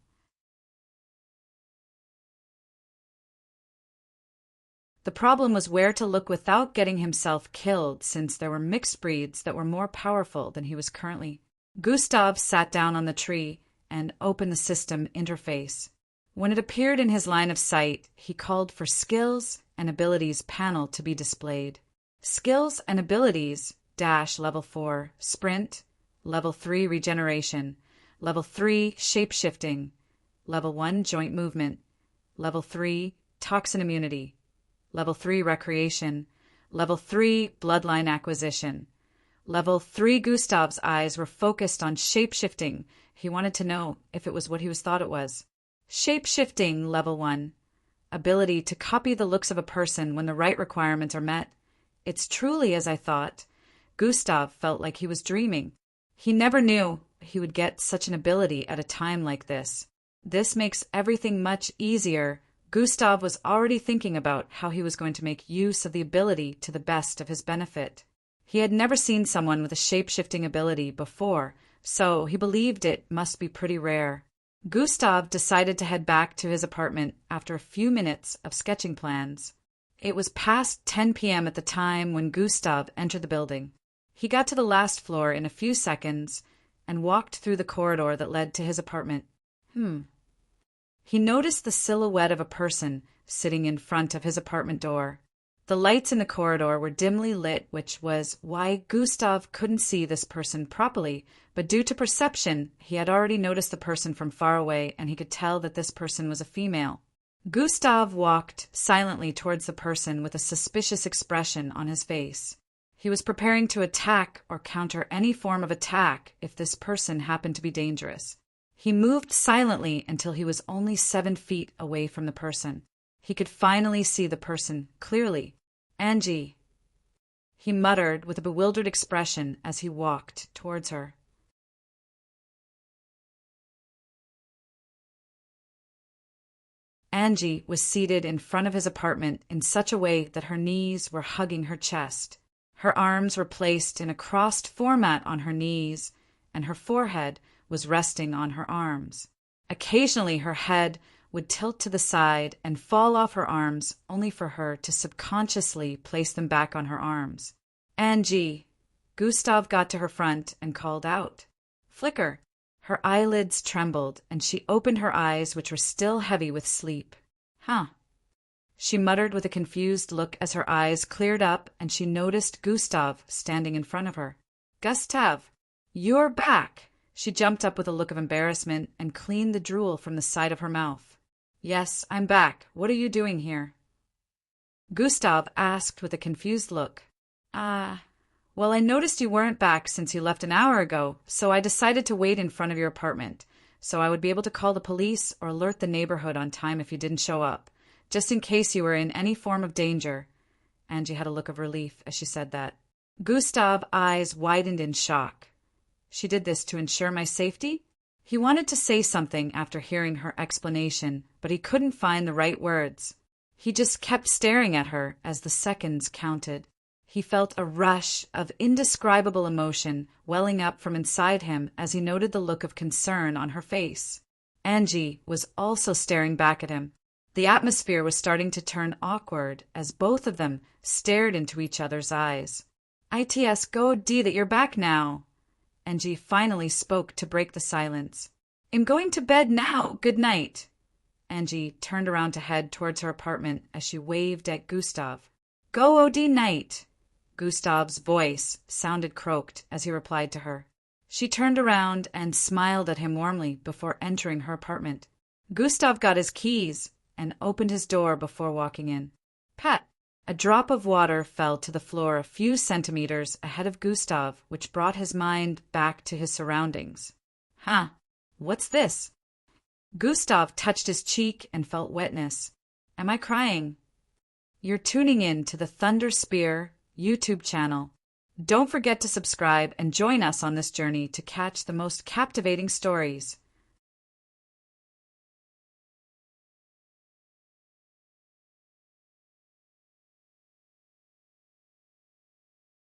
The problem was where to look without getting himself killed, since there were mixed breeds that were more powerful than he was currently. Gustav sat down on the tree and opened the system interface. When it appeared in his line of sight, he called for Skills and Abilities panel to be displayed. Skills and Abilities - Level 4 Sprint, Level 3 Regeneration, Level 3 Shapeshifting, Level 1 Joint Movement, Level 3 Toxin Immunity, Level 3 Recreation, Level 3 Bloodline Acquisition. Level 3 Gustav's eyes were focused on shapeshifting. He wanted to know if it was what he thought it was. Shapeshifting Level 1. Ability to copy the looks of a person when the right requirements are met. It's truly as I thought. Gustav felt like he was dreaming. He never knew he would get such an ability at a time like this. This makes everything much easier. Gustav was already thinking about how he was going to make use of the ability to the best of his benefit. He had never seen someone with a shape-shifting ability before, so he believed it must be pretty rare. Gustav decided to head back to his apartment after a few minutes of sketching plans. It was past 10 p.m. at the time when Gustav entered the building. He got to the last floor in a few seconds and walked through the corridor that led to his apartment. He noticed the silhouette of a person sitting in front of his apartment door. The lights in the corridor were dimly lit, which was why Gustav couldn't see this person properly, but due to perception, he had already noticed the person from far away, and he could tell that this person was a female. Gustav walked silently towards the person with a suspicious expression on his face. He was preparing to attack or counter any form of attack if this person happened to be dangerous. He moved silently until he was only 7 feet away from the person. He could finally see the person clearly. "Angie," he muttered with a bewildered expression as he walked towards her. Angie was seated in front of his apartment in such a way that her knees were hugging her chest. Her arms were placed in a crossed format on her knees, and her forehead was resting on her arms. Occasionally her head would tilt to the side and fall off her arms, only for her to subconsciously place them back on her arms. "Angie!" Gustav got to her front and called out. "Flicker!" Her eyelids trembled, and she opened her eyes, which were still heavy with sleep. "Huh?" she muttered with a confused look as her eyes cleared up and she noticed Gustav standing in front of her. "Gustav, you're back!" She jumped up with a look of embarrassment and cleaned the drool from the side of her mouth. Yes, I'm back. What are you doing here? Gustav asked with a confused look. Well, I noticed you weren't back since you left an hour ago, so I decided to wait in front of your apartment, so I would be able to call the police or alert the neighborhood on time if you didn't show up, just in case you were in any form of danger. Angie had a look of relief as she said that. Gustav's eyes widened in shock. She did this to ensure my safety? He wanted to say something after hearing her explanation, but he couldn't find the right words. He just kept staring at her as the seconds counted. He felt a rush of indescribable emotion welling up from inside him as he noted the look of concern on her face. Angie was also staring back at him. The atmosphere was starting to turn awkward as both of them stared into each other's eyes. "ITS God that you're back now." Angie finally spoke to break the silence. "I'm going to bed now. Good night." Angie turned around to head towards her apartment as she waved at Gustav. "Go OD night." Gustav's voice sounded croaked as he replied to her. She turned around and smiled at him warmly before entering her apartment. Gustav got his keys and opened his door before walking in. Pat! A drop of water fell to the floor a few centimeters ahead of Gustav, which brought his mind back to his surroundings. Huh, what's this? Gustav touched his cheek and felt wetness. Am I crying? You're tuning in to the Thunder Spear YouTube channel. Don't forget to subscribe and join us on this journey to catch the most captivating stories.